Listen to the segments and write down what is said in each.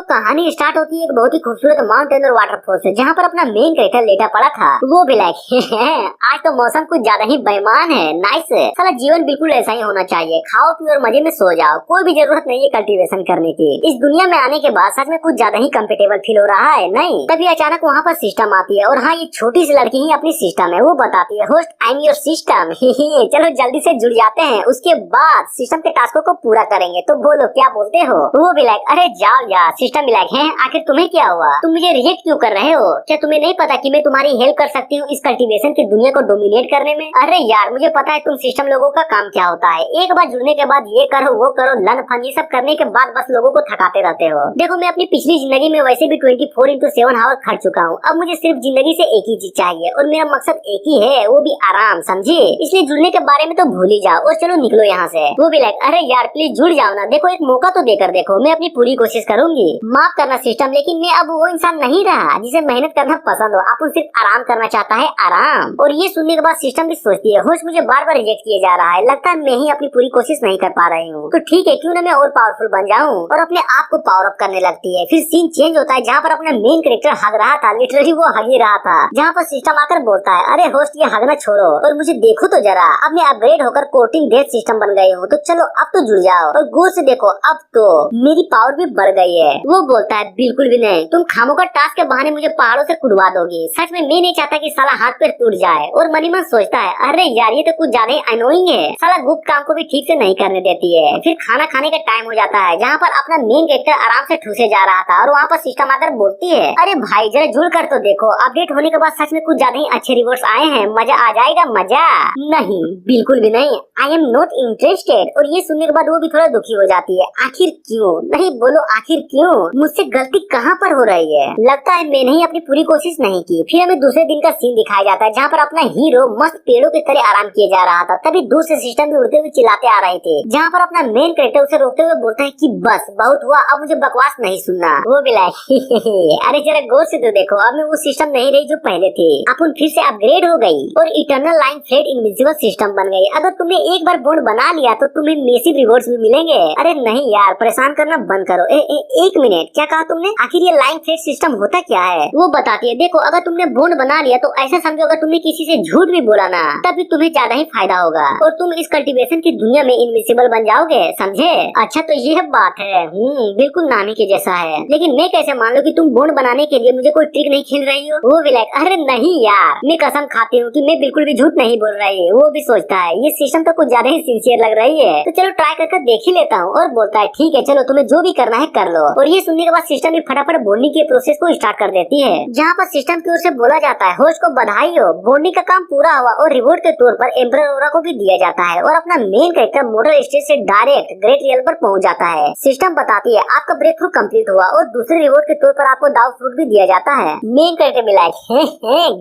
कहानी स्टार्ट होती है एक बहुत ही खूबसूरत माउंटेन और वाटरफॉल से, जहाँ पर अपना मेन कैरेक्टर लेटा पड़ा था। वो भी लाइक आज तो मौसम कुछ ज्यादा ही बेईमान है। नाइस है साला, जीवन बिल्कुल ऐसा ही होना चाहिए। खाओ पियो और मजे में सो जाओ, कोई भी जरूरत नहीं है कल्टीवेशन करने की। इस दुनिया में आने के बाद सच में कुछ ज्यादा ही कंफर्टेबल फील हो रहा है। नहीं तभी अचानक वहाँ पर सिस्टम आती है, और हाँ ये छोटी सी लड़की ही अपनी सिस्टम है। वो बताती है host I am your system. चलो जल्दी से जुड़ जाते हैं, उसके बाद सिस्टम के टास्कों को पूरा करेंगे। तो बोलो क्या बोलते हो? वो भी लाइक अरे जाओ यार। सिस्टम भी लाइक है आखिर तुम्हें क्या हुआ, तुम मुझे रिजेक्ट क्यों कर रहे हो? क्या तुम्हें नहीं पता कि मैं तुम्हारी हेल्प कर सकती हूँ इस कल्टीवेशन की दुनिया को डोमिनेट करने में? अरे यार मुझे पता है तुम सिस्टम लोगों का काम क्या होता है। एक बार जुड़ने के बाद ये करो वो करो लन फन ये सब करने के बाद बस लोगों को थकाते रहते हो। देखो मैं अपनी पिछली जिंदगी में वैसे भी 24/7 आवर खड़ चुका हूँ। अब मुझे सिर्फ जिंदगी से एक ही चीज चाहिए, और मेरा मकसद एक ही है, वो भी आराम, समझे? इसलिए जुड़ने के बारे में तो भूल ही जाओ और चलो निकलो यहाँ से। वो भी लाइक अरे यार प्लीज जुड़ जाओ ना, देखो एक मौका तो देकर देखो। मैं अपनी पूरी कोशिश करूंगी। माफ करना सिस्टम, लेकिन मैं अब वो इंसान नहीं रहा जिसे मेहनत करना पसंद हो। अपन सिर्फ आराम करना चाहता है, आराम। और ये सुनने के बाद सिस्टम भी सोचती है होस्ट मुझे बार बार रिजेक्ट किया जा रहा है, लगता है मैं ही अपनी पूरी कोशिश नहीं कर पा रही हूँ। तो ठीक है क्यों ना मैं और पावरफुल बन जाऊँ, और अपने आप को पावर अप करने लगती है। फिर सीन चेंज होता है, जहाँ पर अपना मेन कैरेक्टर हग रहा था, लिटरली वो हग ही रहा था। जहाँ पर सिस्टम आकर बोलता है अरे होस्ट ये हगना छोड़ो और मुझे देखो तो जरा, अब मैं अपग्रेड होकर कोटिंग डेथ सिस्टम बन गई हूँ। तो चलो अब तो जुड़ जाओ और गौर से देखो, अब तो मेरी पावर भी बढ़ गई है। वो बोलता है बिल्कुल भी नहीं, तुम खामों का टास्क के बहाने मुझे पहाड़ों से कुड़वा दोगी। सच में मैं नहीं चाहता कि साला हाथ पैर टूट जाए। और मनी मन सोचता है अरे यार ये तो कुछ ज्यादा ही अनोइंग है, साला गुप्त काम को भी ठीक से नहीं करने देती है। फिर खाना खाने का टाइम हो जाता है, जहाँ पर अपना मेन कैरेक्टर आराम से ठूसे जा रहा था, और वहाँ पर सिस्टम आकर बोलती है अरे भाई जरा जुड़ कर तो देखो, अपडेट होने के बाद सच में कुछ ज्यादा ही अच्छे रिवॉर्ड्स आए हैं, मजा आ जाएगा। मजा नहीं, बिल्कुल भी नहीं, आई एम नॉट इंटरेस्टेड। और ये सुनने के बाद वो भी थोड़ा दुखी हो जाती है। आखिर क्यों? नहीं बोलो आखिर क्यों? मुझसे गलती कहाँ पर हो रही है? लगता है मैंने ही अपनी पूरी कोशिश नहीं की। फिर हमें दूसरे दिन का सीन दिखाया जाता है, जहाँ पर अपना हीरो मस्त पेड़ों की तरह आराम किए जा रहा था। तभी दूर से सिस्टम भी उड़ते हुए चिल्लाते आ रहे थे, जहाँ पर अपना मेन कैरेक्टर उसे रोकते हुए बोलता है कि बस बहुत हुआ, अब मुझे बकवास नहीं सुनना। वो भी लाइक अरे जरा गौर से तो देखो, अब मैं वो सिस्टम नहीं रही जो पहले थे। अपन फिर से अपग्रेड हो गई और eternal line flat invisible system बन गई। अगर तुमने एक बार बॉन्ड बना लिया तो तुम्हें मेसिव रिवॉर्ड्स भी मिलेंगे। अरे नहीं यार परेशान करना बंद करो। एक मिनट, क्या कहा तुमने? आखिर ये लाइन फ्लेट सिस्टम होता क्या है? वो बताती है देखो अगर तुमने बॉन्ड बना लिया तो ऐसा समझो अगर तुमने किसी से झूठ भी बोला ना, तभी तुम्हें ज्यादा ही फायदा होगा और तुम इस कल्टीवेशन की दुनिया में इनविजिबल बन जाओगे, समझे? अच्छा तो ये बात है। बिल्कुल नानी के जैसा है, लेकिन मैं कैसे मान लूं कि तुम बॉन्ड बनाने के लिए मुझे कोई ट्रिक नहीं खेल रही हो? वो भी लाइक अरे नहीं यार मैं कसम खाती हूँ कि मैं बिल्कुल भी झूठ नहीं बोल रही। वो भी सोचता है ये सिस्टम तो कुछ ज्यादा ही सिंसियर लग रही है, तो चलो ट्राई करके देख ही लेता हूँ। और बोलता है ठीक है चलो तुम्हें जो भी करना है कर लो। और ये सुनने के बाद सिस्टम भी फटाफट बॉन्डिंग के प्रोसेस को स्टार्ट कर देती है, जहाँ पर सिस्टम की ओर से बोला जाता है होस्ट को बधाई हो, बॉन्डिंग का काम पूरा हुआ। और रिवॉर्ड के तौर पर एम्परर ऑरा को भी दिया जाता है, और अपना मेन कैरेक्टर मोटर स्टेज से डायरेक्ट ग्रेट रियल पर पहुंच जाता है। सिस्टम बताती है आपका ब्रेक थ्रू कंप्लीट हुआ, और दूसरे रिवॉर्ड के तौर पर आपको दाव फ्रूट भी दिया जाता है। मेन कैरेक्टर भी लाइक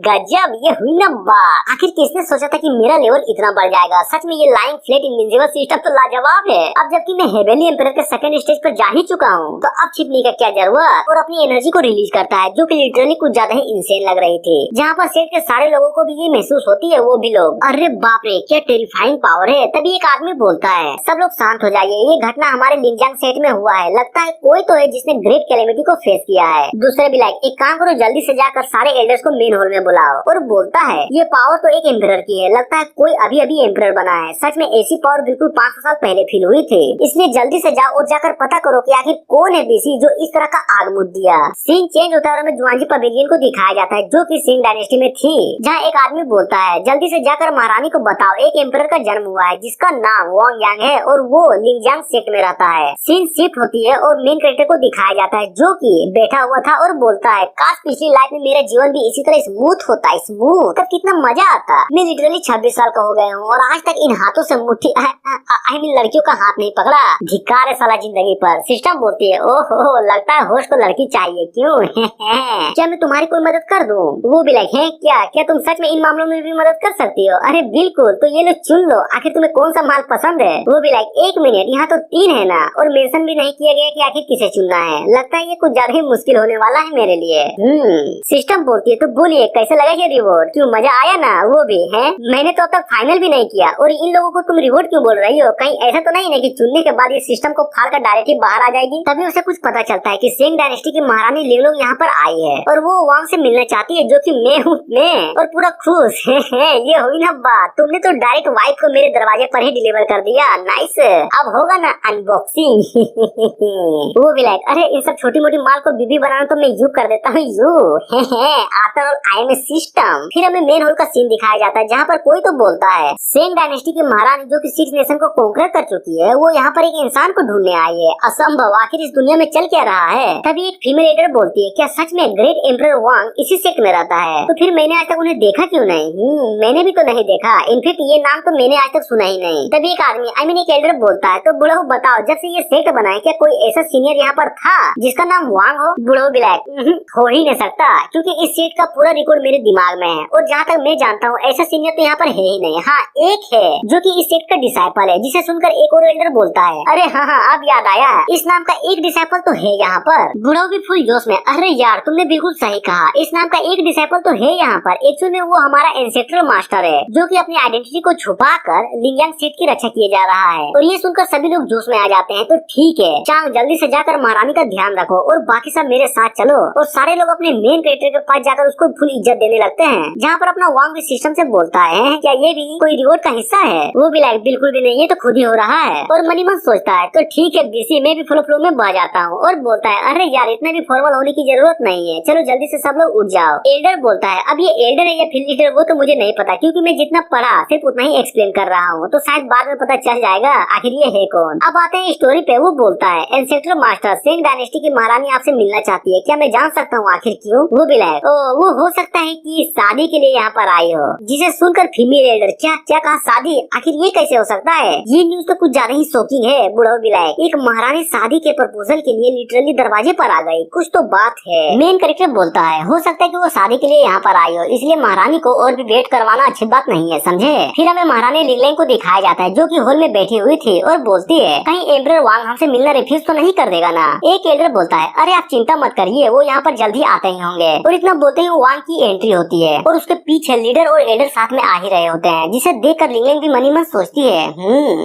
गजब ये हुई ना बात, आखिर किसने सोचा था कि मेरा लेवल इतना बढ़ जाएगा। सच में ये लाइन फ्लेट इनविजिबल सिस्टम तो लाजवाब है। अब जबकि मैं हेवेली एम्परर के सेकंड स्टेज पर जा ही चुका हूँ, तो अब छिपने का क्या जरूरत। और अपनी एनर्जी को रिलीज करता है, जो कि लिटरली कुछ ज्यादा ही इंसेन लग रही थी। जहाँ पर सेट के सारे लोगों को भी ये महसूस होती है, वो भी लोग अरे बाप रे क्या टेरिफाइंग पावर है। तभी एक आदमी बोलता है सब लोग शांत हो जाइए, ये घटना हमारे लिंगजांग सेट में हुआ है, लगता है कोई तो है जिसने ग्रेट कैलेमिटी को फेस किया है। दूसरे भी लाइक एक काम करो जल्दी से जाकर सारे एल्डर्स को मेन हॉल में बुलाओ। और बोलता है ये पावर तो एक एम्परर की है, लगता है कोई अभी अभी एम्परर बना है। सच में ऐसी पावर बिल्कुल 500 साल पहले फील हुई थी, इसलिए जल्दी से जाओ और जाकर पता करो कि आखिर कौन है बीसी जो इस तरह का आग मुद दिया। सीन चेंज होता है और हमें जुआनजी पवेलियन को दिखाया जाता है, जो कि सिंह डायनेस्टी में थी, जहाँ एक आदमी बोलता है जल्दी से जाकर महारानी को बताओ एक एम्परर का जन्म हुआ है जिसका नाम वांग यांग है, और वो लिंगजांग सेक्ट में रहता है। सीन शिफ्ट होती है और मेन कैरेक्टर को दिखाया जाता है, जो कि बैठा हुआ था और बोलता है काश पिछली लाइफ में मेरा जीवन भी इसी तरह स्मूथ होता, स्मूथ, तब कितना मजा आता। मैं लिटरली 26 साल का हो गया हूँ और आज तक इन हाथों से मुट्ठी आई मीन लड़कियों का हाथ नहीं पकड़ा। धिक्कार है साला जिंदगी पर। सिस्टम बोलती है ओहो लगता है होस्ट को लड़की चाहिए क्यों? क्या मैं तुम्हारी कोई मदद कर दूं? वो भी लाइक है क्या तुम सच में इन मामलों में भी मदद कर सकती हो? अरे बिल्कुल, तो ये लो चुन लो, आखिर तुम्हें कौन सा माल पसंद है? वो भी लाइक एक मिनट यहाँ तो 3 है ना, और मेंशन भी नहीं किया गया कि आखिर किसे चुनना है। लगता है ये कुछ ज्यादा ही मुश्किल होने वाला है मेरे लिए। सिस्टम बोलती है तो बोलिए कैसे लगा ये रिवॉर्ड? क्यों मजा आया ना? वो भी है मैंने तो अब तक फाइनल भी नहीं किया, और इन लोगों को तुम रिवॉर्ड क्यों बोल रही हो? कहीं ऐसा तो नहीं है कि चुनने के बाद ये सिस्टम को फाड़ कर डायरेक्टली बाहर आ जाएगी? तभी उसे कुछ पता पता चलता है कि सेंग डायनेस्टी की महारानी लिंगलोंग यहाँ पर आई है और वो वांग से मिलना चाहती है, जो कि मैं हूँ मैं, और पूरा खुश है। ये हुई ना बात, तुमने तो डायरेक्ट वाइफ को मेरे दरवाजे पर ही डिलीवर कर दिया। नाइस, अब होगा ना अनबॉक्सिंग। वो भी लाइक, अरे इन सब छोटी मोटी माल को बीबी बनाना तो मैं यू कर देता हूँ, यू आता और आई एम ए सिस्टम। फिर हमें मेन हॉल का सीन दिखाया जाता है जहाँ पर कोई तो बोलता है सेंग डायनेस्टी की महारानी जो कि 6 नेशन को कॉन्कर कर चुकी है, वो यहाँ पर एक इंसान को ढूंढने आई है। असंभव, आखिर इस दुनिया में चल क्या रहा है। तभी एक फीमेल लीडर बोलती है, क्या सच में ग्रेट एम्परर वांग इसी सेक्ट में रहता है? तो फिर मैंने आज तक उन्हें देखा क्यों नहीं? मैंने भी तो नहीं देखा, इनफेक्ट ये नाम तो मैंने आज तक सुना ही नहीं। तभी एक आदमी आई मीन एक एल्डर बोलता है, तो बुढ़ऊ बताओ जब से ये सेक्ट बनाए क्या कोई ऐसा सीनियर यहाँ पर था जिसका नाम वांग हो? बुढ़ऊ बिलायक, हो ही नहीं सकता क्योंकि इस सेक्ट का पूरा रिकॉर्ड मेरे दिमाग में है और जहाँ तक मैं जानता हूँ ऐसा सीनियर तो यहाँ पर है ही नहीं। हाँ एक है जो कि इस सेक्ट का डिसाइपल है, जिसे सुनकर एक और एल्डर बोलता है, अरे हाँ अब याद आया, इस नाम का एक डिसाइपल तो है यहाँ पर। बुढ़ऊ भी फुल जोश में, अरे यार तुमने बिल्कुल सही कहा, इस नाम का एक डिसाइपल तो है यहाँ पर। एक्चुअली में वो हमारा एंसेस्ट्रल मास्टर है जो कि अपनी आइडेंटिटी को छुपाकर लिंगयांग सेक्ट की रक्षा किए जा रहा है। और ये सुनकर सभी लोग जोश में आ जाते हैं। तो ठीक है चांग, जल्दी से जाकर महारानी का ध्यान रखो और बाकी सब मेरे साथ चलो। और सारे लोग अपने मेन कैरेक्टर के पास जाकर उसको फुल इज्जत देने लगते हैं, जहाँ पर अपना वांग भी सिस्टम से बोलता है, क्या ये भी कोई रिवॉर्ड का हिस्सा है? वो भी लाइक, बिल्कुल भी नहीं, ये तो खुद ही हो रहा है। और मनीमन सोचता है, तो ठीक है बीसी, मैं भी फ्लो में बह जाता हूँ। और बोलता है, अरे यार इतना भी फॉर्मल होने की जरूरत नहीं है, चलो जल्दी से सब लोग उठ जाओ। एल्डर बोलता है, अब ये एल्डर है या फील्ड लीडर वो तो मुझे नहीं पता, क्योंकि मैं जितना पढ़ा सिर्फ उतना ही एक्सप्लेन कर रहा हूँ, तो शायद बाद में पता चल जाएगा आखिर ये है कौन। अब आते हैं स्टोरी पे। वो बोलता है, एंसेस्ट्रल मास्टर, सेंग डायनेस्टी की महारानी आपसे मिलना चाहती है, क्या मैं जान सकता हूँ आखिर क्यों? वो भी लाइक, वो हो सकता है कि शादी के लिए यहाँ पर आई हो। जिसे सुनकर फीमेल एल्डर, क्या क्या कहा शादी? आखिर ये कैसे हो सकता है? ये न्यूज तो कुछ ज्यादा ही शॉकिंग है। बुढ़ऊ भी लाइक, एक महारानी शादी के प्रपोजल के लिए लिटरली दरवाजे पर आ गई, कुछ तो बात है। मेन कैरेक्टर बोलता है, हो सकता है कि वो शादी के लिए यहाँ पर आई हो, इसलिए महारानी को और भी वेट करवाना अच्छी बात नहीं है, समझे? फिर हमें महारानी लिंगलेंग को दिखाया जाता है जो कि हॉल में बैठी हुई थी और बोलती है, कहीं एम्परर वांग हमसे मिलना रिफ्यूज तो नहीं कर देगा ना? एक एल्डर बोलता है, अरे आप चिंता मत करिए, वो यहाँ पर जल्दी आते ही होंगे। और इतना बोलते ही वांग की एंट्री होती है और उसके पीछे लीडर और एल्डर साथ में आ ही रहे होते हैं, जिसे देखकर लिंगलेंग भी मनी मन सोचती है,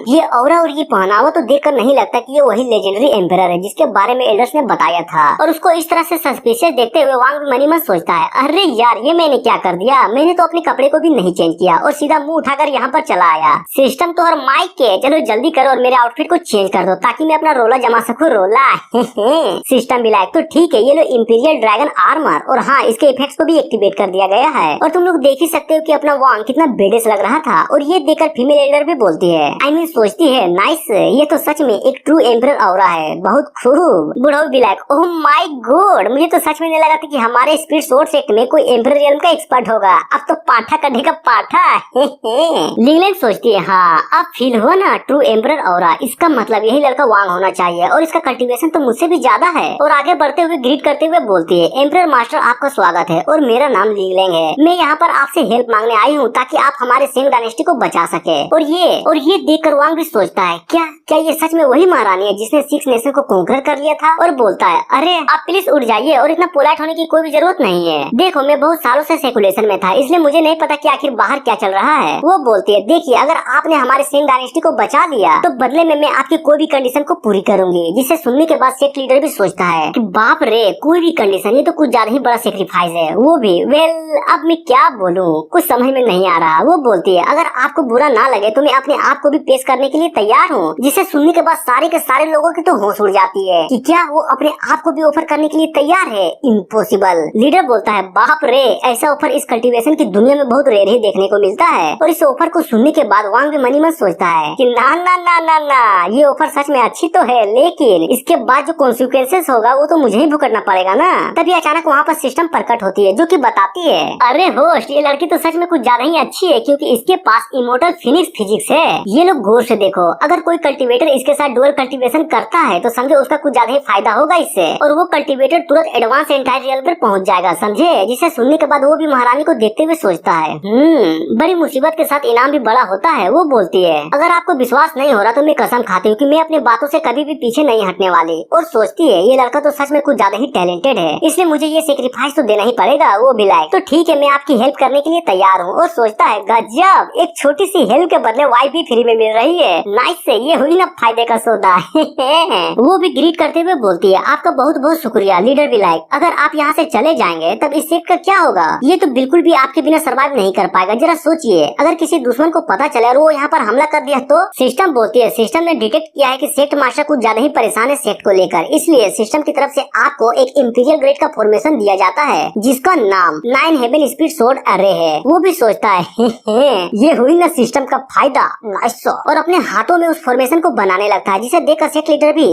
ये औरा और ये पहनावा तो देखकर नहीं लगता कि ये वही लेजेंडरी एम्परर है जिसके बारे में एल्डर्स ने बताया था। और उसको इस तरह से सस्पिशियस देखते हुए वांग भी मनी मन सोचता है, अरे यार ये मैंने क्या कर दिया, मैंने तो अपने कपड़े को भी नहीं चेंज किया और सीधा मुंह उठाकर यहाँ पर चला आया। सिस्टम तो और माइक के, चलो जल्दी करो और मेरे आउटफिट को चेंज कर दो ताकि मैं अपना रोला जमा सकूं। रोला सिस्टम भी लाइक, तो ठीक है ये लो इंपीरियल ड्रैगन आर्मर, और हाँ इसके इफेक्ट्स को भी एक्टिवेट कर दिया गया है। और तुम लोग देख ही सकते हो कि अपना वांग कितना बेडेस लग रहा था। और ये देखकर फीमेल एल्डर भी बोलती है, आई मीन सोचती है, नाइस, ये तो सच में एक ट्रू एम्परर औरा है, बहुत खूब। बुढ़ऊ भी लाइक, ओह माय गॉड, मुझे तो सच में नहीं लगा था कि हमारे स्पिरिट सोर्स सेक्ट में कोई एम्परर रियल्म का एक्सपर्ट होगा, अब तो पाठा करने का पाठा। लिंगलेंग सोचती है, हाँ अब फील हुआ ना ट्रू एम्परर औरा, इसका मतलब यही लड़का वांग होना चाहिए और इसका कल्टीवेशन तो मुझसे भी ज्यादा है। और आगे बढ़ते हुए ग्रीट करते हुए बोलती है, एम्परर मास्टर आपका स्वागत है और मेरा नाम लिंगलेंग है, मैं यहाँ पर आपसे हेल्प मांगने आई हूँ ताकि आप हमारे सेंग डायनेस्टी को बचा सके। और ये देखकर वांग भी सोचता है, क्या ये सच में वही महारानी है जिसने 6 नेशन को कॉन्कर कर लिया था? और बोलता है, अरे आप प्लीज उठ जाइए और इतना पोलाइट होने की कोई भी जरूरत नहीं है, देखो मैं बहुत सालों से सेकुलेशन में था इसलिए मुझे नहीं पता कि आखिर बाहर क्या चल रहा है। वो बोलती है, देखिए अगर आपने हमारे सेंग डायनेस्टी को बचा लिया तो बदले में मैं आपकी कोई भी कंडीशन को पूरी करूंगी। जिसे सुनने के बाद सेक्ट लीडर भी सोचता है कि बाप रे कोई भी कंडीशन, ये तो कुछ ज्यादा ही बड़ा सेक्रीफाइस है। वो भी वेल अब मैं क्या बोलूं, कुछ समझ में नहीं आ रहा। वो बोलती है, अगर आपको बुरा ना लगे तो मैं अपने आप को भी पेश करने के लिए तैयार हूँ। जिसे सुनने के बाद सारे के सारे लोगों की तो होश उड़ जाती है कि क्या वो अपने आप को भी ऑफर करने के लिए तैयार है? इम्पॉसिबल। लीडर बोलता है, बाप रे ऐसा ऑफर इस कल्टीवेशन की दुनिया में बहुत रेयर ही देखने को मिलता है। और इस ऑफर को सुनने के बाद वांग भी मनी मन सोचता है कि ना ना ना ना ना, ये ऑफर सच में अच्छी तो है लेकिन इसके बाद जो कॉन्सिक्वेंसेस होगा वो तो मुझे ही भुगतना पड़ेगा ना। तभी अचानक वहाँ पर सिस्टम प्रकट होती है जो कि बताती है, अरे होस्ट ये लड़की तो सच में कुछ ज्यादा ही अच्छी है क्योंकि इसके पास इमोर्टल फिनिक्स फिजिक्स है। ये लोग गौर से देखो, अगर कोई कल्टीवेटर इसके साथ डुअल कल्टीवेशन करता है तो समझे उसका कुछ ज्यादा ही फायदा होगा इससे, और वो कल्टीवेटर तुरंत एडवांस एंटायर रियल पर पहुंच जाएगा, समझे? जिसे सुनने के बाद वो भी महारानी को देखते हुए सोचता है, बड़ी मुसीबत के साथ इनाम भी बड़ा होता है। वो बोलती है, अगर आपको विश्वास नहीं हो रहा तो मैं कसम खाती हूँ कि मैं अपनी बातों से कभी भी पीछे नहीं हटने वाली। और सोचती है, ये लड़का तो सच में कुछ ज्यादा ही टैलेंटेड है, इसलिए मुझे ये सेक्रीफाइस तो देना ही पड़ेगा। वो भी लाइक, तो ठीक है मैं आपकी हेल्प करने के लिए तैयार हूँ। और सोचता है, गजब, एक छोटी सी हेल्प के बदले वाइफ भी फ्री में मिल रही है, नाइस से, ये हुई ना फायदे का सौदा। वो भी ग्रीट करते हुए बोलती है, आपका बहुत बहुत शुक्रिया लीडर विलायक, अगर आप यहाँ से चले जाएंगे तब इस सेक्ट का क्या होगा? ये तो बिल्कुल भी आपके बिना सर्वाइव नहीं कर पाएगा। जरा सोचिए, अगर किसी दुश्मन को पता चले और वो यहाँ पर हमला कर दिया तो? सिस्टम बोलती है, सिस्टम ने डिटेक्ट किया है कि सेक्ट मास्टर कुछ ज्यादा ही परेशान है सेक्ट को लेकर, इसलिए सिस्टम की तरफ से आपको एक इंपीरियल ग्रेड का फॉर्मेशन दिया जाता है जिसका नाम 9 हेवन स्पीड सोर्ड अरे है। वो भी सोचता है ये हुई ना सिस्टम का फायदा, नाइस, और अपने हाथों में उस फॉर्मेशन को बनाने लगता है, जिसे देखकर सेक्ट लीडर भी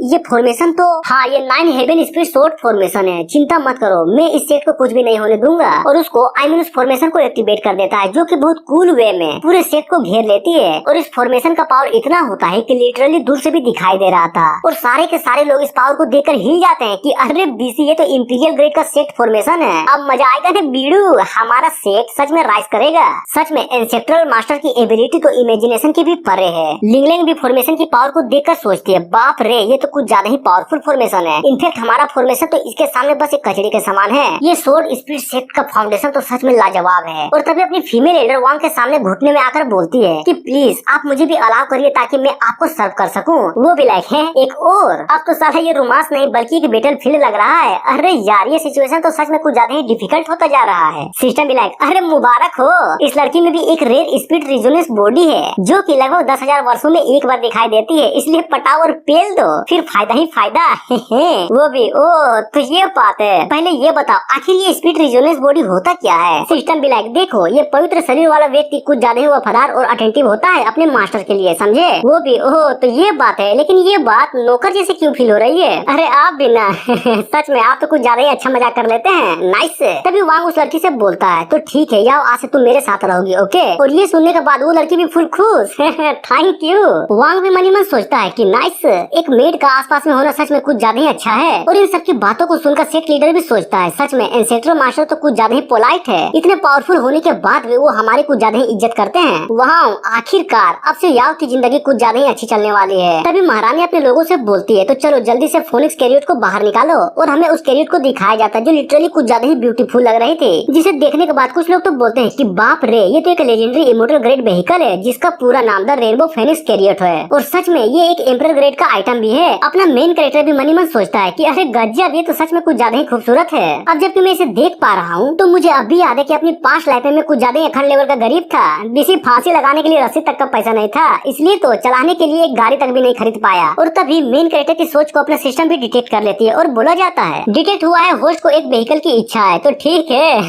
ये फॉर्मेशन तो हाँ ये 9 हेवन स्पीड सोर्ड फॉर्मेशन है, चिंता मत करो, मैं इस सेट को कुछ भी नहीं होने दूंगा। और उसको उस फॉर्मेशन को एक्टिवेट कर देता है, जो कि बहुत कूल वे में पूरे सेट को घेर लेती है। और इस फॉर्मेशन का पावर इतना होता है कि लिटरली दूर से भी दिखाई दे रहा था, और सारे के सारे लोग इस पावर को देखकर हिल जाते हैं कि अरे बीसी ये तो इंपीरियल ग्रेड का सेट फॉर्मेशन है, अब मजा आएगा ना बीड़ू, हमारा सेट सच में राइज करेगा। सच में एंसेस्ट्रल मास्टर की एबिलिटी तो इमेजिनेशन की भी परे है। लिंगलिंग भी फॉर्मेशन की पावर को देखकर सोचती है, बाप रे ये तो कुछ ज्यादा ही पावरफुल फॉर्मेशन है, इनफैक्ट हमारा फॉर्मेशन तो इसके सामने बस एक कचड़ी के समान है। ये सोर्ड स्पीड सेट का फाउंडेशन तो सच में लाजवाब है। और तभी अपनी फीमेल एल्डर वांग के सामने घुटने में आकर बोलती है कि प्लीज आप मुझे भी अलाउ करिए ताकि मैं आपको सर्व कर सकूं। वो भी लाइक है एक और, अब तो साला ये रोमांस नहीं बल्कि एक बैटल फील्ड लग रहा है। अरे यार ये सिचुएशन तो सच में कुछ ज्यादा ही डिफिकल्ट होता जा रहा है। सिस्टम भी लाइक, अरे मुबारक हो, इस लड़की में भी एक रेयर स्पीड रिजोनेंस बॉडी है जो कि लगभग 10,000 वर्षों में एक बार दिखाई देती है, इसलिए पटाओ और पेल दो, फिर फायदा ही फायदा। वो भी ओ तो ये बात है, पहले ये बताओ आखिर ये स्पीड रिजोनेंस बॉडी होता क्या है? सिस्टम भी लाइक, देखो ये पवित्र शरीर वाला व्यक्ति कुछ ज्यादा ही वफादार और अटेंटिव होता है अपने मास्टर के लिए, समझे? वो भी ओह तो ये बात है, लेकिन ये बात नौकर जैसे क्यों फील हो रही है? अरे आप भी ना सच में आप तो कुछ ज्यादा ही अच्छा मजाक कर लेते हैं, नाइस। तभी वांग उस लड़की से बोलता है, तो ठीक है याओ आज से तुम मेरे साथ रहोगी, ओके? और ये सुनने के बाद वो लड़की भी फुल खुश थैंक यू। वांग भी मनी मन सोचता है कि नाइस, एक मेड का आसपास में होना सच में कुछ ज्यादा ही अच्छा है। और इन सब की बातों को सुनकर सेक्ट लीडर भी सोचता है, सच में एंसेस्ट्रल मास्टर तो कुछ ज्यादा ही पोलाइट है, इतने पावरफुल होने के बाद भी वो हमारी कुछ ज्यादा ही इज्जत करते हैं। वहाँ आखिरकार अब से याओ की जिंदगी कुछ ज्यादा ही अच्छी चलने वाली है। तभी महारानी अपने लोगों से बोलती है, तो चलो जल्दी से फोनिक्स कैरियट को बाहर निकालो। और हमें उस कैरियट को दिखाया जाता है जो लिटरली कुछ ज्यादा ही ब्यूटीफुल लग रही थी, जिसे देखने के बाद कुछ लोग तो बोलते हैं कि बाप रे ये तो एक लेजेंडरी इमोर्टल ग्रेड व्हीकल है जिसका पूरा नाम द रेनबो फेनिक्स कैरियट है। और सच में ये एक एम्परर ग्रेड का आइटम भी है। अपना मेन कैरेक्टर भी मनी मन सोचता है कि अरे गजब ये तो सच में कुछ ज्यादा ही खूबसूरत है। अब जबकि मैं इसे देख पा रहा हूँ तो मुझे अब भी याद है कि अपनी 5 लाइफ में कुछ ज्यादा ही अखंड लेवल का गरीब था, किसी फांसी लगाने के लिए रस्सी तक का पैसा नहीं था, इसलिए तो चलाने के लिए एक गाड़ी तक भी नहीं खरीद पाया। और तभी मेन कैरेक्टर की सोच को अपना सिस्टम भी डिटेक्ट कर लेती है और बोला जाता है, डिटेक्ट हुआ है होस्ट को एक व्हीकल की इच्छा है, तो ठीक है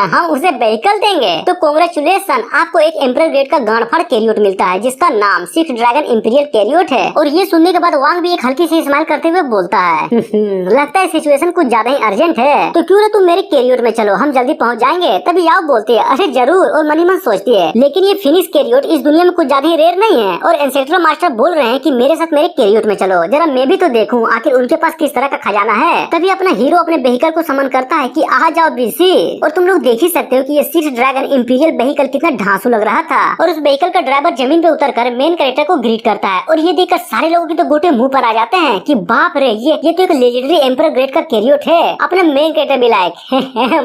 हम उसे व्हीकल देंगे। तो कांग्रेचुलेशन, आपको एक एम्परर ग्रेड का गांडफाड़ कैरियट मिलता है जिसका नाम 6 ड्रैगन इंपीरियल कैरियट है। और ये सुनने के बाद वांग भी एक हल्की सी स्माइल करते हुए बोलता है लगता है सिचुएशन कुछ ज्यादा ही अर्जेंट है, तो क्यों ना तुम मेरे कैरियट में चलो, हम जल्दी पहुंच जाएंगे। तभी याओ बोलती है, अरे जरूर। और मनी मन सोचती है, लेकिन ये फिनिक्स कैरियट इस दुनिया में कुछ ज्यादा ही रेयर नहीं है, और एंसेस्ट्रल मास्टर बोल रहे हैं कि मेरे साथ मेरे कैरियट में चलो, जरा मैं भी तो देखूं आखिर उनके पास किस तरह का खजाना है। तभी अपना हीरो अपने व्हीकल को समन करता है कि आ जाओ बीसी। और तुम लोग देख ही सकते हो कि ये 6 ड्रैगन इंपीरियल व्हीकल कितना ढांसू लग रहा था। और उस व्हीकल का ड्राइवर जमीन पे उतरकर मेन कैरेक्टर को ग्रीट करता है, और ये देखकर सारे लोगों की तो गोटे मुंह पर आ जाते हैं कि बाप रे ये तो एक लेजेंडरी एम्परर ग्रेड का कैरियट है। अपना मेन कैरेक्टर भी लाइक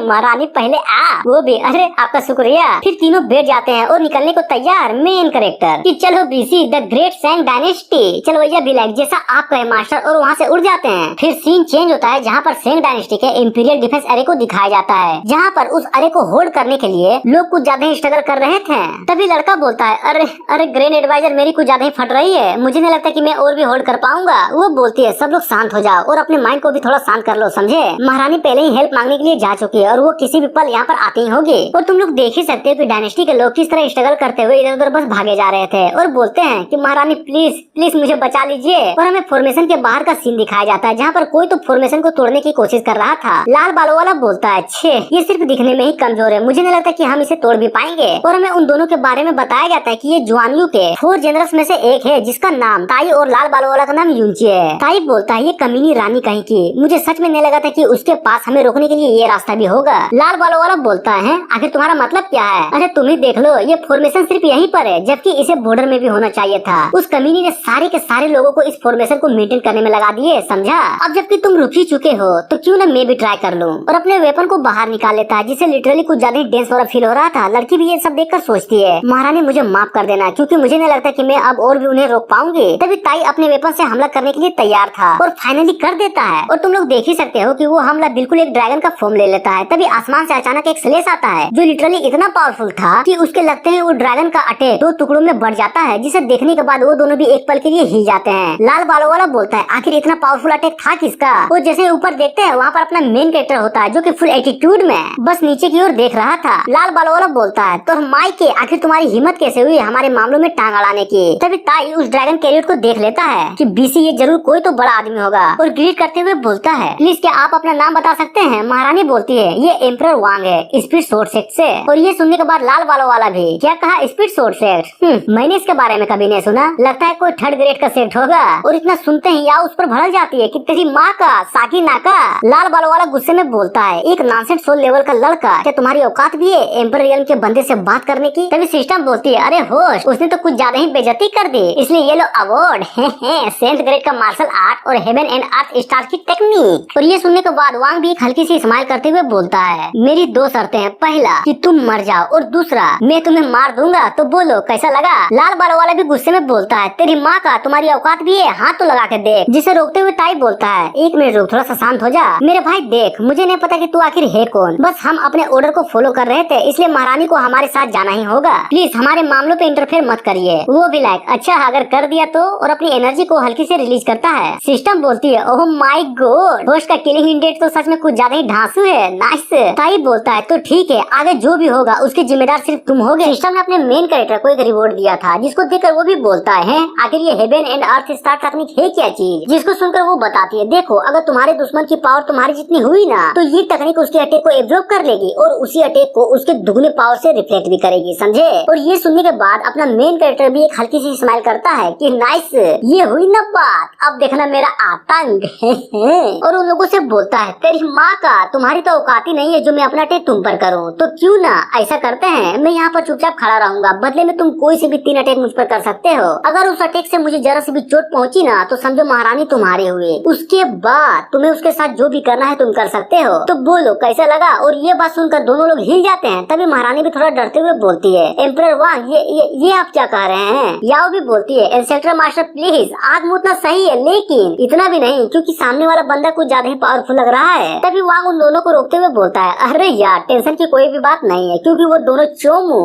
महारानी पहले आ। वो भी अरे आपका शुक्रिया। फिर तीनों बैठ जाते हैं और निकलने को तैयार मेन कैरेक्टर कि चलो बीसी द ग्रेट सैंग डायनेस्टी, चलो यह भी लाइक जैसा आप कहे मास्टर, और वहाँ से उड़ जाते हैं। फिर सीन चेंज होता है जहाँ पर सेंग डायनेस्टी के इंपीरियल डिफेंस एरे को दिखाया जाता है, जहाँ पर उस एरे को होल्ड करने के लिए लोग कुछ ज्यादा ही स्ट्रगल कर रहे थे। तभी लड़का बोलता है, अरे अरे ग्रेन एडवाइजर मेरी कुछ ज्यादा ही फट रही है, मुझे नहीं लगता कि मैं और भी होल्ड कर पाऊंगा। वो बोलती है, सब लोग शांत हो जाओ और अपने माइंड को भी थोड़ा शांत कर लो, समझे? महारानी पहले ही हेल्प मांगने के लिए जा चुकी है और वो किसी भी पल यहाँ पर आती ही होगी। और तुम लोग देख ही सकते हो कि डायनेस्टी के लोग किस तरह स्ट्रगल करते हुए इधर उधर बस भागे जा रहे थे, और बोलते हैं कि महारानी प्लीज प्लीज मुझे बचा लीजिए। और हमें फॉर्मेशन के बाहर का सीन दिखाया जाता है जहाँ पर कोई तो फॉर्मेशन को तोड़ने की कोशिश कर रहा था। लाल बालों वाला बोलता है, छे ये सिर्फ दिखने में ही कमजोर है, मुझे नहीं लगता कि हम इसे तोड़ भी पाएंगे। और हमें उन दोनों के बारे में बताया जाता है कि ये जुआनयू के 4 जनरल्स में से एक है जिसका नाम ताई, और लाल बालों वाला का नाम यूंची है। ताई बोलता है, ये कमीनी रानी कहीं की, मुझे सच में नहीं लगा था कि उसके पास हमें रोकने के लिए ये रास्ता भी होगा। लाल बालों वाला बोलता है, आखिर तुम्हारा मतलब क्या है? अरे तुम ही देख लो, ये फॉर्मेशन सिर्फ यहीं पर है, जबकि इसे बॉर्डर में भी होना चाहिए था। उस कमीनी ने सारे के सारे लोगों को इस फॉर्मेशन को मेंटेन करने में लगा दिए, समझा? अब जबकि तुम रुक ही चुके हो तो क्यों ना मैं भी ट्राई कर लूं। और अपने वेपन को बाहर निकाल लेता है, जिसे लिटरली कुछ ज्यादा डेंस वाला फील हो रहा था। लड़की भी ये सब देखकर सोचती है, महारानी मुझे माफ कर देना, क्योंकि मुझे नहीं लगता कि मैं अब और भी उन्हें रोक पाऊंगी। तभी ताई अपने वेपन से हमला करने के लिए तैयार था और फाइनली कर देता है। और तुम लोग देख ही सकते हो कि वो हमला बिल्कुल एक ड्रैगन का फॉर्म ले लेता है। तभी आसमान से अचानक एक स्लेश आता है जो लिटरली इतना पावरफुल था कि उसके लगते हैं वो ड्रैगन का अटैक 2 टुकड़ों में बढ़ जाता है, जिसे देखने के बाद वो दोनों भी एक पल के लिए हिल जाते हैं। लाल बालों वाला बोलता है आखिर इतना पावरफुल अटैक था किसका। वो जैसे ऊपर देखते हैं वहाँ पर अपना मेन कैरेक्टर होता है जो कि फुल एटीट्यूड में बस नीचे की ओर देख रहा था। लाल बालों वाला बोलता है तो माई के आखिर तुम्हारी हिम्मत कैसे हुई हमारे मामलों में टांग अड़ाने की। तभी ताई उस ड्रैगन कैरियर को देख लेता है कि बीसी ये जरूर कोई तो बड़ा आदमी होगा और ग्रीट करते हुए बोलता है प्लीज क्या आप अपना नाम बता सकते हैं। महारानी बोलती है ये एम्परर वांग है स्पीड सोर्ड सेक्ट से। और ये सुनने के बाद लाल बालों वाला भी क्या कहा स्पीड सोर्ड सेक्ट, मैंने इसके बारे में कभी नहीं सुना, लगता है कोई 3rd ग्रेड का सेक्ट होगा। और इतना सुनते ही या उस पर भड़क जाती है कि तेरी माँ का साकी नाका। लाल बालों वाला गुस्से में बोलता है एक नॉनसेंस सोल लेवल का लड़का, क्या तुम्हारी औकात भी है एम्परर रियल्म के बंदे से बात करने की। तभी सिस्टम बोलती है अरे होश उसने तो कुछ ज्यादा ही बेइज्जती कर दी, इसलिए ये लो अवार्ड 7th ग्रेड का मार्शल आर्ट और हेवन एंड अर्थ स्टार की टेक्निक। और ये सुनने के बाद वांग भी एक हल्की सी स्माइल करते हुए बोलता है मेरी 2 शर्तें हैं, पहला कि तुम मर जाओ और दूसरा मैं तुम्हें मार दूंगा, तो बोलो कैसा लगा। लाल बालों वाला भी गुस्से में बोलता है तेरी माँ का तुम्हारी औकात भी है, हाथ तो लगा के देख। जिसे रोकते हुए ताई बोलता है 1 मिनट रुक, थोड़ा सा शांत हो जा मेरे भाई, देख मुझे नहीं पता कि तू आखिर है कौन, बस हम अपने ऑर्डर को फॉलो कर रहे थे इसलिए महारानी को हमारे साथ जाना ही होगा, प्लीज हमारे मामलों पे इंटरफेयर मत करिए। वो भी लाइक अच्छा अगर कर दिया तो, और अपनी एनर्जी को हल्की से रिलीज करता है। सिस्टम बोलती है ओह माय गॉड होस्ट का किलिंग इंडेट तो सच में कुछ ज्यादा ही ढांसू है, नाइस। ताई बोलता है तो ठीक है आगे जो भी होगा उसके जिम्मेदार सिर्फ तुम होगे। सिस्टम ने अपने मेन कैरेक्टर को एक रिवॉर्ड दिया था जिसको देखकर वो भी बोलता है आखिर ये heaven and earth star technique है क्या चीज, जिसको सुनकर वो बताती है देखो अगर तुम्हारे दुश्मन की पावर तुम्हारी जितनी हुई ना तो ये टेक्निक उसके अटैक को एब्जॉर्ब कर लेगी और उसी अटैक को उसके दुगने पावर से रिफ्लेक्ट भी करेगी, समझे। और ये सुनने के बाद अपना मेन कैरेक्टर भी एक हल्की सी स्माइल करता है कि नाइस ये हुई ना बात, अब देखना मेरा आतंक और उन लोगों से बोलता है तेरी माँ का तुम्हारी तो औकात ही नहीं है जो मैं अपना अटैक तुम पर करूँ, तो क्यों ना ऐसा करते हैं मैं यहाँ पर चुपचाप खड़ा रहूंगा, बदले में तुम कोई से भी 3 अटैक मुझ पर कर सकते हो। अगर उस अटैक से मुझे जरा सी भी चोट पहुंची ना तो समझो महारानी तुम्हारे हुए, उसके बाद तुम्हें उसके साथ जो भी करना है तुम कर सकते हो, तो बोलो कैसा लगा। और ये बात सुनकर दोनों लोग हिल जाते हैं। तभी महारानी भी थोड़ा डरते हुए बोलती है एम्परर वांग ये आप क्या कह रहे हैं। याओ भी बोलती है एंसेस्टर मास्टर प्लीज आग मुतना सही है लेकिन इतना भी नहीं क्योंकि सामने वाला बंदा कुछ ज्यादा ही पावरफुल लग रहा है। तभी वांग उन दोनों को रोकते हुए बोलता है अरे यार टेंशन की कोई भी बात नहीं है क्योंकि वो दोनों चोमू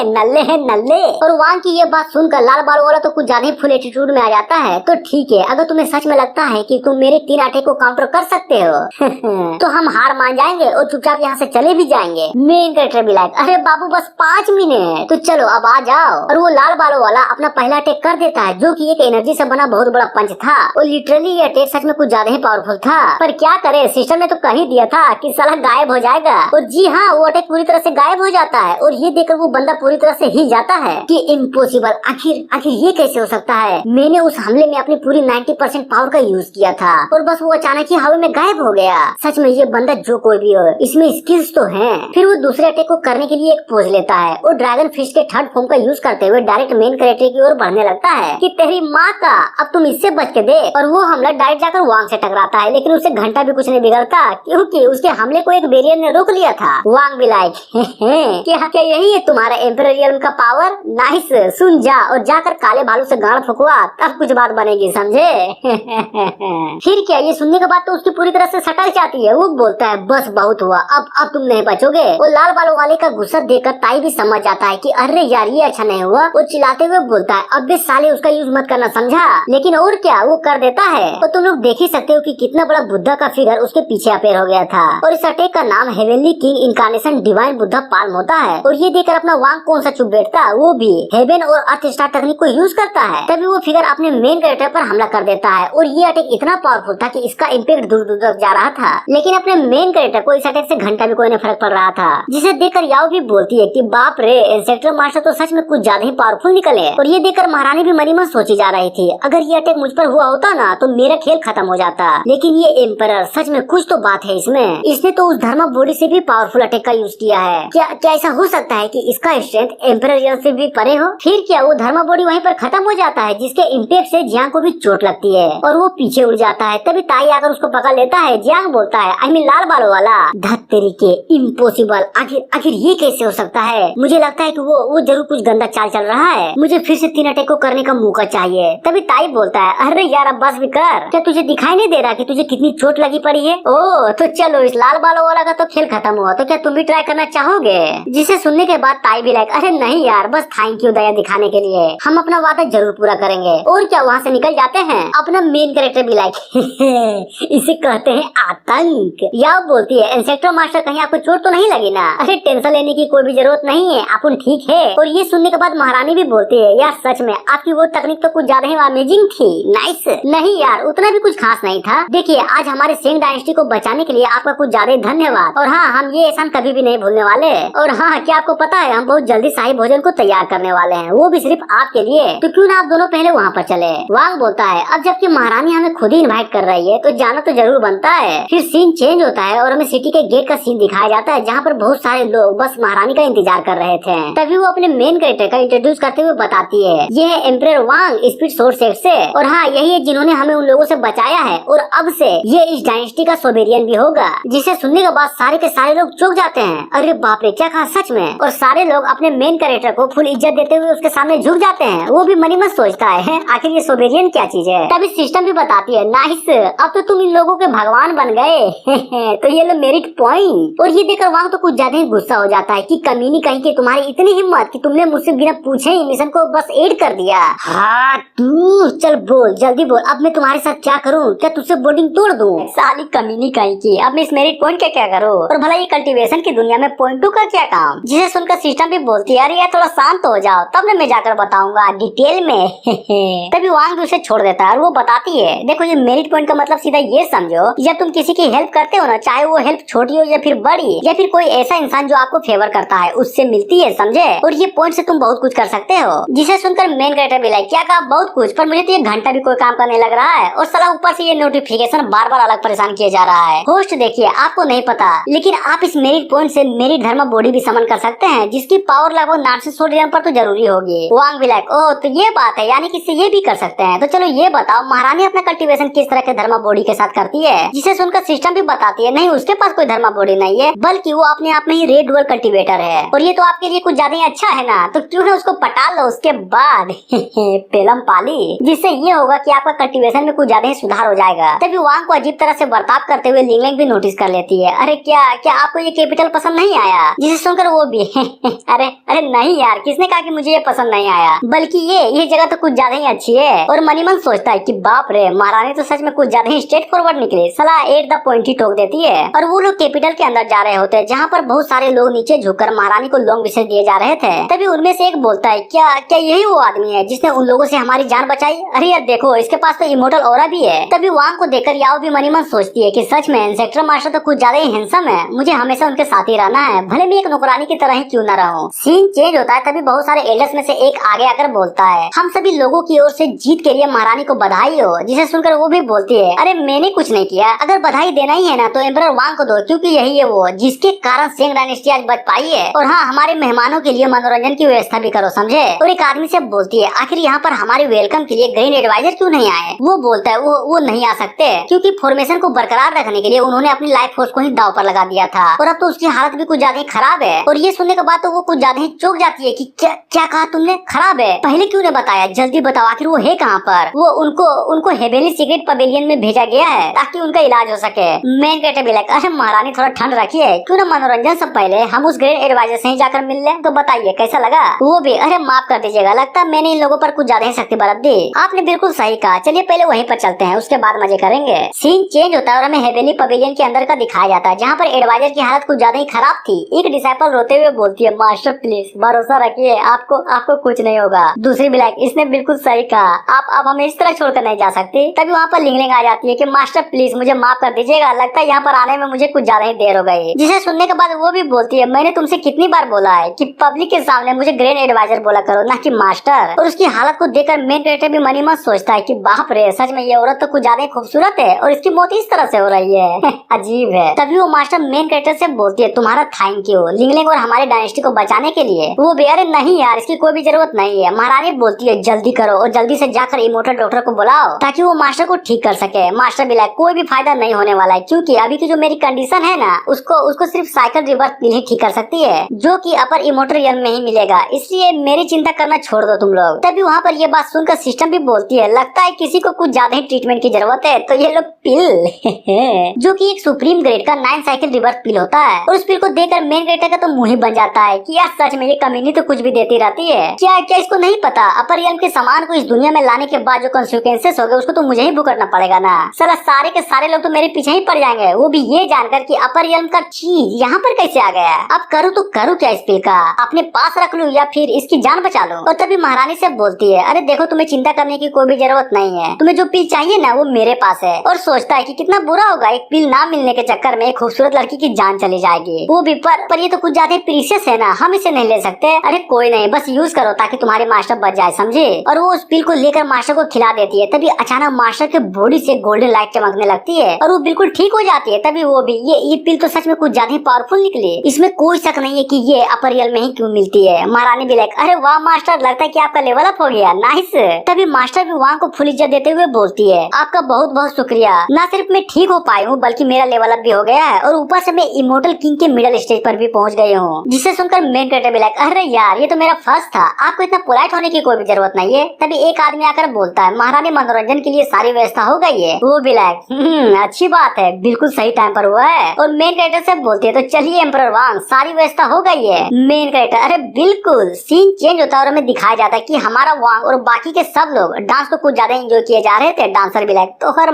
नल्ले हैं नल्ले। और वांग की ये बात सुनकर लाल बालों वाला तो कुछ ज्यादा ही फुल एटीट्यूड में आ जाता है, तो ठीक है अगर तुम्हें सच में लगता है कि तुम मेरे 3 अटैक को काउंटर कर सकते हो तो हम हार मान जाएंगे और चुपचाप यहाँ से चले भी जाएंगे। मेन कैरेक्टर भी लाइक अरे बाबू बस 5 मिनट तो चलो अब आ जाओ। और वो लाल बालों वाला अपना पहला अटैक कर देता है जो कि एक एनर्जी से बना बहुत बड़ा पंच था और लिटरली ये अटैक सच में कुछ ज्यादा ही पावरफुल था, पर क्या करे सिस्टम ने तो कह दिया था कि साला गायब हो जाएगा। और जी हाँ वो अटैक पूरी तरह से गायब हो जाता है और ये देखकर वो बंदा पूरी तरह से हिल जाता है कि इम्पॉसिबल, आखिर ये कैसे हो सकता है, मैंने उस हमले में अपनी पूरी 90% पावर का यूज किया था और बस वो अचानक ही हवा में गायब हो गया। सच में ये बंदा जो कोई भी हो इसमें स्किल्स तो हैं। फिर वो दूसरे अटैक को करने के लिए एक पोज लेता है और ड्रैगन फिश के 3rd फॉर्म का यूज करते हुए डायरेक्ट मेन कैरेक्टर की ओर बढ़ने लगता है कि तेरी माँ का अब तुम इससे बच के दे। और वो हमला डायरेक्ट जाकर वांग से टकराता है लेकिन उससे घंटा भी कुछ नहीं बिगड़ता क्योंकि उसके हमले को एक बैरियर ने रोक लिया था। वांग भी लाइक क्या यही है तुम्हारा एम्परर रियल्म का पावर, नाइस सुन जा और जाकर काले भालू से गाड़ फुकवा तब कुछ बात बनेगी, समझे। फिर क्या ये सुनने के बाद तो उसकी पूरी तरह से सटक जाती है। वो बोलता है बस बहुत हुआ, अब तुम नहीं बचोगे। और लाल बालों वाले का गुस्सा देखकर ताई भी समझ जाता है कि अरे यार ये अच्छा नहीं हुआ। वो चिल्लाते हुए बोलता है अब भी साले उसका यूज मत करना, समझा। लेकिन और क्या वो कर देता है। और तुम लोग देख ही सकते हो कि कितना बड़ा बुद्धा का फिगर उसके पीछे अपेयर हो गया था और इस अटैक का नाम heavenly king incarnation divine Buddha palm होता है। और ये देखकर अपना वांग कौन सा चुप बैठता, वो भी हेवन और अर्थ स्टार टेक्निक को यूज करता है। तभी वो फिगर अपने मेन कैरेक्टर पर हमला कर देता है और ये अटैक इतना पावरफुल था कि इसका इम्पैक्ट दूर दूर तक जा रहा था। लेकिन अपने मेन कैरेक्टर को इस अटैक से घंटा भी कोई नहीं फर्क पड़ रहा था, जिसे देखकर याओ भी बोलती है कि बाप रे इंसेक्टर मास्टर तो सच में कुछ ज्यादा ही पावरफुल निकले। और ये देखकर महारानी भी मनी मन सोची जा रही थी अगर ये अटैक मुझ पर हुआ होता ना तो मेरा खेल खत्म हो जाता। लेकिन ये एम्परर सच में कुछ तो बात है इसमें, इसने तो उस धर्मा बॉडी से भी पावरफुल अटैक का यूज किया है। क्या ऐसा हो सकता है कि इसका स्ट्रेंथ एम्परर से भी परे हो। फिर क्या वो धर्मा बॉडी वहीं पर खत्म हो जाता है जिसके इम्पैक्ट से जियांग को भी चोट लगती है और वो पीछे उड़ जाता है। तभी ताई आकर उसको पकड़ लेता है। जियांग बोलता है आई मीन लाल बालों वाला धत तरीके इम्पॉसिबल, आखिर ये कैसे हो सकता है। मुझे लगता है कि वो जरूर कुछ गंदा चाल चल रहा है, मुझे फिर से 3 अटैक को करने का मौका चाहिए। तभी ताई बोलता है अरे यार अब बस भी कर, क्या तुझे दिखाई नहीं दे रहा कि तुझे कितनी चोट लगी पड़ी है? ओ तो चलो इस लाल बालों वाला का तो खेल खत्म हुआ, तो क्या तुम भी ट्राई करना चाहोगे? जिसे सुनने के बाद ताई भी लाइक, अरे नहीं यार बस थैंक यू दया दिखाने के लिए, हम अपना वादा जरूर पूरा करेंगे। और क्या वहाँ से निकल जाते हैं। अपना मेन कैरेक्टर भी लाइक इसे कहते हैं आतंक। या बोलती है इंस्पेक्टर मास्टर कहीं आपको चोट तो नहीं लगी ना? अरे टेंशन लेने की कोई भी जरूरत नहीं है, अपन ठीक है। और ये सुनने के बाद महारानी भी बोलती है यार सच में आपकी वो तकनीक तो कुछ ज्यादा ही अमेजिंग थी, नाइस। नहीं यार उतना भी कुछ खास नहीं था। देखिए आज हमारे सेंग डायनेस्टी को बचाने के लिए आपका कुछ ज्यादा ही धन्यवाद। और हाँ हम ये एहसान कभी भी नहीं भूलने वाले। और हाँ क्या आपको पता है हम बहुत जल्दी शाही भोजन को तैयार करने वाले हैं, वो भी सिर्फ आपके लिए। तो क्यों ना आप दोनों पहले वहाँ पर चले। वांग बोलता है अब जबकि महारानी हमें खुद ही इनवाइट कर रही है तो जाना तो जरूर बनता है। फिर सीन चेंज होता है और हमें सिटी के गेट का सीन दिखाया जाता है जहाँ पर बहुत सारे लोग बस महारानी का इंतजार कर रहे थे। तभी वो अपने मेन कैरेक्टर का इंट्रोड्यूस करते हुए बताती है ये है एम्परर वांग स्पीड सोर्स से। और हाँ यही है जिन्होंने हमें उन लोगों से बचाया है और अब से ये इस डायनेस्टी का सोबेरियन भी होगा। जिसे सुनने के बाद सारे के सारे लोग चौंक जाते हैं। अरे बाप रे क्या कहा सच में। और सारे लोग अपने मेन कैरेक्टर को फुल इज्जत देते हुए उसके सामने झुक जाते हैं। वो भी मनी मन सोचता है आखिर ये सोबेरियन क्या चीज है। तभी सिस्टम भी बताती है नाइस अब तो तुम इन लोगों के भगवान बन गए तो ये लो मेरिट पॉइंट। और ये देखकर वहां तो कुछ ज्यादा ही गुस्सा हो जाता है कि कमीनी कहीं की तुम्हारी इतनी हिम्मत कि तुमने मुझसे बिना पूछे ही मिशन को बस एड कर दिया। हाँ तू चल बोल जल्दी बोल अब मैं तुम्हारे साथ क्या करूँ, क्या तुझसे बोर्डिंग तोड़ दूँ? साली कमीनी कहीं की, अब मैं इस मेरिट पॉइंट का क्या करूँ? और भला ये कल्टीवेशन की दुनिया में पॉइंट 2 का क्या काम? जिसे सुनकर सिस्टम भी बोलती है अरे यार थोड़ा शांत हो जाओ तब मैं जाकर बताऊंगा डिटेल में तभी वांग भी उसे छोड़ देता है और वो बताती है देखो ये मेरिट पॉइंट का मतलब सीधा ये समझो जब तुम किसी की हेल्प करते हो ना, चाहे वो हेल्प छोटी हो या फिर बड़ी या फिर कोई ऐसा इंसान जो आपको फेवर करता है उससे मिलती है, समझे? और ये पॉइंट से तुम बहुत कुछ कर सकते हो। जिसे सुनकर मेन कैरेक्टर भी लाइक क्या कहा बहुत कुछ, पर मुझे तो ये घंटा भी कोई काम का नहीं लग रहा है। और साला ऊपर से ये नोटिफिकेशन बार बार अलग परेशान किया जा रहा है। होस्ट देखिए आपको नहीं पता लेकिन आप इस मेरिट पॉइंट से मेरिट धर्म बॉडी भी समन कर सकते हैं जिसकी पावर लगभग 900 डिग्री पर तो जरूरी होगी। वांग भी लाइक ओह तो ये बात है यानी कि इससे ये भी कर सकते हैं। तो चलो ये बताओ महारानी अपना कल्टीवेशन किस तरह के धर्मा बॉडी के साथ करती है? जिसे सुनकर सिस्टम भी बताती है नहीं उसके पास कोई धर्मा बॉडी नहीं है बल्कि वो अपने आप में ही रेड डुअल कल्टीवेटर है। और ये तो आपके लिए कुछ ज्यादा ही अच्छा है ना, तो क्यों ना उसको पटा लो उसके बाद पेलम पाली, जिससे ये होगा कि आपका कल्टीवेशन में कुछ ज्यादा ही सुधार हो जाएगा। तभी वांग को अजीब तरह से बर्ताव करते हुए लिंगलिंग भी नोटिस कर लेती है अरे क्या क्या आपको ये कैपिटल पसंद नहीं आया? जिसे सुनकर वो भी अरे अरे नहीं यार किसने कहा कि मुझे ये पसंद नहीं आया, बल्कि ये जगह तो कुछ ज्यादा ही अच्छी है। और मनी मन सोचता है कि बाप रे महारानी तो सच में कुछ ज्यादा ही स्ट्रेट फॉरवर्ड निकली, सलाह एट द पॉइंट ही ठोक देती है। और वो लोग कैपिटल के अंदर जा रहे होते हैं जहाँ पर बहुत सारे लोग नीचे झुककर महारानी को लॉन्ग विशेष दिए जा रहे थे। तभी उनमें से एक बोलता है क्या क्या यही वो आदमी है जिसने उन लोगों से हमारी जान बचाई? अरे यार देखो इसके पास तो इमोर्टल ऑरा भी है। तभी वांग को देखकर याओ भी मनी मन सोचती है कि सच में इंस्पेक्टर मास्टर तो कुछ ज्यादा ही हैंडसम है, मुझे हमेशा उनके साथ ही रहना है भले मैं एक नौकरानी की तरह ही क्यों न रहूं। सीन चेंज होता है तभी बहुत सारे एल्डर्स में से एक आगे आकर बोलता है हम सभी लोगों की ओर से जीत के लिए महारानी को बधाई हो। जिसे सुनकर वो भी बोलती है अरे मैंने कुछ नहीं किया, अगर बधाई देना ही है ना तो एम्परर वांग को दो क्योंकि यही है वो जिसके कारण सेंग डायनेस्टी आज बच पाई है। और हाँ हमारे मेहमानों के लिए मनोरंजन की व्यवस्था भी करो समझे। और एक आदमी से बोलती है आखिर यहाँ पर हमारे वेलकम के लिए ग्रैंड एडवाइजर क्यों नहीं आए? वो बोलता है वो नहीं आ सकते क्योंकि फॉर्मेशन को बरकरार रखने के लिए उन्होंने अपनी लाइफ फोर्स को ही दाव पर लगा दिया था और अब तो उसकी हालत भी कुछ ज्यादा ही खराब है। और ये सुनने के बाद तो वो कुछ ज्यादा ही चौंक जाती है कि क्या कहा तुमने? खराब है? पहले क्यों ने बताया? जल्दी बताओ आखिर वो है कहाँ पर? वो उनको हेवेली सीक्रेट पवेलियन में भेजा गया है ताकि उनका इलाज हो सके। मेन कैरेक्टर भी लाइक अरे महारानी थोड़ा ठंड रखिए, क्यों ना मनोरंजन से पहले हम उस ग्रैंड एडवाइजर से ही जाकर मिल लें। तो बताइए कैसा लगा? वो भी अरे माफ कर दीजिएगा, लगता है मैंने इन लोगों पर कुछ ज्यादा ही सख्ती बरत दी। आपने बिल्कुल सही कहा, चलिए पहले वहीं पर चलते हैं उसके बाद मजे करेंगे। सीन चेंज होता है और हमें हेवेली पवेलियन के अंदर का दिखाया जाता है जहाँ पर एडवाइजर की हालत कुछ ज्यादा ही खराब थी। एक डिसाइपल रोते हुए बोलती है मास्टर प्लीज भरोसा रखिए आपको कुछ नहीं होगा। दूसरी भी लाइक इसने बिल्कुल सही कहा, आप हमें इस तरह छोड़कर नहीं जा सकते। तभी वहाँ पर लिंगलिंग आ जाती है कि मास्टर प्लीज मुझे माफ कर दीजिएगा, लगता है यहाँ पर आने में मुझे कुछ ज्यादा ही देर हो गई। जिसे सुनने के बाद वो भी बोलती है मैंने तुमसे कितनी बार बोला है कि पब्लिक के सामने मुझे ग्रैंड एडवाइजर बोला करो ना कि मास्टर। और उसकी हालत को देखकर मेन कैरेक्टर भी मनी मन सोचता है कि बाप रे सच में ये औरत तो कुछ ज्यादा ही खूबसूरत है और इसकी मौत इस तरह से हो रही है अजीब है। तभी वो मास्टर मेन कैरेक्टर से बोलती है तुम्हारा थैंक यू लिंगलिंग और हमारे डायनेस्टी को बचाने के लिए। वो भी अरे नहीं यार इसकी कोई भी जरूरत नहीं है। महारानी बोलती है जल्दी करो और जल्दी से जाकर इमोर्टल डॉक्टर को बुलाओ ताकि वो मास्टर को ठीक कर सके। मास्टर भी लाइक कोई भी फायदा नहीं होने वाला है क्योंकि अभी की जो मेरी कंडीशन है ना उसको सिर्फ साइकिल रिवर्स पिल ही ठीक कर सकती है जो कि अपर इमोर्टल रियल्म में ही मिलेगा, इसलिए मेरी चिंता करना छोड़ दो तुम लोग। तभी वहाँ पर ये बात सुनकर सिस्टम भी बोलती है लगता है किसी को कुछ ज्यादा ही ट्रीटमेंट की जरूरत है, तो ये लो पिल जो कि एक सुप्रीम ग्रेड का 9 साइकिल रिवर्स पिल होता है। और उस पिल को देकर मेन कैरेक्टर का तो मुंह ही बन जाता है कि यार सच में ये कमीनी तो कुछ भी देती रहती है। क्या क्या इसको नहीं पता अपर रियल्म के सामान को इस दुनिया में लाने के बाद जो कॉन्सिक्वेंसेस हो गए उसको तो मुझे ही भुगतना पड़ेगा ना। साला सारे के सारे लोग तो मेरे पीछे ही पड़ जाएंगे, वो भी ये जानकर कि अपर रियल्म का चीज यहाँ पर कैसे आ गया। अब करूँ तो करूँ क्या इस पिल का, अपने पास रख लूँ या फिर इसकी जान बचा लूँ। और तभी महारानी से बोलती है, अरे देखो तुम्हें चिंता करने की कोई भी जरूरत नहीं है, तुम्हें जो पिल चाहिए ना वो मेरे पास है। और सोचता है कि कितना बुरा होगा एक पिल ना मिलने के चक्कर में एक खूबसूरत लड़की की जान चली जाएगी, वो भी पर ये तो कुछ ज्यादा प्रीशियस है ना, हम इसे नहीं ले सकते। अरे कोई नहीं, बस यूज करो ताकि तुम्हारे मास्टर बच जाए, समझे। और वो उस पिल को लेकर मास्टर को खिला देती है। तभी अचानक मास्टर के बॉडी से गोल्डन लाइट चमकने लगती है और वो बिल्कुल ठीक हो जाती है। तभी वो भी ये पिल तो सच में कुछ ज्यादा ही पावरफुल निकली, इसमें कोई शक नहीं है कि ये अपर रियल में ही क्यों मिलती है। महारानी भी लाइक, अरे वाह मास्टर, लगता है कि आपका लेवल अप हो गया, नाइस। तभी मास्टर भी वहाँ को फुल इज्जत देते हुए बोलती है, आपका बहुत बहुत शुक्रिया, ना सिर्फ मैं ठीक हो पाई हूँ बल्कि मेरा लेवल अप भी हो गया है और ऊपर से मैं इमोर्टल किंग के मिडिल स्टेज पर भी पहुँच गई हूँ। जिसे सुनकर मेन कैरेक्टर भी लाइक, अरे यार ये तो मेरा फर्स्ट था, आपको इतना पोलाइट होने की कोई भी जरूरत नहीं है। तभी एक आदमी आकर बोलता है, महारानी मनोरंजन के लिए सारी व्यवस्था हो गई है। वो भी लाइक, अच्छी बात है, बिल्कुल सही टाइम पर हुआ है। और मेन कैरेक्टर से बोलती है, तो चलिए एम्परर वांग सारी व्यवस्था हो गई है। मेन कैरेक्टर, अरे बिल्कुल। सीन चेंज होता है और हमें दिखाया जाता है कि हमारा वांग और बाकी के सब लोग डांस को कुछ ज्यादा एंजॉय किए जा रहे थे। डांसर भी लाइक, तो हर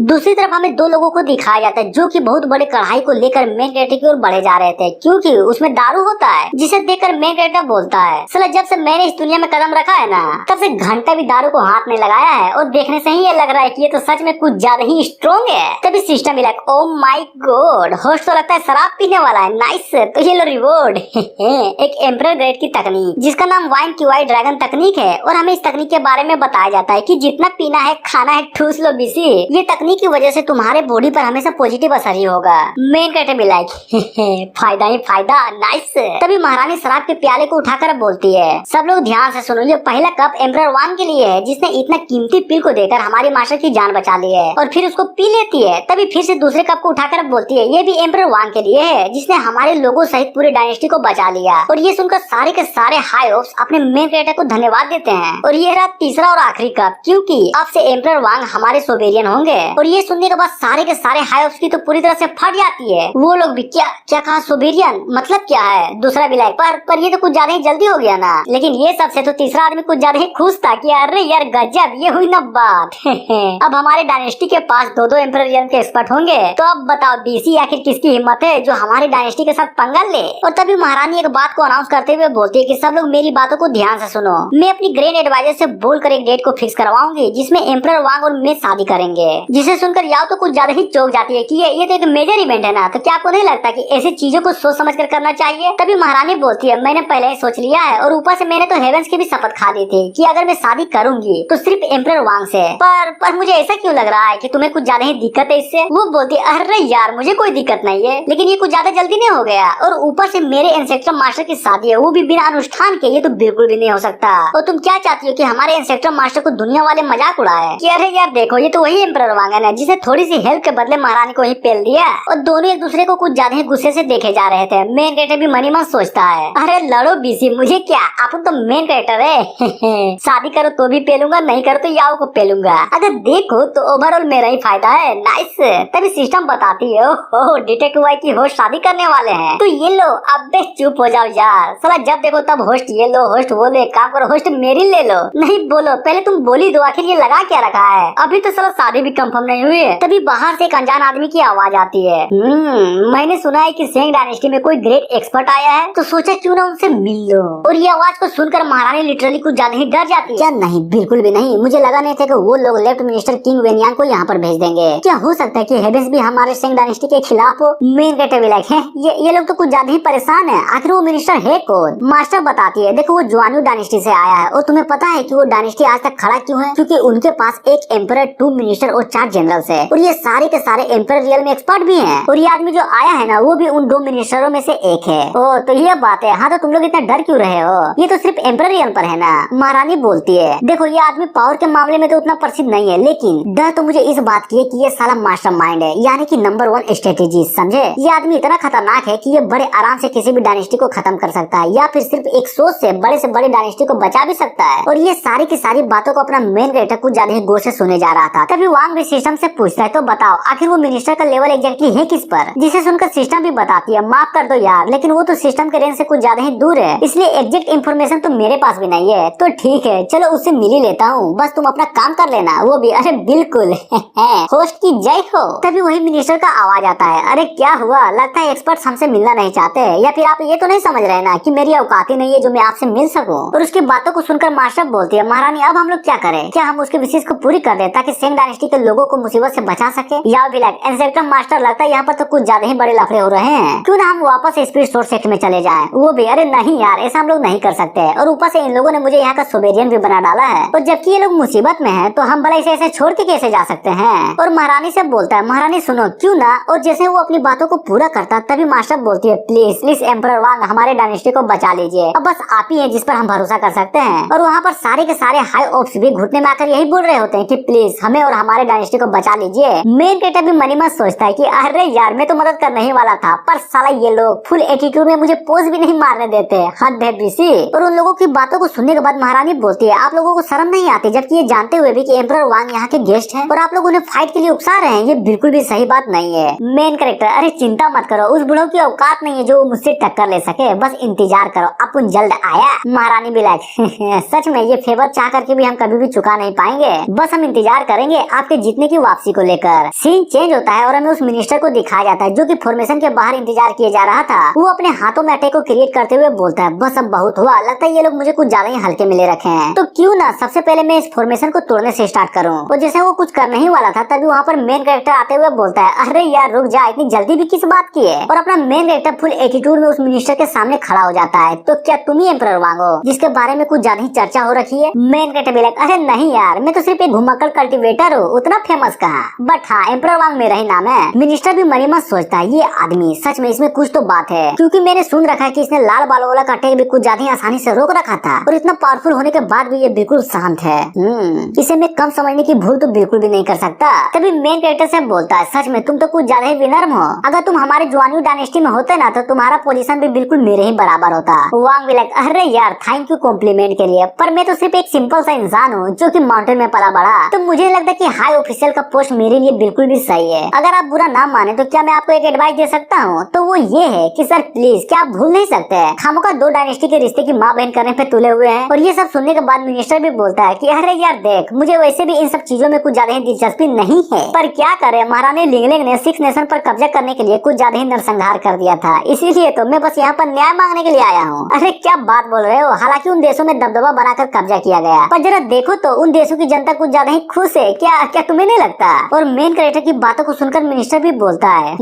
दूसरी तरफ हमें दो लोगों को दिखाया जाता है जो कि बहुत बड़े कढ़ाई को लेकर मेन कैरेक्टर की ओर बढ़े जा रहे थे, क्योंकि उसमें दारू होता है, जिसे देखकर मेन कैरेक्टर बोलता है, साला जब से मैंने इस दुनिया में कदम रखा है ना, तब से घंटा भी दारू को हाथ नहीं लगाया है और देखने से ही ये लग रहा है कि ये तो सच में कुछ ज्यादा ही स्ट्रॉन्ग है। तभी सिस्टम भी like, oh my God, host तो लगता है शराब पीने वाला है, नाइस, तो ये लो रिवॉर्ड। एक एम्परर ग्रेड की तकनीक जिसका नाम वाइन क्यूआई ड्रैगन तकनीक है और हमें इस तकनीक के बारे में बताया जाता है कि जितना पीना है खाना है ठूस लो बीसी, ये तकनीक की वजह से तुम्हारे बॉडी पर हमेशा पॉजिटिव असर ही होगा। मेन कैरेक्टर भी लाइक, फायदा ही फायदा, नाइस। तभी महारानी शराब के प्याले को उठाकर बोलती है, सब लोग ध्यान से सुनो, ये पहला कप एम्परर वान के लिए है जिसने इतना कीमती पिल को देकर हमारी मास्टर की जान बचा ली है और फिर उसको पी लेती है। तभी फिर से दूसरे कप को उठाकर बोलती है, ये भी एम्परर वान के लिए है जिसने हमारे लोगों सहित पूरे डायनेस्टी को बचा लिया। और ये सुनकर सारे के सारे हाई ऑफ्स अपने मेन कैरेक्टर को धन्यवाद देते हैं। और ये रहा तीसरा और आखिरी कप, क्योंकि अब से एम्परर वांग हमारे सोबेरियन होंगे। और ये सुनने के बाद सारे के सारे हाई ऑफ्स की तो पूरी तरह से फट जाती है। वो लोग भी क्या क्या कहा, सोबेरियन मतलब क्या है। दूसरा भी लाइक, पर ये तो कुछ ज्यादा ही जल्दी हो गया ना। लेकिन ये सबसे तो तीसरा आदमी कुछ ज्यादा ही खुश था कि अरे यार गजब, ये हुई ना बात। अब हमारे डायनेस्टी के पास दो दो एम्परर रियल्म के एक्सपर्ट होंगे, तो अब बताओ बीसी आखिर किसकी हिम्मत है जो हमारी डायनेस्टी के साथ पंगा ले। और तभी महारानी एक बात को अनाउंस करते हुए बोलती है कि सब लोग मेरी बातों को ध्यान से सुनो, मैं अपनी ग्रैंड एडवाइजर से बोलकर एक डेट को फिक्स करवाऊंगी जिसमें एम्परर वांग और मैं शादी करेंगे। जिसे सुनकर याओ तो कुछ ज्यादा ही चौंक जाती है कि ये तो एक मेजर इवेंट है ना, तो क्या आपको नहीं लगता कि ऐसी चीजों को सोच समझ कर करना चाहिए। तभी महारानी बोलती है, मैंने पहले ही सोच लिया है और ऊपर से मैंने तो हेवेंस की भी शपथ खा ली थी कि अगर मैं शादी करूंगी तो सिर्फ एम्परर वांग से। पर मुझे ऐसा क्यों लग रहा है कि तुम्हें कुछ ज्यादा ही दिक्कत है इससे। वो बोलती है, अरे यार मुझे कोई दिक्कत नहीं है, लेकिन ये कुछ ज्यादा जल्दी नहीं हो गया। और ऊपर से मेरे एंसेस्टर मास्टर की शादी है, वो भी बिना अनुष्ठान के, ये तो बिल्कुल भी नहीं हो सकता। और तुम क्या चाहती हो कि हमारे एंसेस्टर मास्टर को दुनिया वाले मजाक उड़ाए कि अरे यार देखो ये तो वही एम्परर वांग है जिसे थोड़ी सी हेल्प के बदले महारानी को ही पेल दिया। और दोनों एक दूसरे को कुछ ज्यादा ही गुस्से से देखे जा रहे थे। मेन कैरेक्टर भी मनी मन सोचता है, अरे लड़ो बीसी, मुझे क्या, अपन तो मेन कैरेक्टर है। शादी करो तो भी पेलूंगा, नहीं करो तो याओ को पेलूंगा। अगर देखो तो ओवरऑल मेरा ही फायदा है, नाइस। तभी सिस्टम बताती है, ओहो डिटेक्टिव वाई की होस्ट शादी करने वाले हैं, तो ये लो। अबे चुप हो जाओ यार, साला जब देखो तब होस्ट ये लो, होस्ट वो लो, एक काम करो होस्ट मेरी ले लो। नहीं बोलो, पहले तुम बोली दो, आखिर ये लगा क्या रखा है, अभी तो साला शादी भी कंफर्म नहीं हुई है। तभी बाहर से एक अनजान आदमी की आवाज आती है, मैंने सुना है कि सेंग डायनेस्टी में कोई ग्रेट एक्सपर्ट आया है, तो सोचा क्यों ना उनसे मिल लो। और ये आवाज को सुनकर महारानी लिटरली कुछ ज्यादा ही डर जाती है। क्या नहीं, बिल्कुल भी नहीं, मुझे लगा नहीं था कि वो लोग लेफ्ट मिनिस्टर किंग वेनियांग को यहाँ पर भेज देंगे। क्या हो सकता है कि हेवेंस भी हमारे सेंग डायनेस्टी के खिलाफ हो। मेन कैरेक्टर भी लाइक है, ये लोग तो कुछ ज्यादा ही परेशान है, आखिर वो मिनिस्टर है कौन। मास्टर बताती है, देखो वो जुआनू डायनेस्टी से आया है और तुम्हें पता है कि वो डायनेस्टी आज तक खड़ा क्यों है, क्योंकि उनके पास एक एम्परर, 2 मिनिस्टर और 4 जनरल्स है और ये सारे के सारे एम्परर रियल में एक्सपर्ट भी हैं। और ये आदमी जो आया है ना, वो भी उन 2 मिनिस्टरों में से एक है। ओ तो ये बात है। हाँ तो तुम लोग इतना डर क्यों रहे हो, ये तो सिर्फ एम्परर रियल पर है ना। महारानी बोलती है, देखो ये आदमी पावर के मामले में तो उतना प्रसिद्ध नहीं है, लेकिन डर तो मुझे इस बात की है कि ये साला मास्टरमाइंड है, यानी कि नंबर 1 स्ट्रेटेजी, समझे। ये आदमी इतना खतरनाक है कि ये बड़े आराम से किसी भी डायनेस्टी को खत्म कर सकता है, या फिर सिर्फ एक सोच से बड़े डायनेस्टी को को बचा भी सकता है। और ये सारी की सारी बातों को अपना मेन कैरेक्टर कुछ ज्यादा ही गौर से सुने जा रहा था। तभी वांग भी सिस्टम से पूछता है, तो बताओ आखिर वो मिनिस्टर का लेवल एग्जैक्टली है किस पर? जिसे सुनकर सिस्टम भी बताती है, माफ कर दो यार, लेकिन वो तो सिस्टम के रेंज से कुछ ज्यादा ही दूर है, इसलिए एग्जैक्ट इन्फॉर्मेशन तो मेरे पास भी नहीं है। तो ठीक है, चलो उससे मिल ही लेता हूँ, बस तुम अपना काम कर लेना। वो भी अरे बिल्कुल होस्ट की जय हो। तभी वही मिनिस्टर का आवाज आता है, अरे क्या हुआ, लगता है एक्सपर्ट्स हमसे मिलना नहीं चाहते, या फिर आप ये तो नहीं समझ रहे ना कि मेरी औकात ही नहीं है जो मैं आपसे मिल सकूं। और उसकी बातों को सुनकर मास्टर बोलती है, महारानी अब हम लोग क्या करें? क्या हम उसके विशेष को पूरी कर दें ताकि सेंग डायनेस्टी के लोगों को मुसीबत से बचा सके? या भी लाइक इंस्पेक्टर मास्टर, लगता है यहाँ पर तो कुछ ज्यादा ही बड़े लफड़े हो रहे हैं, क्यों ना हम वापस स्पीड सोर्स सेक्टर में चले जाएं? वो भी अरे नहीं यार, ऐसा हम लोग नहीं कर सकते, और ऊपर से इन लोगों ने मुझे यहाँ का सोबेरियन भी बना डाला है, और जबकि ये लोग मुसीबत में है तो हम भला इसे ऐसे छोड़ के कैसे जा सकते हैं? और महारानी से बोलता है, महारानी सुनो क्यों ना। और जैसे वो अपनी बातों को पूरा करता तभी मास्टर बोलती है, प्लीज प्लीज एम्परर वांग हमारे डायनेस्टी को बचा लीजिए, अब बस आप ही है जिस पर हम भरोसा कर सकते हैं। और वहाँ पर सारे के सारे हाई ऑप्स भी घुटने में आकर यही बोल रहे होते हैं कि प्लीज हमें और हमारे डायनेस्टी को बचा लीजिए। मेन कैरेक्टर भी मनी में सोचता है कि अरे यार मैं तो मदद करने ही वाला था, पर साला ये लोग फुल एटीट्यूड में मुझे पोज भी नहीं मारने देते, हद है बीसी। और उन लोगों की बातों को सुनने के बाद महारानी बोलती है, आप लोगों को शर्म नहीं आती, जबकि ये जानते हुए भी कि एम्परर वांग यहाँ के गेस्ट हैं और आप लोग उन्हें फाइट के लिए उकसा रहे हैं, ये बिल्कुल भी सही बात नहीं है। मेन कैरेक्टर, अरे चिंता मत करो, उस बुढ़ो की औकात नहीं है जो मुझसे टक्कर ले सके, बस इंतजार करो, अपन जल्द आया। महारानी भी लाइक सच में ये फेवर चाह करके भी हम कभी भी चुका नहीं पाएंगे, बस हम इंतजार करेंगे आपके जीतने की वापसी को लेकर। सीन चेंज होता है और हमें उस मिनिस्टर को दिखाया जाता है जो कि फॉर्मेशन के बाहर इंतजार किए जा रहा था। वो अपने हाथों में अटैक को क्रिएट करते हुए बोलता है, बस अब बहुत हुआ, लगता है ये लोग मुझे कुछ ज्यादा ही हल्के मिले रखे हैं, तो क्यों ना सबसे पहले मैं इस फॉर्मेशन को तोड़ने से स्टार्ट करूं। और जैसे वो कुछ करने ही वाला था तभी वहाँ पर मेन कैरेक्टर आते हुए बोलता है, अरे यार रुक जा, इतनी जल्दी भी किस बात की है? और अपना मेन कैरेक्टर फुल एटीट्यूड में उस मिनिस्टर के सामने खड़ा हो जाता है, तो क्या तुम ही एम्परर वांग हो जिसके बारे में कुछ ज्यादा ही चर्चा हो रखी है? मेन कैरेक्टर भी लाइक, अरे नहीं यार, मैं तो सिर्फ एक घुमक्कड़ कल्टीवेटर हूँ, उतना फेमस कहाँ, बट हाँ एम्परर वांग मेरा ही नाम है। मिनिस्टर भी मनी मत सोचता है, ये आदमी सच में इसमें कुछ तो बात है, क्योंकि मैंने सुन रखा है कि इसने लाल बालों वाला का अटैक भी कुछ ज्यादा ही आसानी से रोक रखा था, और इतना पावरफुल होने के बाद भी ये बिल्कुल शांत है। इसे मैं कम समझने की भूल तो बिल्कुल भी नहीं कर सकता। तभी मेन कैरेक्टर से बोलता है, सच में तुम तो कुछ ज्यादा ही विनर्म हो, अगर तुम हमारे जुआनू डायनेस्टी में होते ना तो तुम्हारा पोजीशन भी बिल्कुल मेरे ही बराबर होता। वांग भी लाइक, अरे यार थैंक यू कॉम्प्लीमेंट के लिए, पर मैं तो सिर्फ एक सिंपल सा इंसान हूँ जो कि माउंटेन में पला बड़ा, तो मुझे लगता है कि हाई ऑफिशियल का पोस्ट मेरे लिए बिल्कुल भी सही है। अगर आप बुरा ना माने तो क्या मैं आपको एक एडवाइस दे सकता हूँ, तो वो ये है कि सर प्लीज क्या आप भूल नहीं सकते, खामोका दो डायनेस्टी के रिश्ते की माँ बहन करने पे तुले हुए हैं। और ये सब सुनने के बाद मिनिस्टर भी बोलता है कि अरे यार देख, मुझे वैसे भी इन सब चीजों में कुछ ज्यादा ही दिलचस्पी नहीं है, पर क्या करे, महारानी लिंगलिंग ने 6 नेशन पर कब्जा करने के लिए कुछ ज्यादा ही नरसंहार कर दिया था, इसीलिए तो मैं बस यहाँ पर न्याय मांगने के लिए आया हूँ। अरे क्या बात बोल रहे हो, हालांकि उन देशों में दबदबा बनाकर कब्जा किया गया, पर जरा देखो तो उन देशों की जनता कुछ ज्यादा ही खुश है, क्या तुम्हें नहीं लगता? और मेन कैरेक्टर की बातों को सुनकर मिनिस्टर भी बोलता है,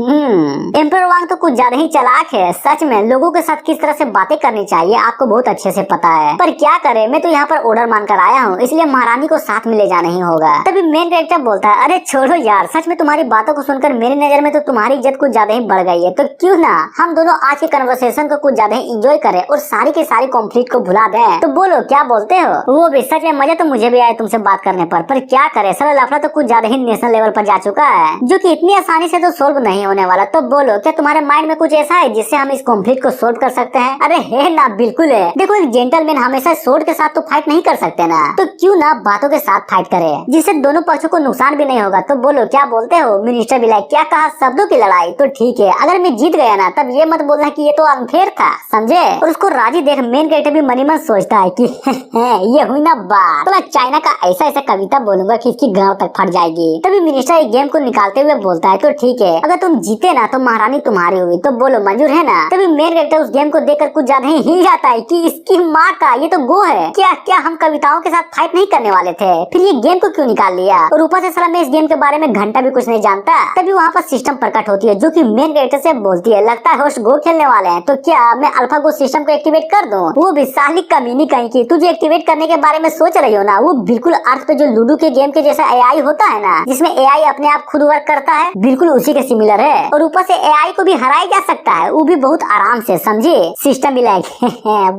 एम्परर वांग तो कुछ ज्यादा ही चालाक है, सच में लोगों के साथ किस तरह से बातें करनी चाहिए आपको बहुत अच्छे से पता है, पर क्या करे, मैं तो यहाँ पर ऑर्डर मानकर आया हूँ, इसलिए महारानी को साथ में ले जाना ही होगा। तभी मेन कैरेक्टर बोलता है, अरे छोड़ो यार, सच में तुम्हारी बातों को सुनकर मेरी नजर में तो तुम्हारी इज्जत कुछ ज्यादा ही बढ़ गई है, तो क्यों ना हम दोनों आज के कन्वर्सेशन को कुछ ज्यादा ही इंजॉय करें और सारी के सारी कॉन्फ्लिक्ट को भुला दें। तो बोलो क्या बोलते हो? वो भी सच में मजा तो मुझे भी आया तुमसे बात करने पर क्या करे, सारा लफड़ा तो कुछ ज्यादा ही नेशनल लेवल पर जा चुका है, जो कि इतनी आसानी से तो सोल्व नहीं होने वाला। तो बोलो क्या तुम्हारे माइंड में कुछ ऐसा है जिससे हम इस कॉन्फ्लिक्ट को सोल्व कर सकते हैं? अरे है ना, बिल्कुल है। देखो एक जेंटलमैन हमेशा सोर्ड के साथ तो फाइट नहीं कर सकते ना, तो क्यों ना बातों के साथ फाइट करे जिससे दोनों पक्षों को नुकसान भी नहीं होगा। तो बोलो क्या बोलते हो? मिनिस्टर भी लाइक, क्या कहा, शब्दों की लड़ाई, तो ठीक है, अगर मैं जीत गया ना तब ये मत बोलना कि ये तो अनफेयर था, समझे? और उसको राजी देख मेन कैरेक्टर भी मनी मन सोचता है कि ये हुई ना बात, तो मैं चाइना का ऐसा ऐसा कविता बोलूंगा कि इसकी गांव तक फट जाएगी। तभी मिनिस्टर एक गेम को निकालते हुए बोलता है, तो ठीक है, अगर तुम जीते ना तो महारानी तुम्हारी हुई, तो बोलो मंजूर है ना? तभी मेन कैरेक्टर उस गेम को देखकर कुछ ज्यादा ही हिल जाता है कि इसकी माँ का, ये तो गो है क्या हम कविताओं के साथ फाइट नहीं करने वाले थे, फिर ये गेम को क्यों निकाल लिया? और ऊपर से साला मैं इस गेम के बारे में घंटा भी कुछ नहीं जानता। तभी वहाँ पर सिस्टम प्रकट होती है जो कि मेन कैरेक्टर से बोलती है, लगता है होस्ट गो खेलने वाले हैं, तो क्या मैं अल्फा गो सिस्टम को एक्टिवेट कर दूं? वो भी साली कमीनी कहीं की, तुझे एक्टिवेट करने के बारे में सोच रही हो ना, वो बिल्कुल अर्थ पे जो लूडो के गेम के जैसा एआई होता है ना, जिसमें एआई अपने आप खुद वर्क करता है, बिल्कुल उसी के सिमिलर है। और ऊपर से एआई को भी हराया जा सकता है, वो भी बहुत आराम से, समझे? सिस्टम भी लाइक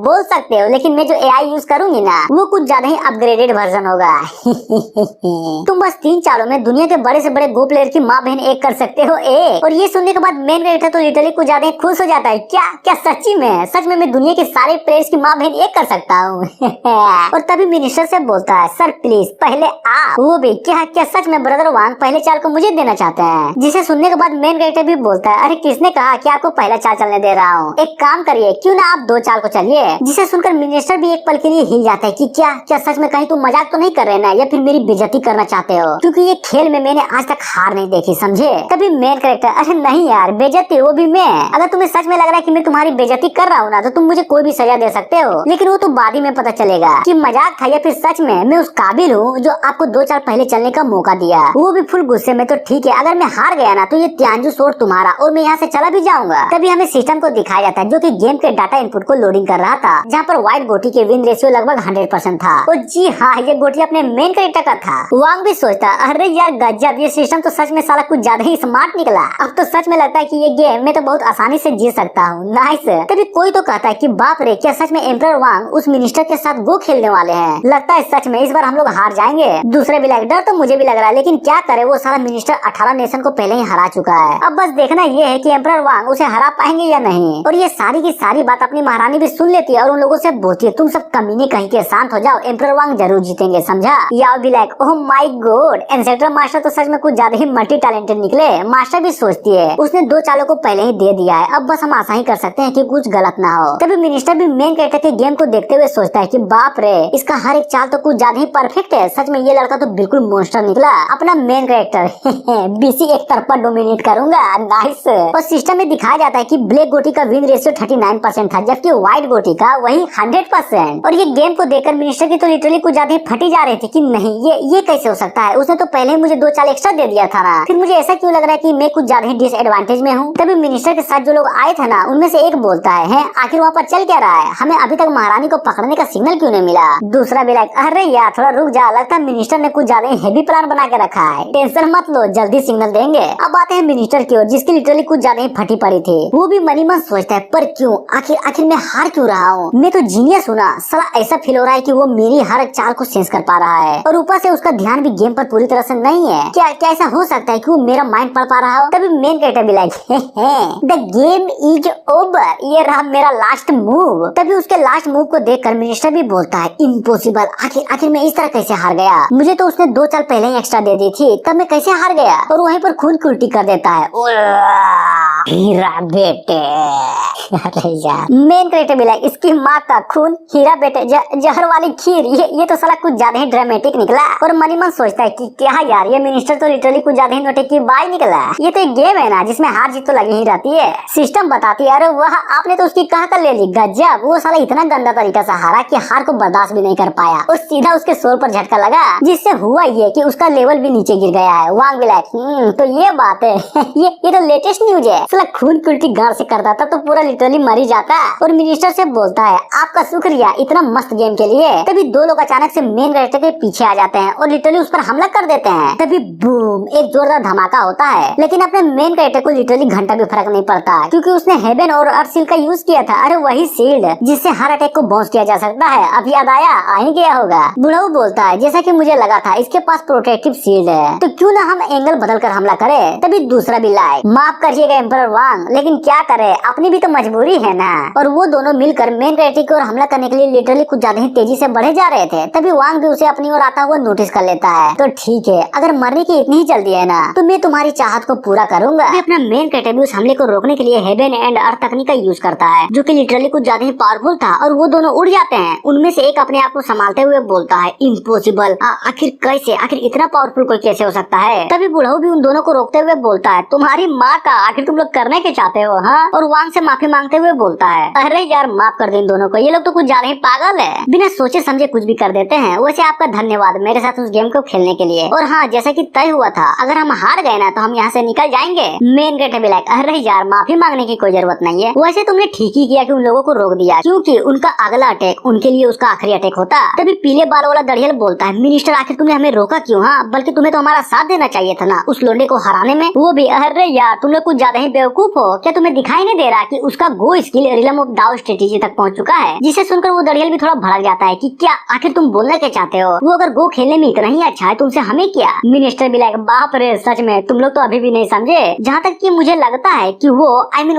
बोल सकते हो, लेकिन मैं जो एआई यूज करूंगी ना वो कुछ ज्यादा ही अपग्रेडेड वर्जन होगा। तुम बस 3 चालों में दुनिया के बड़े से बड़े गो प्लेयर की माँ बहन एक कर सकते हो और ये सुनने के बाद मेन कैरेक्टर तो लिटरली कुछ ज्यादा ही खुश हो जाता है। क्या सच्ची में, सच में मैं दुनिया के सारे प्लेयर्स की माँ बहन एक कर सकता सकता हूँ। और तभी मिनिस्टर से बोलता है, सर प्लीज पहले आप। वो भी क्या क्या सच में ब्रदर वांग पहले चाल को मुझे देना चाहते हैं? जिसे सुनने के बाद मेन कैरेक्टर भी बोलता है, अरे किसने कहा कि आपको पहला चाल चलने दे रहा हूँ? एक काम करिए, क्यों ना आप 2 चाल को चलिए। जिसे सुनकर मिनिस्टर भी एक पल के लिए हिल जाता है कि क्या क्या सच में कहीं तुम मजाक तो नहीं कर रहे ना, या फिर मेरी बेइज्जती करना चाहते हो? क्योंकि ये खेल में मैंने आज तक हार नहीं देखी, समझे? तभी मेन कैरेक्टर, अरे नहीं यार, बेइज्जती वो भी मैं। अगर तुम्हें सच में लग रहा है कि मैं तुम्हारी बेइज्जती कर रहा हूँ ना, तो तुम मुझे कोई भी सजा दे सकते हो, लेकिन वो तो बाद ही में पता चलेगा कि मजाक था या फिर सच में मैं उस काबिल हूँ जो आपको 2 चाल पहले चलने का मौका दिया। वो भी फुल गुस्से में, तो ठीक है, अगर मैं हार गया ना तो ये त्याजू सोर्ड तुम्हारा और मैं यहाँ से चला भी जाऊंगा। तभी हमें सिस्टम को दिखाया जाता है जो कि गेम के डाटा इनपुट को लोडिंग कर रहा था, जहाँ पर व्हाइट गोटी के विन रेशियो लगभग 100% था। और जी हाँ, ये गोटी अपने मेन कैरेक्टर का था। वांग भी सोचता, अरे यार गजब, ये सिस्टम तो सच में साला कुछ ज्यादा ही स्मार्ट निकला। अब तो सच में लगता है कि ये गेम मैं तो बहुत आसानी से जीत सकता हूँ। नाइस। तभी कोई तो कहता है कि बाप रे, क्या सच में एम्परर वांग उस मिनिस्टर के साथ गो खेलने वाले हैं? लगता है सच में इस बार हम लोग हार जाएंगे। दूसरे भी डर तो मुझे भी लग रहा है, लेकिन क्या करे, वो सारा मिनिस्टर 18 नेशन को पहले ही हरा चुका है। अब बस देखना ये है कि एम्परर वांग उसे हरा पाएंगे या नहीं। और ये सारी की सारी बात अपनी महारानी भी सुन लेती है और उन लोगों से बोलती है, तुम सब कमीने कहीं के शांत हो जाओ, एम्परर वांग जरूर जीतेंगे, समझा? याओ भी like, oh my God, ancestor master तो सच में कुछ ज्यादा ही मल्टी टैलेंटेड निकले। मास्टर भी सोचती है उसने 2 चालों को पहले ही दे दिया है, अब बस हम आशा ही कर सकते हैं कि कुछ गलत ना हो। तभी मिनिस्टर भी मेन कैरेक्टर के गेम को देखते हुए सोचता है कि बाप रे, इसका हर एक चाल तो कुछ ज्यादा ही परफेक्ट है। सच में ये लड़का तो बिल्कुल मॉन्स्टर निकला। अपना मेन कैरेक्टर बीसी एक तरफा डोमिनेट करूंगा। नाइस। और सिस्टम में दिखाया जाता है कि ब्लैक गोटी का विन रेशियो 39% था, जबकि व्हाइट गोटी का वही 100%। और ये गेम को देखकर मिनिस्टर की तो लिटरली कुछ ज्यादा ही फटी जा रही थी कि नहीं, ये कैसे हो सकता है? उसने तो पहले ही मुझे 2 चाल एक्स्ट्रा दे दिया था ना, फिर मुझे ऐसा क्यों लग रहा है कि मैं कुछ ज्यादा ही डिसएडवांटेज में हूँ। तभी मिनिस्टर के साथ जो लोग आए थे ना, उनमें से एक बोलता है आखिर वहाँ पर चल क्या रहा है? हमें अभी तक महारानी को पकड़ने का सिग्नल क्यों नहीं मिला? दूसरा भी लाइक, अरे यार थोड़ा रुक जा, लगता है मिनिस्टर ने कुछ ज्यादा ही हेवी प्लान बना के रखा है, टेंशन मत लो, जल्दी सिग्नल देंगे। अब आते हैं मिनिस्टर की ओर, जिसकी लिटरली कुछ ज्यादा ही फटी पड़ी थी। वो भी मनी मन सोचता है, पर क्यों, आखिर मैं हार क्यों रहा हूँ? मैं तो जीनियस हूँ ना। साला ऐसा फील हो रहा है कि वो मेरी हर एक चाल को सेंस कर पा रहा है, और ऊपर से उसका ध्यान भी गेम पर पूरी तरह से नहीं है। क्या ऐसा हो सकता है कि वो मेरा माइंड पढ़ पा रहा हो? तभी मेन कैरेक्टर भी like, the game is over, ये रहा मेरा लास्ट मूव। तभी उसके लास्ट मूव को देखकर मिनिस्टर भी बोलता है, इम्पॉसिबल, आखिर मैं इस तरह कैसे हार गया? मुझे तो उसने 2 चाल पहले ही एक्स्ट्रा दे दी थी, तब मैं कैसे हार गया? और वहीं पर खून की उल्टी कर देता है। हीरा बेटे। मेन कैरेक्टर भी लाइक, इसकी माँ का खून, हीरा बेटे, जहर वाली खीर, ये तो साला कुछ ज्यादा ही ड्रामेटिक निकला। और मनी मन सोचता है कि क्या यार, ये मिनिस्टर तो लिटरली कुछ ज्यादा ही नोटंकी बाई निकला। ये तो एक गेम है ना, जिसमें हार जीत तो लगी ही रहती है। सिस्टम बताती है, अरे वाह, आपने तो उसकी कहा कर ले ली, गजब। वो साला इतना गंदा तरीका से हारा कि हार को बर्दाश्त भी नहीं कर पाया और सीधा उसके सोल पर झटका लगा, जिससे हुआ ये कि उसका लेवल भी नीचे गिर गया है। वांग भी लाइक, तो ये बात है। ये तो लेटेस्ट न्यूज है। साला खून की उल्टी गाड़ से करता था तो पूरा लिटरली मर ही जाता। और मिनिस्टर से बोलता है, आपका शुक्रिया इतना मस्त गेम के लिए। तभी 2 लोग अचानक से मेन कैरेक्टर के पीछे आ जाते हैं और लिटरली उस पर हमला कर देते हैं। तभी बूम, एक जोरदार धमाका होता है, लेकिन अपने मेन कैरेक्टर को लिटरली घंटा भी फर्क नहीं पड़ता, क्योंकि उसने हेवन और अर्थ शील्ड का यूज किया था। अरे वही शील्ड जिससे हर अटैक को बाउंस किया जा सकता है। अब याद आया, आ ही गया होगा। बुढ़ऊ बोलता है, जैसा कि मुझे लगा था इसके पास प्रोटेक्टिव शील्ड है, तो क्यों ना हम एंगल बदल कर हमला करें। तभी दूसरा भी लाइक, माफ करिएगा एम्परर वांग, लेकिन क्या करे, अपनी भी तो मजबूरी है ना। और वो दोनों मिलकर मेन कैरेक्टर की ओर हमला करने के लिए लिटरली कुछ ज्यादा ही तेजी से बढ़े जा रहे थे। तभी वांग भी उसे अपनी ओर आता हुआ नोटिस कर लेता है। तो ठीक है, अगर मरने की इतनी ही जल्दी है ना, तो मैं तुम्हारी चाहत को पूरा करूंगा। अपना मेन कैरेक्टर उस हमले को रोकने के लिए हेवन एंड अर्थ तकनीक का यूज करता है, जो कि लिटरली कुछ ज्यादा ही पावरफुल था। और वो दोनों उड़ जाते हैं। उनमें से एक अपने आप को संभालते हुए बोलता है, इम्पॉसिबल, आखिर कैसे, आखिर इतना पावरफुल कोई कैसे हो सकता है? तभी बुढ़ऊ भी उन दोनों को रोकते हुए बोलता है, तुम्हारी माँ का, आखिर तुम लोग करने के चाहते हो? हाँ। और वांग से माफी मांगते हुए बोलता है, अरे यार माफ कर दे इन दोनों को, ये लोग तो कुछ ज्यादा ही पागल है, बिना सोचे समझे कुछ भी कर देते हैं। वैसे आपका धन्यवाद मेरे साथ उस गेम को खेलने के लिए। और हाँ, जैसा कि तय हुआ था, अगर हम हार गए ना तो हम यहाँ से निकल जाएंगे। मेन कैरेक्टर भी लाइक, अरे यार माफी मांगने की कोई जरूरत नहीं है, वैसे तुमने ठीक ही किया कि उन लोगों को रोक दिया, क्योंकि उनका अगला अटैक उनके लिए उसका आखिरी अटैक होता। तभी पीले बाल वाला दड़ियल बोलता है, मिनिस्टर आखिर तुमने हमें रोका क्यों? हाँ, बल्कि तुम्हें तो हमारा साथ देना चाहिए था ना उस लोंडे को हराने में। वो भी, अरे यार तुम लोग कुछ ज्यादा ही बेवकूफ हो, क्या तुम्हें दिखाई नहीं दे रहा कि उसका गो स्किल रिलम ऑफ दाओ स्ट्रेटेजी तक पहुंच चुका है? जिसे सुनकर वो दड़ियल भी थोड़ा भड़क जाता है कि क्या आखिर तुम बोलना क्या चाहते हो? वो अगर गो खेलने में इतना ही अच्छा है तुमसे हमें क्या? मिनिस्टर भी लाइक बाप रे, सच में तुम लोग तो अभी भी नहीं समझे। जहाँ तक कि मुझे लगता है कि वो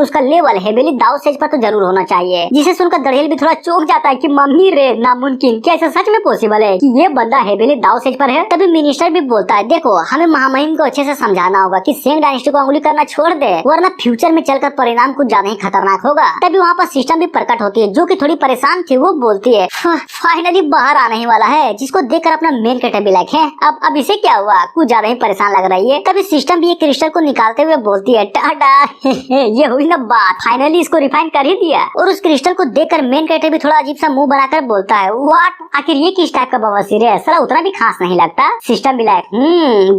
उसका लेवल हेवेली दाव स्टेज पर तो जरूर होना चाहिए। जिसे सुनकर दड़ियल भी थोड़ा चौंक जाता है कि मम्मी रे, नामुमकिन, क्या ऐसा सच में पॉसिबल है कि ये बंदा हेवेली दाव स्टेज पर है? तभी मिनिस्टर भी बोलता है, देखो हमें महामहिम को अच्छे से समझाना होगा कि सेंग डायनेस्टी को उंगली करना छोड़ दे, वरना फ्यूचर में चलकर परिणाम कुछ ज्यादा ही खतरनाक होगा। तभी वहाँ पर सिस्टम भी प्रकट होती है, जो कि थोड़ी परेशान थी। वो बोलती है फाइनली बाहर आने ही वाला है, जिसको देखकर अपना मेन कैरेक्टर भी लाइक है अब इसे क्या हुआ, कुछ ज्यादा ही परेशान लग रही है। तभी सिस्टम भी एक क्रिस्टल को निकालते हुए बोलती है, टाटा ये हुई ना बात, फाइनली इसको रिफाइन कर ही दिया। और उस क्रिस्टल को देखकर मेन कैरेक्टर भी थोड़ा अजीब सा मुंह बनाकर बोलता है, व्हाट, आखिर ये किस टाइप का बवासीर है, साला उतना भी खास नहीं लगता। सिस्टम भी लाइक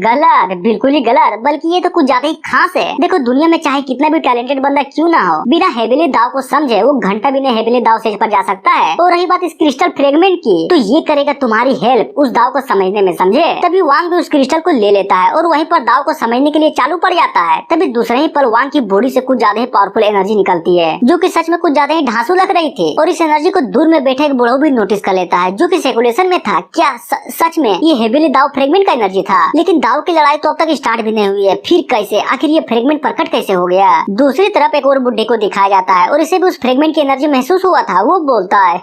गलत, बिल्कुल ही गलत, बल्कि ये तो कुछ ज्यादा ही खास है। देखो दुनिया में चाहे कितना भी टैलेंटेड बंदा क्यों ना हो, बिना हेवेली दाव को समझे वो घंटा भी नहीं हेवेली दाव स्टेज पर जा सकता है। और रही बात इस क्रिस्टल फ्रेगमेंट की, तो ये करेगा तुम्हारी हेल्प उस दाव को समझने में, समझे। तभी वांग भी उस क्रिस्टल को ले लेता है और वहीं पर दाव को समझने के लिए चालू पड़ जाता है। तभी दूसरे ही पल वांग की बॉडी से कुछ ज्यादा ही पावरफुल एनर्जी निकलती है, जो कि सच में कुछ ज्यादा ही ढांसू लग रही थी। और इस एनर्जी को दूर में बैठे एक बूढ़ा भी नोटिस कर लेता है, जो कि स्पेकुलेशन में था क्या सच में ये हेवेली दाव फ्रेगमेंट का एनर्जी था। लेकिन दाव की लड़ाई तो अब तक स्टार्ट भी नहीं हुई है, फिर कैसे, आखिर ये फ्रेगमेंट प्रकट कैसे हो गया? दूसरी तरफ एक और बुड्ढे को दिखाया जाता है और इसे भी उस फ्रेगमेंट की एनर्जी महसूस हुआ था। वो बोलता है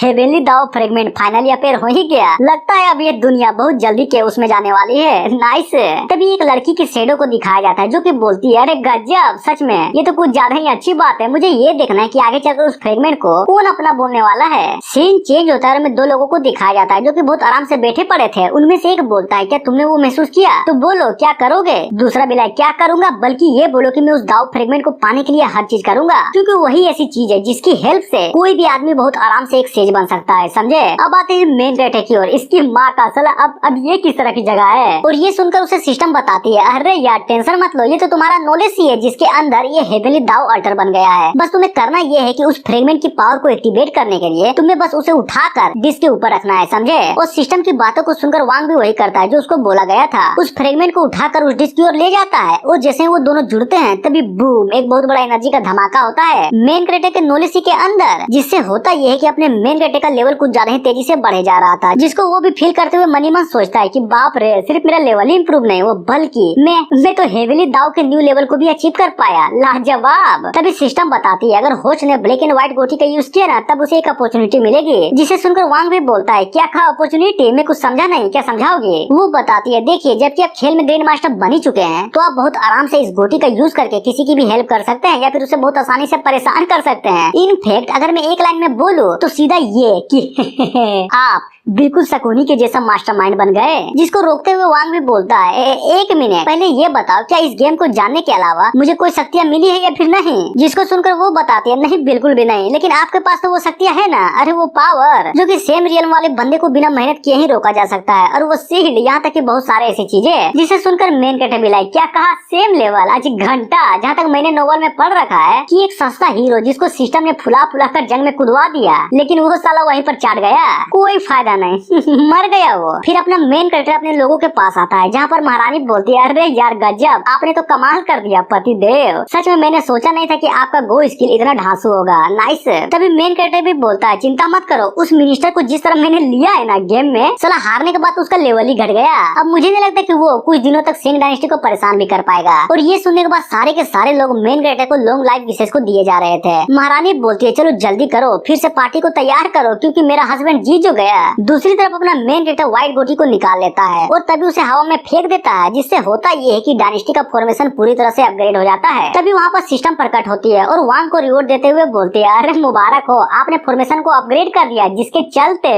हेवेली दाव फ्रेगमेंट फाइनली अपेयर हो ही गया, लगता है अब ये दुनिया बहुत जल्दी के उसमें जाने वाली है, नाइस। तभी एक लड़की की शेडो को दिखाया जाता है, जो कि बोलती है, अरे गजब, सच में ये तो कुछ ज्यादा ही अच्छी बात है, मुझे ये देखना है कि आगे चलकर उस फ्रेगमेंट को कौन अपना बोलने वाला है। सीन चेंज होता है और दो लोगों को दिखाया जाता है, जो कि बहुत आराम से बैठे पड़े थे। उनमें से एक बोलता है, क्या तुमने वो महसूस किया? तो बोलो क्या करोगे? दूसरा भी क्या करूंगा, बल्कि ये बोलो कि मैं उस दाव फ्रेगमेंट को पाने के लिए हर चीज करूंगा, क्योंकि वही ऐसी चीज है जिसकी हेल्प से कोई भी आदमी बहुत आराम से एक सेज बन सकता है, समझे। अब आते हैं मेन कैरेक्टर की ओर, इसकी माँ का साला अब ये किस तरह की जगह है? और ये सुनकर उसे सिस्टम बताती है, अरे यार टेंशन मत लो, ये तो तुम्हारा नॉलेज ही है जिसके अंदर ये हेवेली दाव अल्टर बन गया है। बस तुम्हें करना ये है कि उस फ्रेगमेंट की पावर को एक्टिवेट करने के लिए तुम्हें बस उसे उठाकर डिस्क के ऊपर रखना है, समझे। और सिस्टम की बातों को सुनकर वांग भी वही करता है जो उसको बोला गया था, उस फ्रेगमेंट को उठाकर उस डिस्क की ओर ले जाता है। और जैसे वो दोनों जुड़ते हैं तभी बूम, एक बहुत बड़ा एनर्जी का धमाका होता है मेन कैरेक्टर के नॉलेज के अंदर, जिससे होता ये है कि अपने मेन कैरेक्टर का लेवल कुछ ज्यादा ही तेजी से बढ़े जा रहा था, जिसको वो भी फील करते हुए मनी मन सोचता है कि बाप रे, सिर्फ मेरा लेवल ही इम्प्रूव नहीं, वो बल्कि मैं तो हेवेली दाव के न्यू लेवल को भी अचीव कर पाया, लाजवाब। तभी सिस्टम बताती है, अगर होच ने ब्लैक एंड व्हाइट गोटी का यूज किया ना, तब उसे एक अपॉर्चुनिटी मिलेगी। जिसे सुनकर वांग भी बोलता है, क्या कहा अपॉर्चुनिटी? मैं कुछ समझा नहीं, क्या समझाओगे? वो बताती है, देखिए जबकि आप खेल में ग्रैंड मास्टर बन ही चुके हैं, तो आप बहुत आराम से इस गोटी का यूज करके किसी की भी हेल्प कर सकते हैं या फिर उसे बहुत आसानी से परेशान कर सकते हैं। इनफैक्ट अगर मैं एक लाइन में बोलूं तो सीधा ये कि आप बिल्कुल शकुनी के जैसा मास्टरमाइंड बन गए। जिसको रोकते हुए वांग भी बोलता है, एक मिनट पहले ये बताओ, क्या इस गेम को जानने के अलावा मुझे कोई शक्तियाँ मिली है या फिर नहीं? जिसको सुनकर वो बताती है, नहीं बिल्कुल भी नहीं, लेकिन आपके पास तो वो शक्तियाँ है ना, अरे वो पावर जो कि सेम रियल वाले बंदे को बिना मेहनत किए ही रोका जा सकता है, और वो सील्ड, यहाँ तक कि बहुत सारे ऐसी चीजें। जिसे सुनकर मेन कैरेक्टर भी लाइक, क्या कहा सेम लेवल? आज घंटा, जहाँ तक मैंने नोवेल में पढ़ रखा है कि एक सस्ता हीरो जिसको सिस्टम ने फुला फुला कर जंग में कुदवा दिया, लेकिन वो साला वहीं पर चाट गया, कोई फायदा नहीं मर गया वो। फिर अपना मेन कैरेक्टर अपने लोगों के पास आता है, जहाँ पर महारानी बोलती है, अरे यार गजब, आपने तो कमाल कर दिया पतिदेव, सच में मैंने सोचा नहीं था कि आपका गो स्किल इतना ढांसू होगा, नाइस। तभी मेन कैरेक्टर भी बोलता है, चिंता मत करो, उस मिनिस्टर को जिस तरह मैंने लिया है ना गेम में, साला हारने के बाद उसका लेवल ही घट गया। अब मुझे नहीं लगता कि वो कुछ दिनों तक सेंग डायनेस्टी को परेशान भी कर पाएगा। और ये सुनने के बाद सारे के सारे लोग मेन कैरेक्टर को लॉन्ग लाइफ विशेष को दिए जा रहे थे। महारानी बोलती है, चलो जल्दी करो, फिर से पार्टी को तैयार करो, क्योंकि मेरा हस्बैंड जीत जो गया। दूसरी तरफ अपना मेन कैरेक्टर व्हाइट गोटी को निकाल लेता है और तभी उसे हवा में फेंक देता है, जिससे होता ये है कि डायनेस्टी का फॉर्मेशन पूरी तरह से अपग्रेड हो जाता है। तभी वहाँ पर सिस्टम प्रकट होती है और वांग को रिवॉर्ड देते हुए बोलती है, अरे मुबारक हो, आपने फॉर्मेशन को अपग्रेड कर दिया, जिसके चलते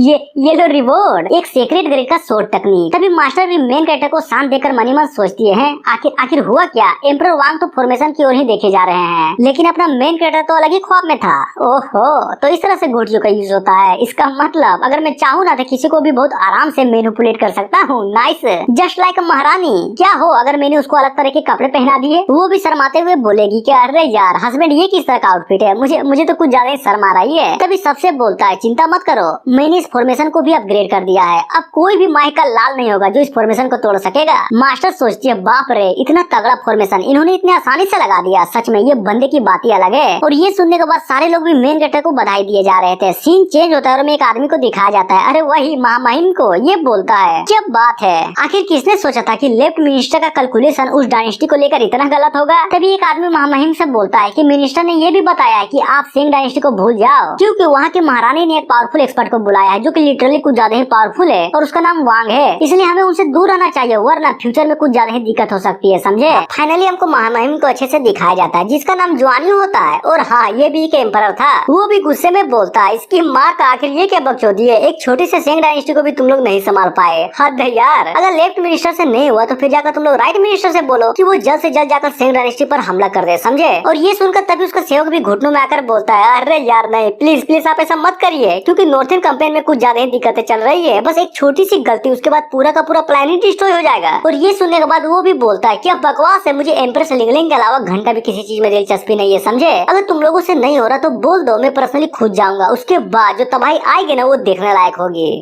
ये लो रिवॉर्ड, एक सीक्रेट ग्रेड का शॉर्ट टेक्निक। तभी मास्टर भी मेन कैरेक्टर को शांत देकर मनी मन सोचती है, आखिर हुआ क्या? एम्परर वांग तो फॉर्मेशन की ओर ही देखे जा रहे हैं, लेकिन अपना मेन कैरेक्टर तो अलग ही ख्वाब में था। ओहो, तो इस तरह से गोटियों का यूज होता है। इसका मतलब अगर अगर मैं चाहूँ ना तो किसी को भी बहुत आराम से मैनिपुलेट कर सकता हूँ। नाइस, जस्ट लाइक महारानी। क्या हो अगर मैंने उसको अलग तरह के कपड़े पहना दिए, वो भी शर्माते हुए बोलेगी कि अरे यार हस्बैंड ये किस तरह का आउटफिट है, मुझे तो कुछ ज्यादा ही शर्म आ रही है। तभी सबसे बोलता है चिंता मत करो, मैंने इस फॉर्मेशन को भी अपग्रेड कर दिया है, अब कोई भी माई का लाल नहीं होगा जो इस फॉर्मेशन को तोड़ सकेगा। मास्टर सोचती है बाप रे इतना तगड़ा फॉर्मेशन इन्होंने इतने आसानी से लगा दिया, सच में ये बंदे की बात ही अलग है। और ये सुनने के बाद सारे लोग भी मेन कैरेक्टर को बधाई दिए जा रहे थे। सीन चेंज होता है और एक आदमी को दिखाया जाता है, अरे वही महामहिम को। ये बोलता है क्या बात है, आखिर किसने सोचा था कि लेफ्ट मिनिस्टर का कैलकुलेशन उस डायनेस्टी को लेकर इतना गलत होगा। तभी एक आदमी महामहिम से बोलता है कि मिनिस्टर ने ये भी बताया है कि आप सिंह डायनेस्टी को भूल जाओ, क्योंकि वहाँ की महारानी ने एक पावरफुल एक्सपर्ट को बुलाया है जो कि लिटरली कुछ ज्यादा ही पावरफुल है और उसका नाम वांग है, इसलिए हमें उनसे दूर रहना चाहिए वरना फ्यूचर में कुछ ज्यादा ही दिक्कत हो सकती है, समझे। फाइनली हमको महामहिम को अच्छे से दिखाया जाता है जिसका नाम जुआनी होता है। और हाँ ये भी एक एम्परर था, वो भी गुस्से में बोलता है इसकी माँ का आखिर ये क्या बकचोदी है, एक छोटी से सिंह डायनेस्टी को भी तुम लोग नहीं संभाल पाए, हद है यार। अगर लेफ्ट मिनिस्टर से नहीं हुआ तो फिर जाकर तुम लोग राइट मिनिस्टर से बोलो कि वो जल्द से जल्द जाकर सिंह डायनेस्टी पर हमला कर दे, समझे। और ये सुनकर तभी उसका सेवक भी घुटनों में आकर बोलता है अरे यार नहीं प्लीज प्लीज आप ऐसा मत करिए, क्योंकि नॉर्थन कंपेन में कुछ ज्यादा ही दिक्कतें चल रही है, बस एक छोटी सी गलती उसके बाद पूरा का पूरा प्लान ही डिस्ट्रॉय हो जाएगा। और ये सुनने के बाद वो भी बोलता है क्या बकवास है, मुझे एम्प्रेस लिंगलिंग के अलावा घंटा भी किसी चीज में दिलचस्पी नहीं है, समझे। अगर तुम लोगों से नहीं हो रहा तो बोल दो, मैं पर्सनली खुद जाऊंगा, उसके बाद जो तबाही आएगी ना वो देखने लायक होगी।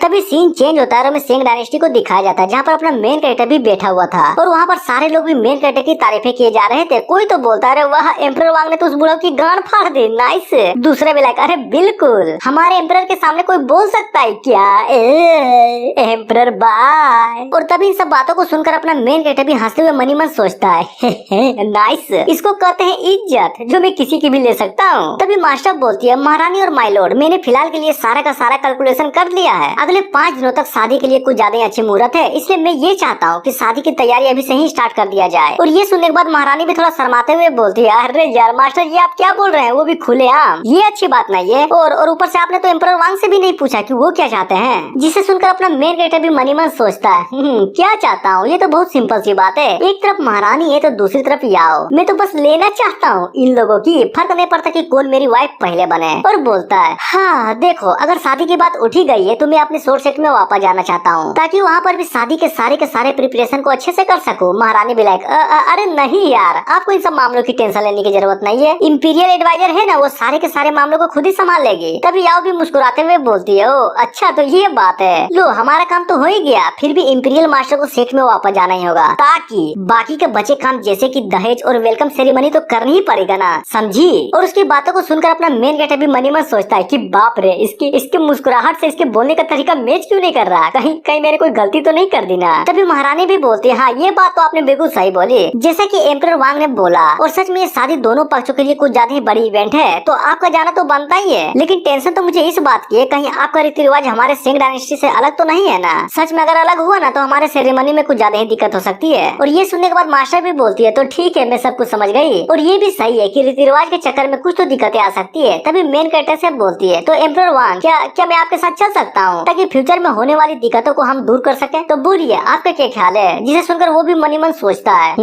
तभी सीन चेंज होता है और हमें सिंह डायनेस्टी को दिखाया जाता है जहाँ पर अपना मेन कैरेक्टर भी बैठा हुआ था और वहाँ पर सारे लोग भी मेन कैरेक्टर की तारीफें किए जा रहे थे। कोई तो बोलता है वाह एम्परर वांग ने तो उस बुढ़ऊ की गांड फाड़ दी, नाइस। दूसरे भी लाइक अरे बिल्कुल हमारे एम्परर के सामने कोई बोल सकता है क्या, एम्परर बाय। और तभी इन सब बातों को सुनकर अपना मेन कैरेक्टर भी हंसते हुए मनी मन सोचता है नाइस, इसको कहते हैं इज्जत जो मैं किसी की भी ले सकता हूँ। तभी मास्टर बोलती है महारानी और माय लॉर्ड मैंने फिलहाल के लिए सारा का सारा कैलकुलेशन कर लिया है, अगले 5 दिनों तक शादी के लिए कुछ ज्यादा ही अच्छी मुहूर्त है, इसलिए मैं ये चाहता हूँ कि शादी की तैयारी अभी से ही स्टार्ट कर दिया जाए। और ये सुनने के बाद महारानी भी थोड़ा शर्माते हुए बोलती है अरे यार मास्टर ये आप क्या बोल रहे हैं, वो भी खुलेआम, ये अच्छी बात नहीं है। और ऊपर से आपने तो एम्परर वांग से भी नहीं पूछा कि वो क्या चाहते हैं, जिसे सुनकर अपना मेन कैरेक्टर भी मनी मन सोचता है क्या चाहता हूँ, ये तो बहुत सिंपल सी बात है, एक तरफ महारानी है तो दूसरी तरफ याओ, मैं तो बस लेना चाहता हूँ इन लोगों की, फर्क नहीं पड़ता कि कौन मेरी वाइफ पहले बने। और बोलता है हाँ देखो अगर शादी की बात उठी गई है तो मैं अपने सोर्स सेट में वापस जाना चाहता हूँ ताकि वहाँ पर भी शादी के सारे प्रिपरेशन को अच्छे से कर सकूँ। महारानी भी लाइक अरे नहीं यार आपको इन सब मामलों की टेंशन लेने की जरूरत नहीं है, इंपीरियल एडवाइजर है ना वो सारे के सारे मामलों को खुद ही संभाल लेगी। तभी याओ भी मुस्कुराते हुए बोलती है ओ अच्छा तो ये बात है, लो हमारा काम तो हो ही गया, फिर भी इंपीरियल मास्टर को सेट में वापस जाना ही होगा ताकि बाकी के बचे काम जैसे कि दहेज और वेलकम सेरेमनी तो करनी ही पड़ेगा ना, समझी। और उसकी बातों को सुनकर अपना मेन कैरेक्टर भी मनी मन सोचता है कि बाप रे इसके मुस्कुराहट से इसके बोलने का तरीका मैच क्यों नहीं कर रहा, कहीं मैंने कोई गलती तो नहीं कर दी ना। तभी महारानी भी बोलती है हाँ ये बात तो आपने बिल्कुल सही बोली, जैसा कि एम्परर वांग ने बोला, और सच में ये शादी दोनों पक्षों के लिए कुछ ज्यादा ही बड़ी इवेंट है तो आपका जाना तो बनता ही है, लेकिन टेंशन तो मुझे इस बात की है कहीं आपका रीति रिवाज हमारे सिंह डायनेस्टी से अलग तो नहीं है ना, सच में अगर अलग हुआ ना तो हमारे सेरेमनी में कुछ ज्यादा ही दिक्कत हो सकती है। और ये सुनने के बाद मास्टर भी बोलती है तो ठीक है मैं सब कुछ समझ गई, और ये भी सही है कि रीति रिवाज के चक्कर में कुछ तो दिक्कतें आ सकती है। तभी मेन कैरेक्टर से बोलती है तो एम्परर वांग क्या मैं आपके साथ चल सकता हूँ ताकि फ्यूचर में होने वाली दिक्कतों को हम दूर कर सके। तो बोलिए आपका क्या ख्याल है, जिसे सुनकर वो भी मनी मन सोचता है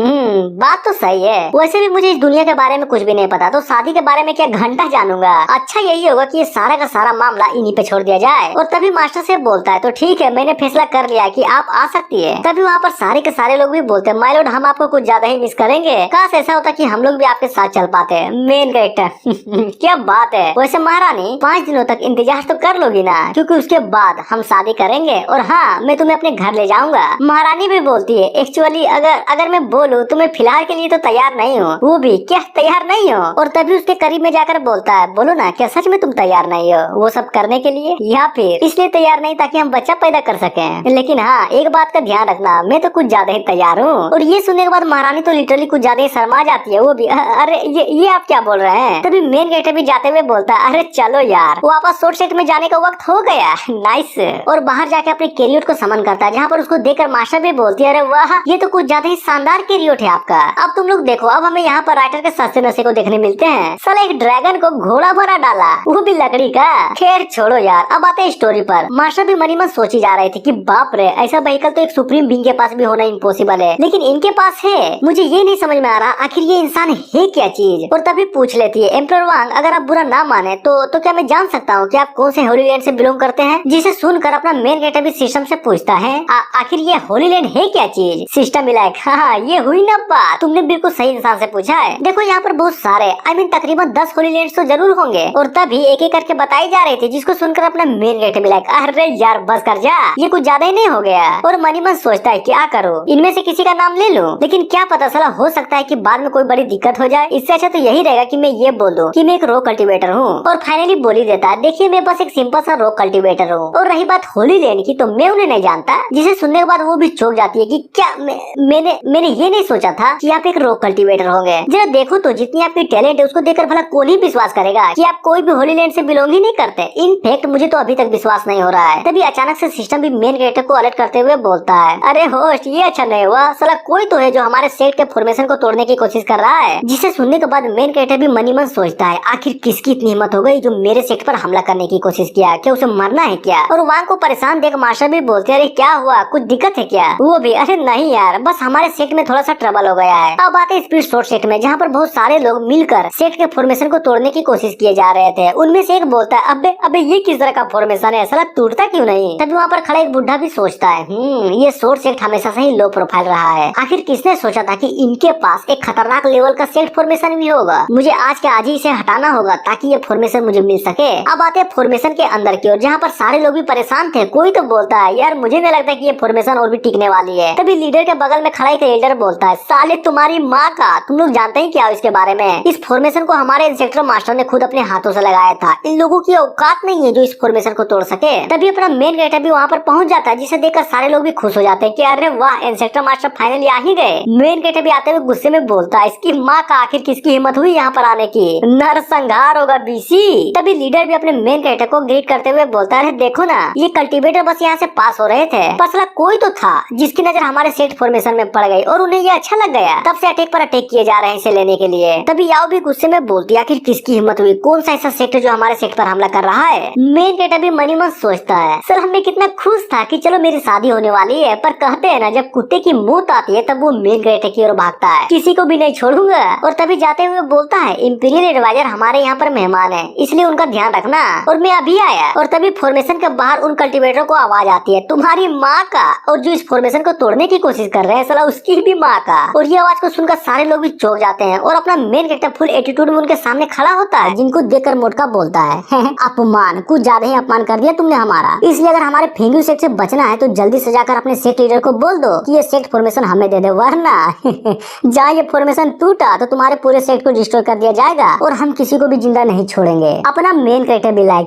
बात तो सही है, वैसे भी मुझे इस दुनिया के बारे में कुछ भी नहीं पता तो शादी के बारे में क्या घंटा जानूंगा, अच्छा यही होगा कि ये सारा का सारा मामला इन्हीं पे छोड़ दिया जाए। और तभी मास्टर से बोलता है तो ठीक है मैंने फैसला कर लिया कि आप आ सकती है। तभी वहाँ पर सारे के सारे लोग भी बोलते हैं माय लॉर्ड हम आपको कुछ ज्यादा ही मिस करेंगे, काश ऐसा होता कि हम लोग भी आपके साथ चल पाते। मेन कैरेक्टर क्या बात है, वैसे महारानी 5 दिनों तक इंतजार तो कर लोगी ना, क्योंकि उसके बाद हम शादी करेंगे और हाँ मैं तुम्हें अपने घर ले जाऊंगा। महारानी भी बोलती है एक्चुअली अगर मैं बोलूँ तो मैं फिलहाल के लिए तो तैयार नहीं हूँ। वो भी क्या तैयार नहीं हो, और तभी उसके करीब में जाकर बोलता है बोलो ना क्या सच में तुम तैयार नहीं हो वो सब करने के लिए, या फिर इसलिए तैयार नहीं ताकि हम बच्चा पैदा कर सकें। लेकिन हाँ एक बात का ध्यान रखना मैं तो कुछ ज्यादा ही तैयार हूँ। और ये सुनने के बाद महारानी तो लिटरली कुछ ज्यादा ही शर्मा जाती है, वो भी अरे ये आप क्या बोल रहे हैं। तभी मेन कैरेक्टर भी जाते हुए बोलता है अरे चलो यार वापस शॉर्ट सेट में जाने का वक्त हो गया, नाइस। और बाहर जाके अपने कैरियर को समन करता है, जहाँ पर उसको देखकर मास्टर भी बोलती है अरे वाह ये तो कुछ ज्यादा ही शानदार कैरियर है आपका। अब तुम लोग देखो अब हमें यहाँ पर राइटर के सस्ते नशे को देखने मिलते हैं, साला एक ड्रैगन को घोड़ा बना डाला वो भी लकड़ी का। खैर छोड़ो यार, अब आते हैं स्टोरी पर। मास्टर भी मनी मन सोची जा रहे थे कि बाप रे ऐसा व्हीकल तो एक सुप्रीम बीइंग के पास भी होना इम्पॉसिबल है, लेकिन इनके पास है। मुझे ये नहीं समझ में आ रहा आखिर ये इंसान है क्या चीज। और तभी पूछ लेती है एम्परर वांग अगर आप बुरा ना माने तो क्या मैं जान सकता हूँ कि आप कौन से होली लैंड से बिलोंग करते हैं, जिसे सुनकर अपना मेन कैरेक्टर भी सिस्टम से पूछता है आखिर ये होली लैंड है क्या चीज। सिस्टम भी लाइक हाँ ये हुई ना बात, तुमने बिल्कुल सही इंसान से पूछा है। देखो यहाँ पर बहुत सारे तकरीबन 10 होली लैंड तो जरूर होंगे और तभी एक एक करके बताई जा रही थी, जिसको सुनकर अपना मेन कैरेक्टर भी लाइक अरे यार बस कर जा, ये कुछ ज्यादा ही नहीं हो गया। और मनी मन सोचता है क्या करूँ, इनमें से किसी का नाम ले लूं, लेकिन क्या पता साला हो सकता है कि बाद में कोई बड़ी दिक्कत हो जाए। इससे अच्छा तो यही रहेगा कि मैं ये बोल दूं कि मैं एक रॉक कल्टीवेटर हूँ। और फाइनली बोल ही देता है देखिए मैं बस एक सिंपल सा रॉक कल्टीवेटर हूँ। और रही बात होली लैंड की तो मैं उन्हें नहीं जानता, जिसे सुनने के बाद वो भी चौंक जाती है कि क्या मैंने ये नहीं सोचा था कि आप एक रॉक कल्टीवेटर होंगे। जरा देखो तो जितनी आपकी टैलेंट है उसको देखकर भला कौन ही विश्वास करेगा कि आप कोई भी होली लैंड से बिलोंग ही नहीं करते। इनफैक्ट मुझे तो अभी तक विश्वास नहीं हो रहा है। तभी अचानक से सिस्टम भी मेन कैरेक्टर को अलर्ट करते हुए बोलता है अरे होस्ट ये अच्छा नहीं हुआ, साला कोई तो है जो हमारे सेट के फॉर्मेशन को तोड़ने की कोशिश कर रहा है। जिसे सुनने के बाद मेन कैरेक्टर भी मनी मन सोचता है आखिर किसकी इतनी हिम्मत हो गई जो मेरे सेट पर हमला करने की कोशिश किया, क्या उसे मरना है क्या। और वांग को परेशान देख मास्टर भी बोलते अरे क्या हुआ, कुछ दिक्कत है क्या। वो भी अरे नहीं यार बस हमारे सेट में थोड़ा सा ट्रबल हो गया है। अब आते स्पीड शॉट सेट में, जहाँ पर बहुत सारे लोग मिलकर सेट के फॉर्मेशन को तोड़ने की कोशिश किए जा रहे थे। उनमें से एक बोलता है अबे अबे ये किस तरह का फॉर्मेशन है, साला टूटता क्यों नहीं। तभी वहाँ पर खड़ा एक बुढ़ा भी सोचता है ये शॉट सेट हमेशा से ही लो प्रोफाइल रहा है, आखिर किसने सोचा था कि इनके पास एक खतरनाक लेवल का सेट फॉर्मेशन भी होगा। मुझे आज के आज ही इसे हटाना होगा ताकि ये फॉर्मेशन मुझे मिल सके। अब आते हैं फॉर्मेशन के अंदर की ओर, जहाँ पर सारे लोग भी परेशान थे। कोई तो बोलता है यार मुझे नहीं लगता कि ये फॉर्मेशन और भी टिकने वाली है। तभी लीडर के बगल में खड़ा एक एल्डर बोलता है साले तुम्हारी माँ का, तुम लोग जानते ही क्या इसके बारे में। इस फॉर्मेशन को हमारे इंस्पेक्टर मास्टर ने खुद अपने हाथों से लगाया था, इन लोगों की औकात नहीं है जो इस फॉर्मेशन को तोड़ सके। तभी अपना मेन कैरेक्टर भी वहाँ पर पहुँच जाता है, जिसे देखकर सारे लोग भी खुश हो जाते हैं कि अरे वाह इंस्पेक्टर मास्टर फाइनली आ ही गए। मेन कैरेक्टर भी आते हुए गुस्से में बोलता है इसकी माँ का आखिर किसकी हिम्मत हुई यहाँ पर आने की, नरसंहार होगा बीसी। तभी लीडर भी अपने मेन कैरेक्टर को ग्रीट करते हुए बोलता है देखो ना ये कल्टीवेटर बस यहाँ से पास हो रहे थे, पर कोई तो था जिसकी नजर हमारे सेट फॉर्मेशन में पड़ गई और उन्हें ये अच्छा लग गया, तब से अटैक पर अटैक किए जा रहे हैं इसे लेने के लिए। तभी याओ भी गुस्से में बोलती है आखिर किसकी हिम्मत हुई, कौन सा ऐसा सेट जो हमारे सेट पर हमला कर रहा है। मेन कैरेक्टर भी मनी मन सोचता है सर हमें कितना खुश था कि चलो मेरी शादी होने वाली है, पर कहते हैं ना जब कुत्ते की मौत आती है तब वो मेन कैरेक्टर की ओर भागता है, किसी को भी नहीं छोड़ूंगा। और तभी जाते हुए बोलता है इंपीरियल एडवाइजर हमारे यहाँ पर मेहमान है, इसलिए उनका ध्यान रखना, और मैं अभी आया। और तभी फॉर्मेशन के बाहर उन कल्टीवेटर को आवाज आती है तुम्हारी माँ का, और जो इस फॉर्मेशन को तोड़ने की कोशिश कर रहे हैं साला उसकी भी माँ का। और ये आवाज को सुनकर सारे लोग भी चौंक जाते हैं और अपना मेन कैरेक्टर फुल एटीट्यूड में उनके सामने खड़ा होता है, जिनको देखकर मोटका बोलता है अपमान, कुछ ज्यादा ही अपमान कर दिया तुमने हमारा, इसलिए अगर हमारे फेंगू सेट से बचना है तो जल्दी से जाकर अपने सेट लीडर को बोल दो कि ये सेट फॉर्मेशन हमें दे दे, वरना जहाँ ये फॉर्मेशन टूटा तो तुम्हारे पूरे सेट को डिस्ट्रॉय कर दिया जाएगा और हम किसी को भी जिंदा नहीं छोड़ेंगे। अपना मेन कैरेक्टर भी लाइक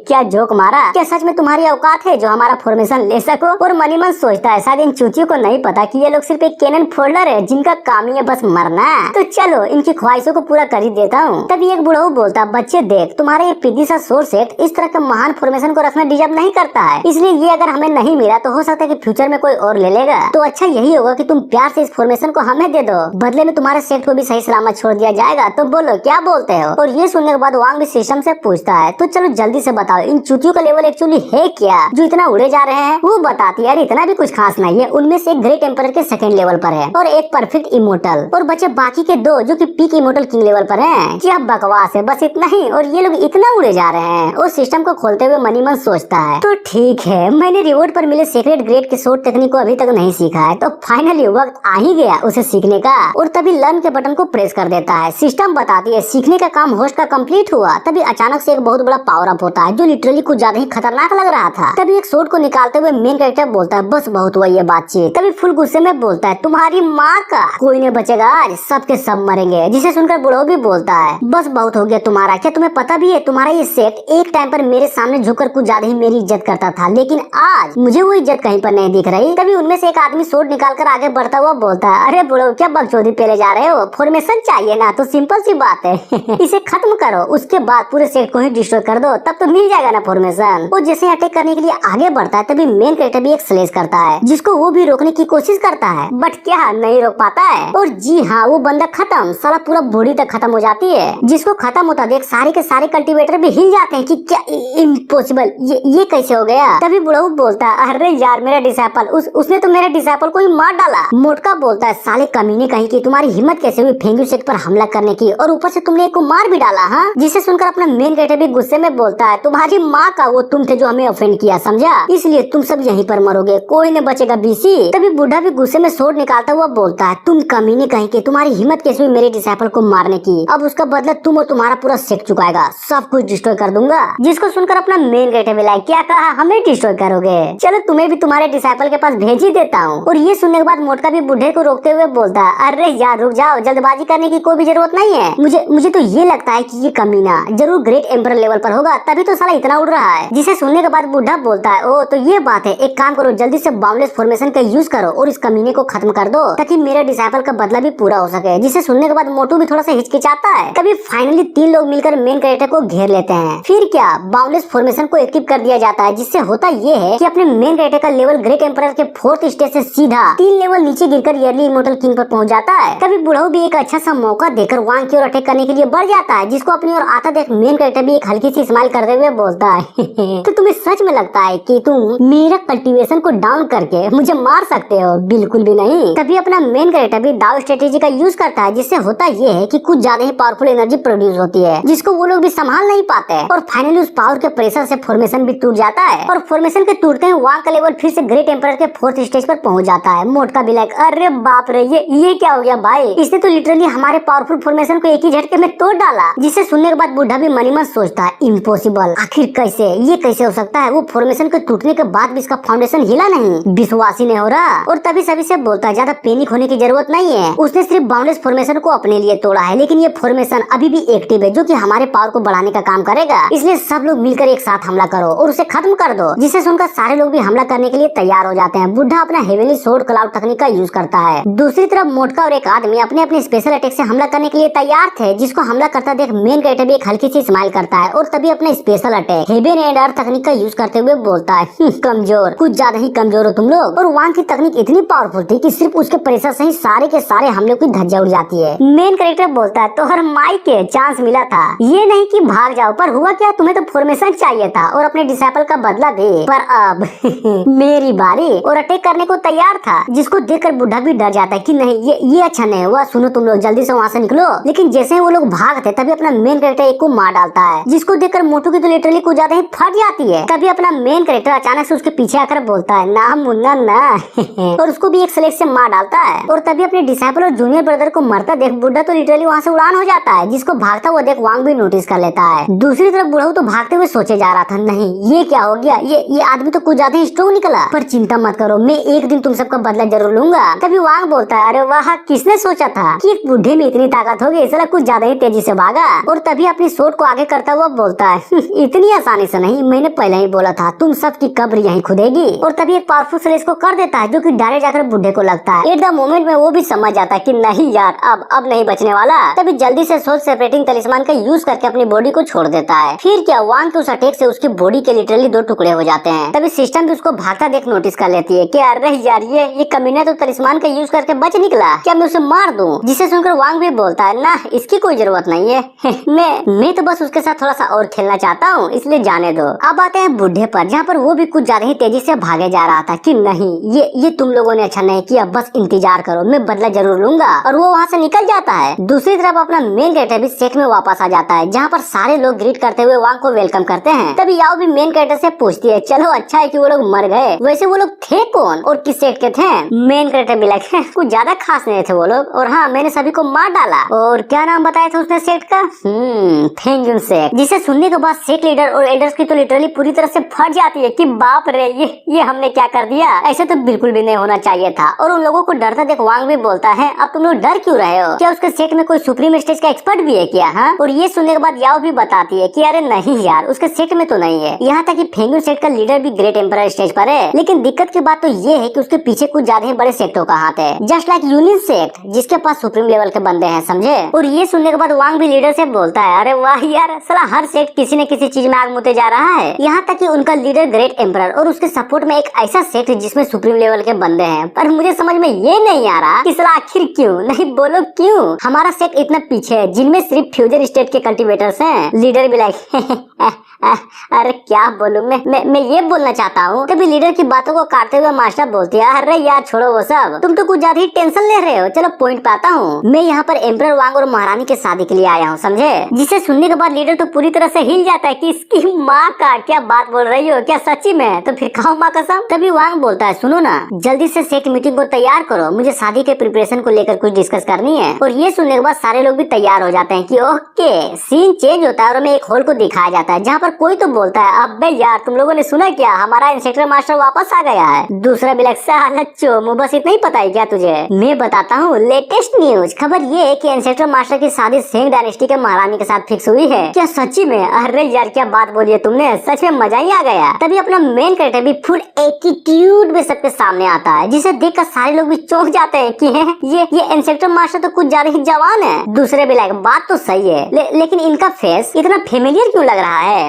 क्या जोक मारा, क्या सच में तुम्हारी औकात है जो हमारा फॉर्मेशन ले सको। और मनी मन सोचता है शायद इन चूतियों को नहीं पता कि ये लोग सिर्फ एक कैनन फोल्डर है जिनका काम ही है बस मरना, तो चलो इनकी ख्वाहिशों को पूरा कर ही देता हूँ। तभी एक बुढ़ऊ बोलता बच्चे देख तुम्हारा ये पिद्दी सा सोर्स सेट इस तरह का महान फॉर्मेशन को रखना डिजर्व नहीं करता है, इसलिए ये अगर हमें नहीं मिला तो हो सकता है कि फ्यूचर में कोई और ले लेगा, तो अच्छा यही होगा कि तुम प्यार से इस फॉर्मेशन को हमें दे दो, बदले में तुम्हारे सेट को भी सही सलामत छोड़ दिया जाएगा, तो बोलो क्या बोलते हो। और ये सुनने के बाद वांग भी सिस्टम से पूछता है तो चलो जल्दी से बताओ इन चूतियों का लेवल एक्चुअली है क्या जो इतना उड़े जा रहे हैं। वो बताती है इतना भी कुछ खास नहीं है, उनमें से एक ग्रेट एम्परर के सेकंड लेवल पर है और एक परफेक्ट इमोर्टल, और बचे बाकी के दो जो कि पीक इमोर्टल किंग लेवल पर हैं। क्या बकवास है, बस इतना ही और ये लोग इतना उड़े जा रहे हैं। और सिस्टम को खोलते हुए मनी मन सोचता है तो ठीक है मैंने रिवॉर्ड पर मिले सीक्रेट ग्रेड के शॉट टेक्निक को अभी तक नहीं सीखा है, तो फाइनली वक्त आ ही गया उसे सीखने का। और तभी लर्न के बटन को प्रेस कर देता है। सिस्टम बताती है सीखने का काम होस्ट का कंप्लीट हुआ। तभी अचानक से एक बहुत बड़ा पावर अप होता है जो लिटरली कुछ ज्यादा ही खतरनाक लग रहा था। तभी एक शॉट को निकालते हुए मेन कैरेक्टर बोलता है बस बहुत हुआ ये बातचीत। तभी फुल गुस्से में बोलता है तुम्हारी माँ का, कोई नहीं बचेगा आज, सबके सब मरेंगे। जिसे सुनकर बुढ़ऊ भी बोलता है बस बहुत हो गया तुम्हारा, क्या तुम्हें पता भी है तुम्हारा ये सेट एक टाइम पर मेरे सामने झुककर कुछ ज्यादा ही मेरी इज्जत करता था, लेकिन आज मुझे वो इज्जत कहीं पर नहीं दिख रही। तभी उनमें से एक आदमी शॉट निकालकर आगे बढ़ता हुआ बोलता है अरे बुढ़ऊ क्या बकचोदी पेले जा रहे हो, फॉर्मेशन चाहिए ना तो सिंपल सी बात है इसे खत्म करो, उसके बाद पूरे सेट को ही डिस्ट्रॉय कर दो, तब तो मिल जाएगा ना फॉर्मेशन। वो जैसे अटैक करने के लिए आगे बढ़ता है तभी मेन कैरेक्टर भी एक स्लेश करता है जिसको वो भी रोकने की कोशिश करता है, बट क्या नहीं रोक पाता है। और जी हाँ वो बंदा खत्म, साला पूरा बॉडी तक खत्म हो जाती है। जिसको खत्म होता देख सारे के सारे कल्टीवेटर भी हिल जाते हैं कि क्या इम्पॉसिबल, ये कैसे हो गया। तभी बुढ़ऊ बोलता है अरे यार मेरा डिसाइपल, उसने तो मेरे डिसाइपल को ही मार डाला। मोटका बोलता है साले कमीने कहीं की, तुम्हारी हिम्मत कैसे हुई फेंगू सेट पर हमला करने की, और ऊपर से तुमने एक को मार भी डाला। हाँ, जिसे सुनकर अपना मेन कैरेक्टर भी गुस्से में बोलता है तुम्हारी माँ का वो तुम थे जो हमें ऑफेंड किया, समझा, इसलिए तुम सब यहीं पर मरोगे, कोई न बचेगा बीसी। तभी बुढ़ा भी गुस्से में सोड निकालता हुआ बोलता है तुम कमीने कहीं के, तुम्हारी हिम्मत कैसे हुई मेरे डिसाइपल को मारने की, अब उसका बदला तुम और तुम्हारा पूरा सेक्ट चुकाएगा, सब कुछ डिस्ट्रॉय कर दूंगा। जिसको सुनकर अपना मेन कैरेक्टर मिला, क्या कहा हमें डिस्ट्रॉय करोगे, चलो तुम्हें भी तुम्हारे डिसाइपल के पास भेज ही देता हूँ। और ये सुनने के बाद मोटका भी बुढ़े को रोकते हुए बोलता है अरे यार रुक जाओ, जल्दबाजी करने की कोई भी जरूरत नहीं है, मुझे तो ये लगता है कि ये कमीना जरूर ग्रेट एम्परर लेवल पर होगा, तभी तो साला इतना उड़ रहा है। जिसे सुनने के बाद बुढ़ा बोलता है ओ तो ये बात है, एक काम करो जल्दी से बाउंडलेस फॉर्मेशन का यूज करो और इस कमीने को खत्म कर दो ताकि मेरे डिसाइपल का बदला भी पूरा हो सके। जिसे सुनने के बाद मोटू भी थोड़ा सा हिचकिचाता है। तभी फाइनली 3 लोग मिलकर मेन कैरेक्टर को घेर लेते हैं। फिर क्या बाउंडलेस फॉर्मेशन को एक्टिव कर दिया जाता है, जिससे होता ये है कि अपने मेन कैरेक्टर का लेवल ग्रेट एम्परर के 4th स्टेज से सीधा 3 लेवल नीचे गिरकर ईयरली इमोर्टल किंग पर पहुंच जाता है। तभी बुढ़ाऊ भी एक अच्छा सा मौका देकर वांग की ओर अटैक करने के लिए बढ़ जाता है, जिसको अपनी ओर आता देख मेन कैरेक्टर भी एक हल्की सी स्माइल करते हुए बोलता है तो तुम्हें सच में लगता है कि तुम मेरा कल्टीवेशन को डाउन करके मुझे मार सकते हो, बिल्कुल भी नहीं। तभी अपना मेन कैरेक्टर भी दाव स्ट्रेटेजी का यूज करता है, जिससे होता ये है कि कुछ ज्यादा ही पावरफुल एनर्जी प्रोड्यूस होती है जिसको वो लोग भी संभाल नहीं पाते और फाइनली उस पावर के प्रेशर से फॉर्मेशन भी टूट जाता है और फॉर्मेशन के टूटते ही वांग का लेवल फिर से ग्रेट एम्परर के 4th स्टेज पर पहुंच जाता है। मोटका भी लाइक अरे बाप रे ये क्या हो गया भाई, इसने तो लिटरली हमारे पावरफुल फॉर्मेशन को एक ही झटके में तोड़ डाला। जिसे सुनने के बाद बुढ़ा भी मनी मन सोचता है इम्पॉसिबल, आखिर कैसे ये कैसे हो सकता है, वो फॉर्मेशन के टूटने के बाद भी इसका फाउंडेशन हिला नहीं, विश्वास ही नहीं हो रहा। और तभी सभी से बोलता है ज्यादा पैनिक होने की जरूरत नहीं है, उसने सिर्फ बाउंडलेस फॉर्मेशन को अपने लिए तोड़ा है, लेकिन ये फॉर्मेशन अभी भी एक्टिव है जो कि हमारे पावर को बढ़ाने का काम करेगा, इसलिए सब लोग मिलकर एक साथ हमला करो और उसे खत्म कर दो। जिसे सुनकर सारे लोग भी हमला करने के लिए तैयार हो जाते हैं। बुढ़ा अपना हेवेली सोर्ड क्लाउड तकनीक का यूज करता है। दूसरी तरफ मोटका और एक आदमी अपने अपने स्पेशल अटैक से हमला करने के लिए तैयार थे, जिसको हमला करता देख मेन कैरेक्टर भी एक हल्की सी स्माइल करता है और तभी अपने special attack heaven and earth तकनीक का यूज करते हुए बोलता है कमजोर, कुछ ज्यादा ही कमजोर हो तुम लोग। और वांग की तकनीक इतनी पावरफुल थी कि सिर्फ उसके प्रेशर से ही सारे के सारे हमले की धज्जा उड़ जाती है। मेन कैरेक्टर बोलता है तो हर माई के चांस मिला था, ये नहीं कि भाग जाओ, पर हुआ क्या, तुम्हें तो फॉर्मेशन चाहिए था और अपने डिसाइपल का बदला दे, पर अब मेरी बारी, और अटैक करने को तैयार था, जिसको देखकर बुढ़ा भी डर जाता है कि नहीं ये अच्छा नहीं हुआ, सुनो तुम लोग जल्दी से वहाँ से निकलो। लेकिन जैसे ही वो लोग भागते तभी अपना मेन कैरेक्टर एक को मार डालता है, जिसको देखकर मोटू की तो लिटरली कुछ ज्यादा ही फट जाती है। तभी अपना मेन कैरेक्टर अचानक से उसके पीछे आकर बोलता है ना मुन्ना ना और उसको भी एक स्लेट से मार डालता है। और तभी अपने डिसाइपल और जूनियर ब्रदर को मरता देख बुढ़ा तो लिटरली वहाँ से उड़ान हो जाता है, जिसको भागता हुआ देख वांग भी नोटिस कर लेता है। दूसरी तरफ बुढ़ा तो भागते हुए सोचे जा रहा था नहीं ये क्या हो गया, ये आदमी तो कुछ ज्यादा ही स्ट्रॉन्ग निकला, पर चिंता मत करो मैं एक दिन तुम सबका बदला जरूर लूंगा। तभी वांग बोलता है अरे वाह, किसने सोचा था कि एक बुढ़े में इतनी ताकत होगी, इसलिए कुछ ज्यादा ही तेजी से भागा। और तभी अपनी सोट को आगे करता हुआ बोलता है इतनी आसानी से नहीं, मैंने पहले ही बोला था तुम सबकी कब्र यहीं खुदेगी। और तभी एक पावरफुल स्लेश को कर देता है जो कि डायरेक्ट जाकर बुढ़े को लगता है। एट द मोमेंट में वो भी समझ जाता है कि नहीं यार अब नहीं बचने वाला। तभी जल्दी से सोल सेपरेटिंग तलिस्मान का यूज करके अपनी बॉडी को छोड़ देता है। फिर क्या वांग के उस अटैक से उसकी बॉडी के लिटरली 2 टुकड़े हो जाते हैं। तभी सिस्टम भी उसको भागता देख नोटिस कर लेती है कि अरे यार ये कमीना तो तलिस्मान का यूज करके बच निकला, क्या मैं उसे मार दूं? जिसे सुनकर वांग भी बोलता है ना इसकी कोई जरूरत नहीं है मैं तो बस उसके साथ थोड़ा सा और खेलना चाहता हूँ, इसलिए जाने दो। अब आते हैं बुढ़े पर, जहाँ पर वो भी कुछ ज्यादा ही तेजी से भागे जा रहा था कि नहीं ये तुम लोगों ने अच्छा नहीं किया, बस इंतजार करो मैं बदला जरूर लूंगा। और वो वहाँ से निकल जाता है। दूसरी तरफ अपना मेन कैरेक्टर भी सेट में वापस आ जाता है, जहाँ पर सारे लोग ग्रीट करते हुए वांग को वेलकम करते हैं। तभी याओ भी मेन कैरेक्टर से पूछती है चलो अच्छा है कि वो लोग मर गए, वैसे वो लोग थे कौन और किस सेट के थे? मेन कैरेक्टर भी लाइक कुछ ज्यादा खास नहीं थे वो लोग, और हाँ मैंने सभी को मार डाला। और क्या नाम बताया था उसने सेट का? फेंगयुन सेट। जिसे सुनने के बाद सेट लीडर और एल्डर्स की तो लिटरली पूरी तरह से फट जाती है कि बाप रे ये हमने क्या कर दिया, ऐसे तो बिल्कुल भी नहीं होना चाहिए था। और उन लोगों को डरता देख वांग भी बोलता है अब तुम लोग डर क्यों रहे हो, क्या उसके सेट में कोई सुप्रीम स्टेज का एक्सपर्ट भी है क्या? हाँ, और ये सुनने के बाद याओ भी बताती है कि अरे नहीं यार उसके सेट में तो नहीं है, यहाँ तक कि फेंगयुन सेट का लीडर भी ग्रेट एम्परर स्टेज पर है। लेकिन दिक्कत की बात तो ये है कि उसके पीछे कुछ ज्यादा ही बड़े सेक्टों का हाथ है, जस्ट लाइक यूनियन सेक्ट जिसके पास सुप्रीम लेवल के बंदे हैं, समझे? और ये सुनने के बाद वांग भी लीडर से बोलता है अरे वाह यार साला हर सेक्ट किसी न किसी चीज में आग मुते जा रहा है, यहाँ तक कि उनका लीडर ग्रेट एम्परर और उसके सपोर्ट में एक ऐसा सेक्ट जिसमें सुप्रीम लेवल के बंदे हैं। पर मुझे समझ में ये नहीं आ रहा कि साला आखिर क्यों नहीं, बोलो क्यों हमारा सेक्ट इतना पीछे है जिनमें सिर्फ फ्यूजन स्टेट के कल्टीवेटर्स हैं। लीडर भी लाइक अरे क्या बोलूं मैं ये बोलना चाहता हूँ। तभी लीडर की बातों को काटते हुए मास्टर बोलती है अरे यार छोड़ो वो सब, तुम तो कुछ ज्यादा ही टेंशन ले रहे हो, चलो पॉइंट पाता हूँ। मैं यहाँ पर एम्परर वांग और महारानी के शादी के लिए आया हूँ, समझे? जिसे सुनने के बाद लीडर तो पूरी तरह से हिल जाता है कि इसकी माँ का क्या बात बोल रही हो, क्या सच्ची में? तो फिर खाओ माँ कसम। तभी वांग बोलता है, सुनो ना, जल्दी से सेट मीटिंग को तैयार करो, मुझे शादी के प्रिपरेशन को लेकर कुछ डिस्कस करनी है। और ये सुनने के बाद सारे लोग भी तैयार हो जाते हैं कि ओके। सीन चेंज होता है और हमें एक हॉल को दिखाया जाता है जहाँ पर कोई तो बोलता है, अबे यार तुम लोगों ने सुना क्या, हमारा इंस्पेक्टर मास्टर वापस आ गया है। दूसरा भी लगता है, चोमो बस इतना ही पता है क्या तुझे? मैं बताता हूँ लेटेस्ट न्यूज। खबर ये है कि इंस्पेक्टर मास्टर की शादी सेंग डायनेस्टी के महारानी के साथ फिक्स हुई है। क्या सच्ची में? अरे यार क्या बात बोली है तुमने, सच में मजा ही आ गया। तभी अपना मेन कैरेक्टर भी फुल एटीट्यूड में सबके सामने आता है, जिसे देखकर सारे लोग भी चौंक जाते हैं कि ये इंस्पेक्टर मास्टर तो कुछ ज्यादा ही जवान है। दूसरे भी लाइक बात तो सही है, लेकिन इनका फेस इतना फेमिलियर क्यों लग रहा है?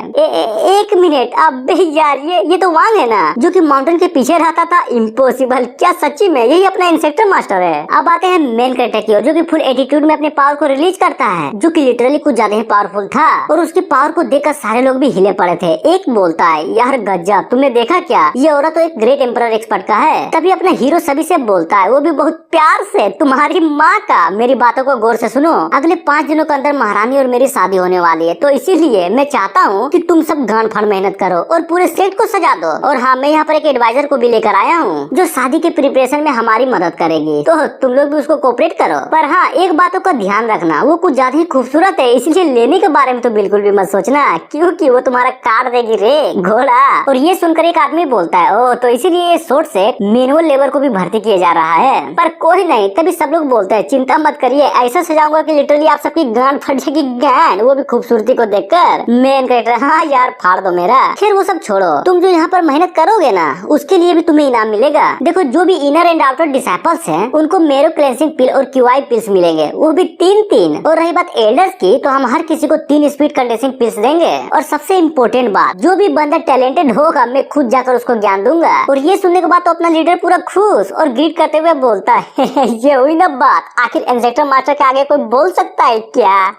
एक मिनट, अबे यार ये तो वांग है ना, जो कि माउंटेन के पीछे रहता था। इम्पॉसिबल, क्या सच्ची में यही अपना इंस्पेक्टर मास्टर है? अब आते हैं मेन कैरेक्टर की ओर, जो कि फुल एटीट्यूड में अपने पावर को रिलीज करता है, जो कि लिटरली कुछ ज्यादा ही पावरफुल था। और उसकी पावर को देखकर सारे लोग भी हिले पड़े थे। एक बोलता है, यार गजब, तुमने देखा क्या, ये औरत तो एक ग्रेट एम्परर एक्सपर्ट का है। तभी अपना हीरो सभी से बोलता है, वो भी बहुत प्यार से, तुम्हारी माँ का। मेरी बातों को गौर से सुनो, अगले 5 दिनों के अंदर महारानी और मेरी शादी होने वाली है, तो इसीलिए मैं चाहता हूँ कि तुम सब गांड फाड़ मेहनत करो और पूरे सेट को सजा दो। और हाँ, मैं यहाँ पर एक एडवाइजर को भी लेकर आया हूँ जो शादी के प्रिपरेशन में हमारी मदद करेगी, तो तुम लोग भी उसको कोऑपरेट करो। पर हाँ, एक बातों का ध्यान रखना, वो कुछ ज्यादा ही खूबसूरत है, इसलिए लेने के बारे में तो बिल्कुल भी मत सोचना, क्योंकि वो तुम्हारा काट देगी रे घोड़ा। और ये सुनकर एक आदमी बोलता है, ओ तो इसीलिए ये शॉर्ट से मैनुअल लेबर को भी भर्ती किया जा रहा है। पर कोई नहीं। तभी सब लोग बोलते हैं, चिंता मत करिए, ऐसा सजाऊंगा कि लिटरली आप सबकी गांड फट जाएगी, गांड, वो भी खूबसूरती को देखकर। मेन कैरेक्टर, हाँ यार फाड़ दो मेरा। फिर वो सब छोड़ो, तुम जो यहाँ पर मेहनत करोगे ना, उसके लिए भी तुम्हें इनाम मिलेगा। देखो, जो भी इनर एंड आउटर डिसाइपल्स हैं, उनको मेरो क्लेंसिंग पिल और क्यूआई पिल्स मिलेंगे, वो भी 3-3। और रही बात एल्डर्स की, तो हम हर किसी को 3 स्पीड कंडेंसिंग पिल्स देंगे। और सबसे इम्पोर्टेंट बात, जो भी बंदा टैलेंटेड होगा, मैं खुद जाकर उसको ज्ञान दूंगा। और ये सुनने के बाद तो अपना लीडर पूरा खुश और ग्रीट करते हुए बोलता है, ये हुई ना बात, आखिर इंस्पेक्टर मास्टर के आगे कोई बोल सकता है क्या?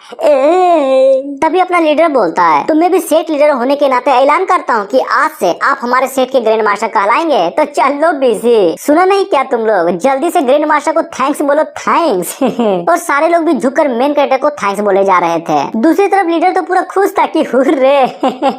तभी अपना लीडर बोलता है, तो मैं भी सेट लीडर होने के नाते ऐलान करता हूँ कि आज से आप हमारे सेट के ग्रैंड मास्टर कहलाएंगे। तो चलो बिजी, सुना नहीं क्या तुम लोग? जल्दी से ग्रैंड मास्टर को थैंक्स बोलो, थैंक्स। और सारे लोग भी झुककर मेन कैरेक्टर को थैंक्स बोले जा रहे थे। दूसरी तरफ लीडर तो पूरा खुश था कि हुर्रे,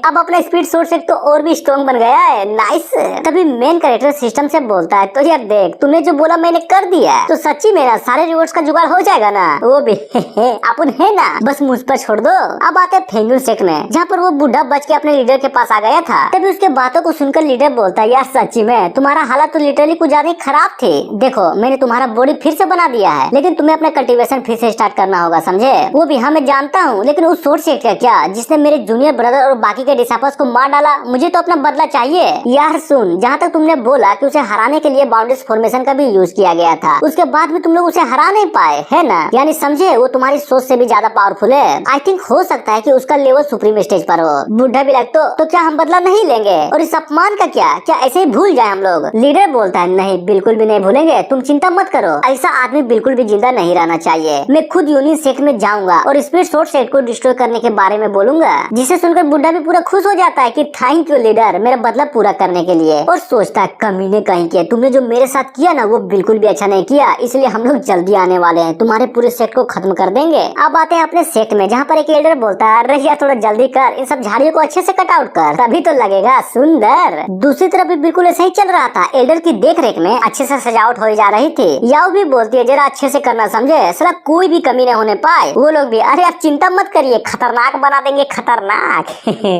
अब अपना स्पीड सोर्स तो और भी स्ट्रॉन्ग बन गया है, नाइस। तभी मेन कैरेक्टर सिस्टम से बोलता है, तो यार देख, तूने जो बोला मैंने कर दिया, तो सच्ची मेरा सारे रिवॉर्ड्स का जुगाड़ हो जाएगा ना? वो भी अपन है ना, बस मुझ पर छोड़ दो। अब आते फेंगुल सेट में, जहाँ पर वो बुढ़ा बच के अपने लीडर के पास आ गया था। तभी उसके बातों को सुनकर लीडर बोलता है, यार सच्ची में तुम्हारा हालत तो लिटरली कुछ ज्यादा खराब थी। देखो, मैंने तुम्हारा बॉडी फिर से बना दिया है, लेकिन तुम्हें अपना कल्टीवेशन फिर से स्टार्ट करना होगा, समझे? वो भी हाँ मैं जानता हूँ, लेकिन उस शॉर्ट सेट का क्या, जिसने मेरे जूनियर ब्रदर और बाकी के डिसाइपल्स को मार डाला, मुझे तो अपना बदला चाहिए। यार सुन, जहाँ तक तुमने बोला कि उसे हराने के लिए बाउंड्रीज फॉर्मेशन का भी यूज किया गया था, उसके बाद भी तुम लोग उसे हरा नहीं पाए, है ना? यानी समझे, वो तुम्हारी सोच से भी ज्यादा पावरफुल है। आई थिंक हो सकता है कि उसका लेवल सुप्रीम स्टेज पर हो। बुढ़ा भी लगता तो क्या हम बदला नहीं लेंगे? और इस अपमान का क्या ऐसे ही भूल जाए हम लोग? लीडर बोलता है, नहीं बिल्कुल भी नहीं भूलेंगे, तुम चिंता मत करो, ऐसा आदमी बिल्कुल भी जिंदा नहीं रहना चाहिए। मैं खुद यूनियन सेट में जाऊंगा और स्पीड शॉर्ट सेट को डिस्ट्रॉय करने के बारे में बोलूंगा। जिसे सुनकर बुढ़ा भी पूरा खुश हो जाता है कि थैंक यू लीडर, मेरा बदला पूरा करने के लिए। और सोचता है, कमीने कहीं के, तुमने जो मेरे साथ किया ना, वो बिल्कुल भी अच्छा नहीं किया, इसलिए हम लोग जल्दी आने वाले हैं, तुम्हारे पूरे सेट को खत्म कर देंगे। अब आते हैं अपने सेट में, जहाँ पर एक एल्डर बोलता है, अरे यार थोड़ा जल्दी कर, इन सब झाड़ियों को अच्छे से कट आउट कर, तभी तो लगेगा सुंदर। दूसरी तरफ भी बिल्कुल ऐसा ही चल रहा था। एल्डर की देख रेख में अच्छे से सजावट हो जा रही थी। याओ भी बोलती है, जरा अच्छे से करना, समझे? साला कोई भी कमी न होने पाए। वो लोग भी, अरे आप चिंता मत करिए, खतरनाक बना देंगे, खतरनाक।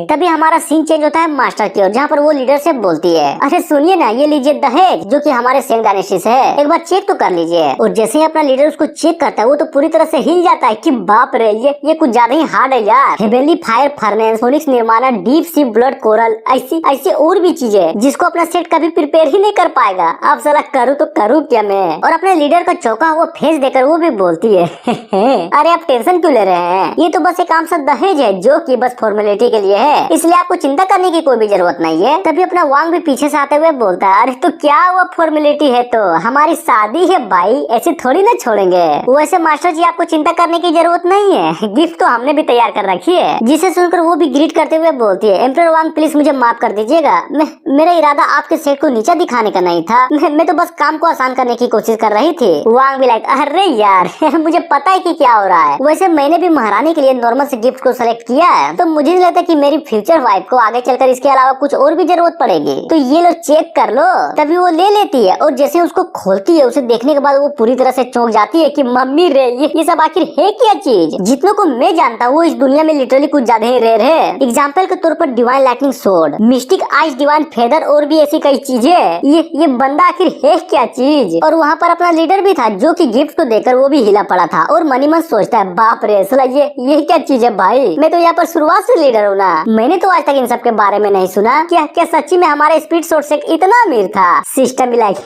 तभी हमारा सीन चेंज होता है मास्टर की ओर, जहाँ पर वो लीडर से बोलती है, अरे सुनिए ना, ये लीजिए दहेज, जो कि हमारे सेंग डायनेस्टी से है, एक बार चेक तो कर लीजिए। और जैसे ही अपना लीडर उसको चेक करता है, वो तो पूरी तरह से हिल जाता है कि बाप रे, ये कुछ ज्यादा ही हार्ड है यार। हेवेनली फायर फर्नेस, फोनिक्स निर्माणा, डीप सी ब्लड कोरल, ऐसी और भी चीजें जिसको अपना सेट कभी प्रिपेयर ही नहीं कर पाएगा। अब साला करूँ तो करूँ क्या मैं? और अपने लीडर का चौंका हुआ फेस देकर वो भी बोलती है, अरे आप टेंशन क्यों ले रहे हैं? ये तो बस एक आम सा दहेज है, जो कि बस फॉर्मेलिटी के लिए है, इसलिए आपको चिंता करने की कोई भी जरूरत नहीं है। तभी अपना वांग भी पीछे से आते हुए बोलता है, अरे तो क्या हुआ, फॉर्मेलिटी है तो हमारी शादी है भाई, ऐसे थोड़ी ना छोड़ेंगे। वैसे मास्टर जी, आपको चिंता करने की जरूरत नहीं है, गिफ्ट तो हमने भी तैयार कर रखी है। जिसे सुनकर वो भी ग्रीट करते हुए बोलती है, एम्परर वांग प्लीज मुझे माफ कर दीजिएगा, मेरा इरादा आपके सेट को नीचा दिखाने का नहीं था, मैं तो बस काम को आसान करने की कोशिश कर रही थी। वांग भी लाइक, अरे यार मुझे पता है कि क्या हो रहा है। वैसे मैंने भी महारानी के लिए नॉर्मल से गिफ्ट को सेलेक्ट किया किया है तो मुझे नहीं लगता कि मेरी फ्यूचर वाइफ को आगे चलकर इसके अलावा कुछ और भी जरूरत पड़ेगी, तो ये लो चेक कर लो। तभी वो ले लेती है और जैसे उसको खोलती है उसे देखने के बाद वो पूरी तरह से चौंक जाती है कि मम्मी रे ये सब आखिर है क्या चीज। जितनों को मैं जानता हूँ वो इस दुनिया में लिटरली कुछ ज्यादा ही रेयर है। एग्जाम्पल के तौर पर divine lightning sword, mistake eyes, divine feather और भी ऐसी कई चीजें। ये बंदा आखिर है क्या चीज। और वहाँ पर अपना लीडर भी था जो कि गिफ्ट को देकर वो भी हिला पड़ा था और मनी मन सोचता है बाप रे साला ये क्या चीज है भाई, मैं तो यहाँ पर शुरुआत से लीडर हूँ ना, मैंने तो आज तक इन सब के बारे में नहीं सुना। क्या सच्ची में हमारा स्पीड सोर्स से इतना अमीर था। सिस्टम भी लाइक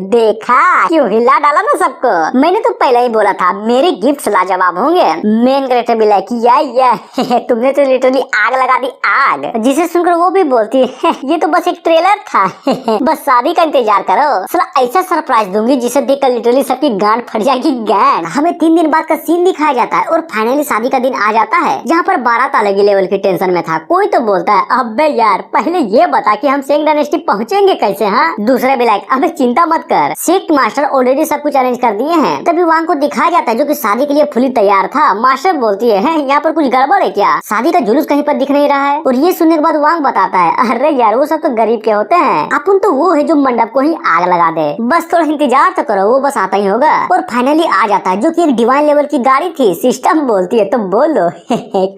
देखा क्यों हिला डाला ना सबको, मैंने तो पहले ही बोला था मेरे गिफ्ट लाजवाब होंगे। मेन कैरेक्टर भी लाइक या तुमने तो लिटरली आग लगा दी आग, जिसे सुनकर वो भी बोलती है ये तो बस एक ट्रेलर था बस शादी का इंतजार करो, साला ऐसा सरप्राइज दूंगी जिसे देखकर लिटरली सबकी गांड फट जाएगी गैंग। हमें 3 दिन बाद का सीन दिखाया जाता है और फाइनली शादी का दिन आ जाता है जहाँ पर बारात अलग ही लेवल की टेंशन में था। कोई तो बोलता है अबे यार पहले ये बता कि हम सेंग डायनेस्टी पहुँचेंगे कैसे। हाँ, दूसरे भी लाइक अबे चिंता मत कर, सेक्ट मास्टर ऑलरेडी सब कुछ अरेंज कर दिए हैं। तभी वांग को दिखाया जाता है जो कि शादी के लिए फुली तैयार था। मास्टर बोलती है यहाँ पर कुछ गड़बड़ है क्या, शादी का जुलूस कहीं पर दिख नहीं रहा है। और ये सुनने के बाद वांग बताता है अरे यार वो सब तो गरीब के होते हैं, अपन तो वो है जो मंडप को ही आग लगा दे, बस थोड़ा इंतजार तो करो वो बस आता ही होगा। और फाइनली आ जाता है जो कि एक डिवाइन लेवल की गाड़ी थी। सिस्टम बोलती है तो बोलो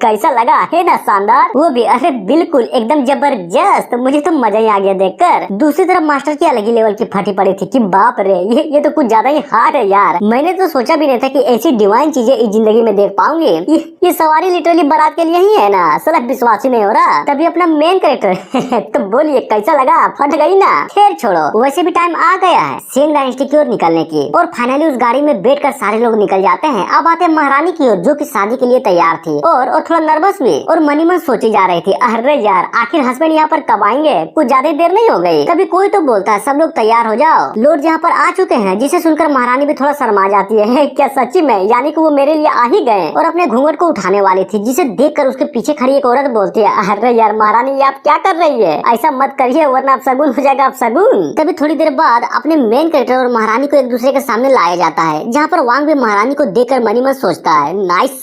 कैसा लगा है ना शानदार, वो भी अरे बिल्कुल एकदम जबरदस्त, मुझे तो मजा ही आ गया देखकर। दूसरी तरफ मास्टर की अलग ही लेवल की फटी पड़ी थी कि बाप रे ये तो कुछ ज्यादा ही हार्ड है यार, मैंने तो सोचा भी नहीं था कि ऐसी डिवाइन चीजें इस जिंदगी में देख पाऊंगी। ये सवारी लिटरली बारात के लिए ही है ना, साला विश्वास ही नहीं हो रहा। तभी अपना मेन कैरेक्टर तो बोलिए कैसा लगा, फट गई ना। खैर छोड़ो, वैसे भी टाइम आ गया है सेंग डायनेस्टी की ओर निकलने की और फाइनली उस गाड़ी में बैठकर सारे लोग निकल जाते हैं। अब आते हैं महारानी की ओर जो कि शादी के लिए तैयार थी और थोड़ा नर्वस भी और मनी मन सोची जा रही थी अरे यार आखिर हस्बैंड यहाँ पर कब आएंगे, कुछ ज्यादा देर नहीं हो गई। तभी कोई तो बोलता है सब लोग तैयार हो जाओ, लोग यहाँ पर आ चुके हैं, जिसे सुनकर महारानी भी थोड़ा शर्मा जाती है क्या सच्ची में, यानी कि वो मेरे लिए आ ही गए। और अपने घूंघट को उठाने वाली थी जिसे देखकर उसके पीछे खड़ी एक औरत बोलती है अरे यार महारानी ये आप क्या कर रही है, ऐसा मत करिए वरना आप शगुन हो जाएगा आप शगुन। तभी थोड़ी देर बाद अपने मेन कैरेक्टर और महारानी को एक दूसरे के सामने लाया जाता है जहाँ पर वांग भी महारानी को देखकर मनी मन सोचता है नाइस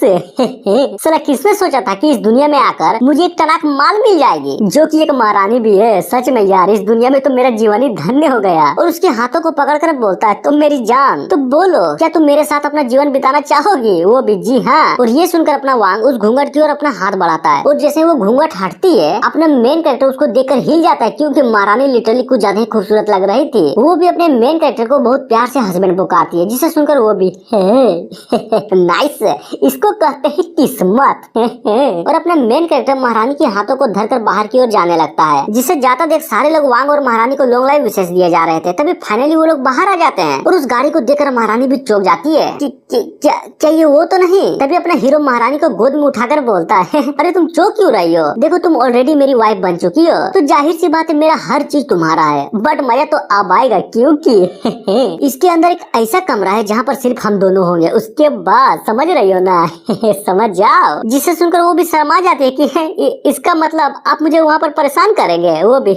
साला किसने सोचा था कि इस दुनिया में आकर मुझे एक तलाक माल मिल जाएगी जो कि एक महारानी भी है। सच में यार इस दुनिया में तो मेरा जीवन ही धन्य हो गया। और उसके हाथों को पकड़कर बोलता है तुम मेरी जान, तो बोलो क्या तुम मेरे साथ अपना जीवन बिताना चाहोगी। वो भी जी हाँ। और ये सुनकर अपना वांग उस घूंघट की ओर अपना हाथ बढ़ाता है और जैसे वो घूंघट हटती है अपना मेन कैरेक्टर उसको देखकर हिल जाता है क्योंकि महारानी लिटरली कुछ ज्यादा ही खूबसूरत लग रही थी। वो भी अपने मेन कैरेक्टर को बहुत प्यार से हस्बैंड पुकारती है जिसे सुनकर वो भी नाइस इसको कहते हैं किस्मत और अपना मेन कैरेक्टर महारानी के हाथों को धरकर बाहर की ओर जाने लगता है जिसे जाता देख सारे लोग वांग और महारानी को लॉन्ग लाइफ विशेष दिए जा रहे थे। तभी फाइनली वो लोग बाहर आ जाते हैं और उस गाड़ी को देखकर महारानी भी चौंक जाती है कि क्या ये वो तो नहीं। तभी अपना हीरो महारानी को गोद में उठाकर बोलता है अरे तुम चौंक क्यों रही हो, देखो तुम ऑलरेडी मेरी वाइफ बन चुकी हो तो जाहिर सी बात है मेरा हर चीज तुम्हारा है, बट मजा तो अब आएगा क्योंकि इसके अंदर एक ऐसा कमरा है जहाँ पर सिर्फ हम दोनों होंगे, उसके बाद समझ रही हो ना समझ जाओ। जिसे सुनकर वो भी शर्मा जाती है कि इसका मतलब आप मुझे वहाँ पर परेशान करेंगे। वो भी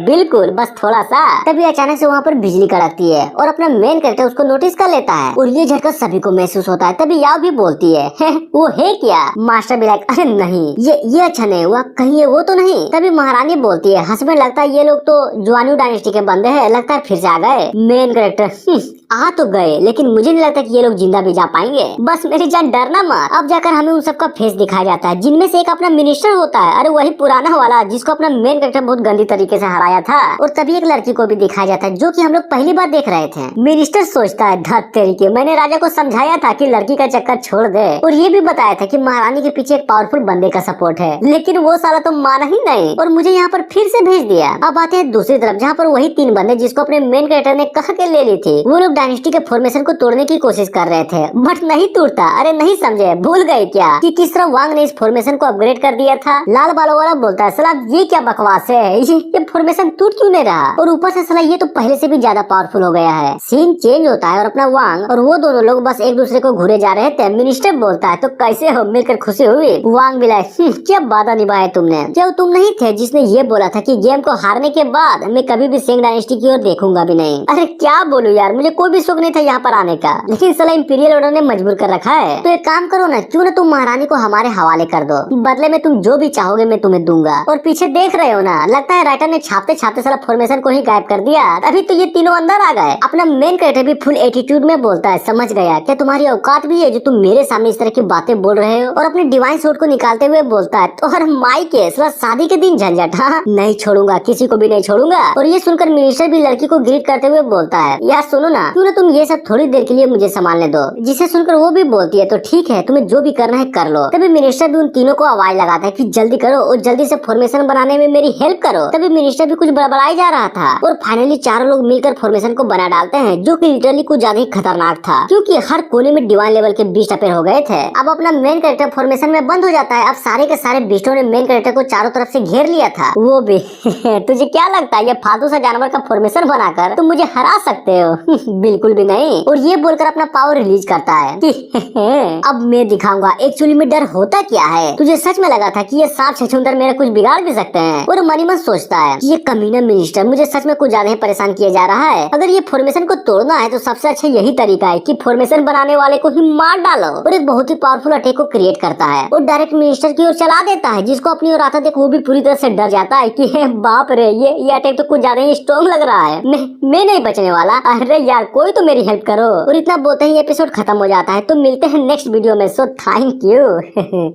बिल्कुल बस थोड़ा सा। तभी अचानक से वहाँ पर बिजली कड़कती है और अपना मेन कैरेक्टर उसको नोटिस कर लेता है और ये झटका सभी को महसूस होता है। तभी याव भी बोलती है वो है क्या। मास्टर भी लाइक अरे नहीं ये अच्छा नहीं हुआ, कहीं ये वो तो नहीं। तभी महारानी बोलती है हस्बैंड लगता है ये लोग तो जुआनू डायनेस्टी के बंदे हैं, लगता है फिर से आ गए। मेन कैरेक्टर आ तो गए लेकिन मुझे नहीं लगता कि ये लोग जिंदा भी जा पाएंगे, बस मेरी जान डरना मत। अब जाकर हमें उन सबका फेस दिखाया जाता है जिनमें से एक अपना मिनिस्टर होता है, अरे वही पुराना वाला जिसको अपना मेन कैरेक्टर बहुत गंदी तरीके से हराया था। और तभी एक लड़की को भी दिखाया जाता है जो कि हम लोग पहली बार देख रहे थे। मिनिस्टर सोचता है धत तरीके, मैंने राजा को समझाया था कि लड़की का चक्कर छोड़ दे और ये भी बताया था कि महारानी के पीछे एक पावरफुल बंदे का सपोर्ट है, लेकिन वो साला तो माना ही नहीं और मुझे यहाँ पर फिर से भेज दिया। अब आते हैं दूसरी तरफ जहाँ पर वही 3 बंदे जिसको अपने मेन कैरेक्टर ने कह के ले ली थी, वो लोग डायनेस्टी के फॉर्मेशन को तोड़ने की कोशिश कर रहे थे बट नहीं टूटता। अरे नहीं समझे, भूल गए क्या कि किस तरह वांग ने इस फॉर्मेशन को अपग्रेड कर दिया था। लाल बालों वाला बोलता है साला ये क्या बकवास है, ये फॉर्मेशन टूट क्यों नहीं रहा, और ऊपर से साला ये तो पहले से भी ज्यादा पावरफुल हो गया है। सीन चेंज होता है और अपना वांग और वो दोनों लोग बस एक दूसरे को घूरे जा रहे थे। मिनिस्टर बोलता है तो कैसे हो, मिलकर खुशी हुई। वांग भी लाइक क्या वादा निभाया तुमने, क्या तुम नहीं थे जिसने ये बोला था कि गेम को हारने के बाद मैं कभी भी सेंग डायनेस्टी की ओर देखूंगा भी नहीं। अरे क्या बोलूं यार, मुझे कोई भी शौक नहीं था यहाँ पर आने का, लेकिन साला इंपीरियल ऑर्डर ने मजबूर कर रखा है। तो एक काम करो ना, क्यों ना तुम महारानी को हमारे हवाले कर दो, बदले में तुम जो भी चाहोगे मैं तुम्हें दूंगा। और पीछे देख रहे हो ना, लगता है राइटर ने छापते छापते साला फॉर्मेशन को ही गायब कर दिया। अभी तो ये तीनों अंदर आ गए। अपना मेन कैरेक्टर भी फुल एटीट्यूड में बोलता है, समझ गया क्या तुम्हारी औकात भी है जो तुम मेरे सामने इस तरह की बातें बोल रहे हो। और अपने डिवाइन सूट को निकालते हुए बोलता है, तो हर माई के साला शादी के दिन झंझट, हाँ नहीं छोड़ूंगा, किसी को भी नहीं छोड़ूंगा। और ये सुनकर मिनिस्टर भी लड़की को ग्रीट करते हुए बोलता है, यार सुनो ना, क्यों ना तुम ये सब थोड़ी देर के लिए मुझे संभालने दो। जिसे सुनकर वो भी बोलती है, तो ठीक है तुम्हें जो भी करना है कर लो। तभी मिनिस्टर भी उन तीनों को आवाज लगाता है कि जल्दी करो और जल्दी से फॉर्मेशन बनाने में मेरी हेल्प करो। तभी मिनिस्टर भी कुछ बड़बड़ाई जा रहा था और फाइनली चारों लोग मिलकर फॉर्मेशन को बना डालते हैं, जो कि लिटरली कुछ ज्यादा ही खतरनाक था, क्योंकि हर कोने में डिवाइन लेवल के बीस्ट अपेयर हो गए थे। अब अपना मेन कैरेक्टर फॉर्मेशन में बंद हो जाता है। अब सारे के सारे बीस्टों ने मेन कैरेक्टर को चारों तरफ से घेर लिया था। वो भी तुझे क्या लगता है ये फालतू सा जानवर का फॉर्मेशन बनाकर तुम मुझे हरा सकते हो? बिल्कुल भी नहीं। और ये बोलकर अपना पावर रिलीज करता है कि अब मैं दिखाऊंगा एक्चुअली में डर होता क्या है। तुझे सच में लगा था कि ये सांप छछूंदर मेरा कुछ बिगाड़ भी सकते हैं? और मनी मन सोचता है कि ये कमीना मिनिस्टर मुझे सच में कुछ ज्यादा ही परेशान किया जा रहा है। अगर ये फॉर्मेशन को तोड़ना है तो सबसे अच्छा यही तरीका है कि फॉर्मेशन बनाने वाले को ही मार डालो। और एक बहुत ही पावरफुल अटैक को क्रिएट करता है और डायरेक्ट मिनिस्टर की ओर चला देता है, जिसको अपनी ओर आता देख वो भी पूरी तरह से डर जाता है कि बाप रे ये अटैक तो कुछ ज्यादा ही स्ट्रॉन्ग लग रहा है, मैं नहीं बचने वाला। अरे यार कोई तो मेरी हेल्प करो। और इतना बोलते ही एपिसोड खत्म हो जाता है। तो मिलते हैं नेक्स्ट वीडियो में। So thank you.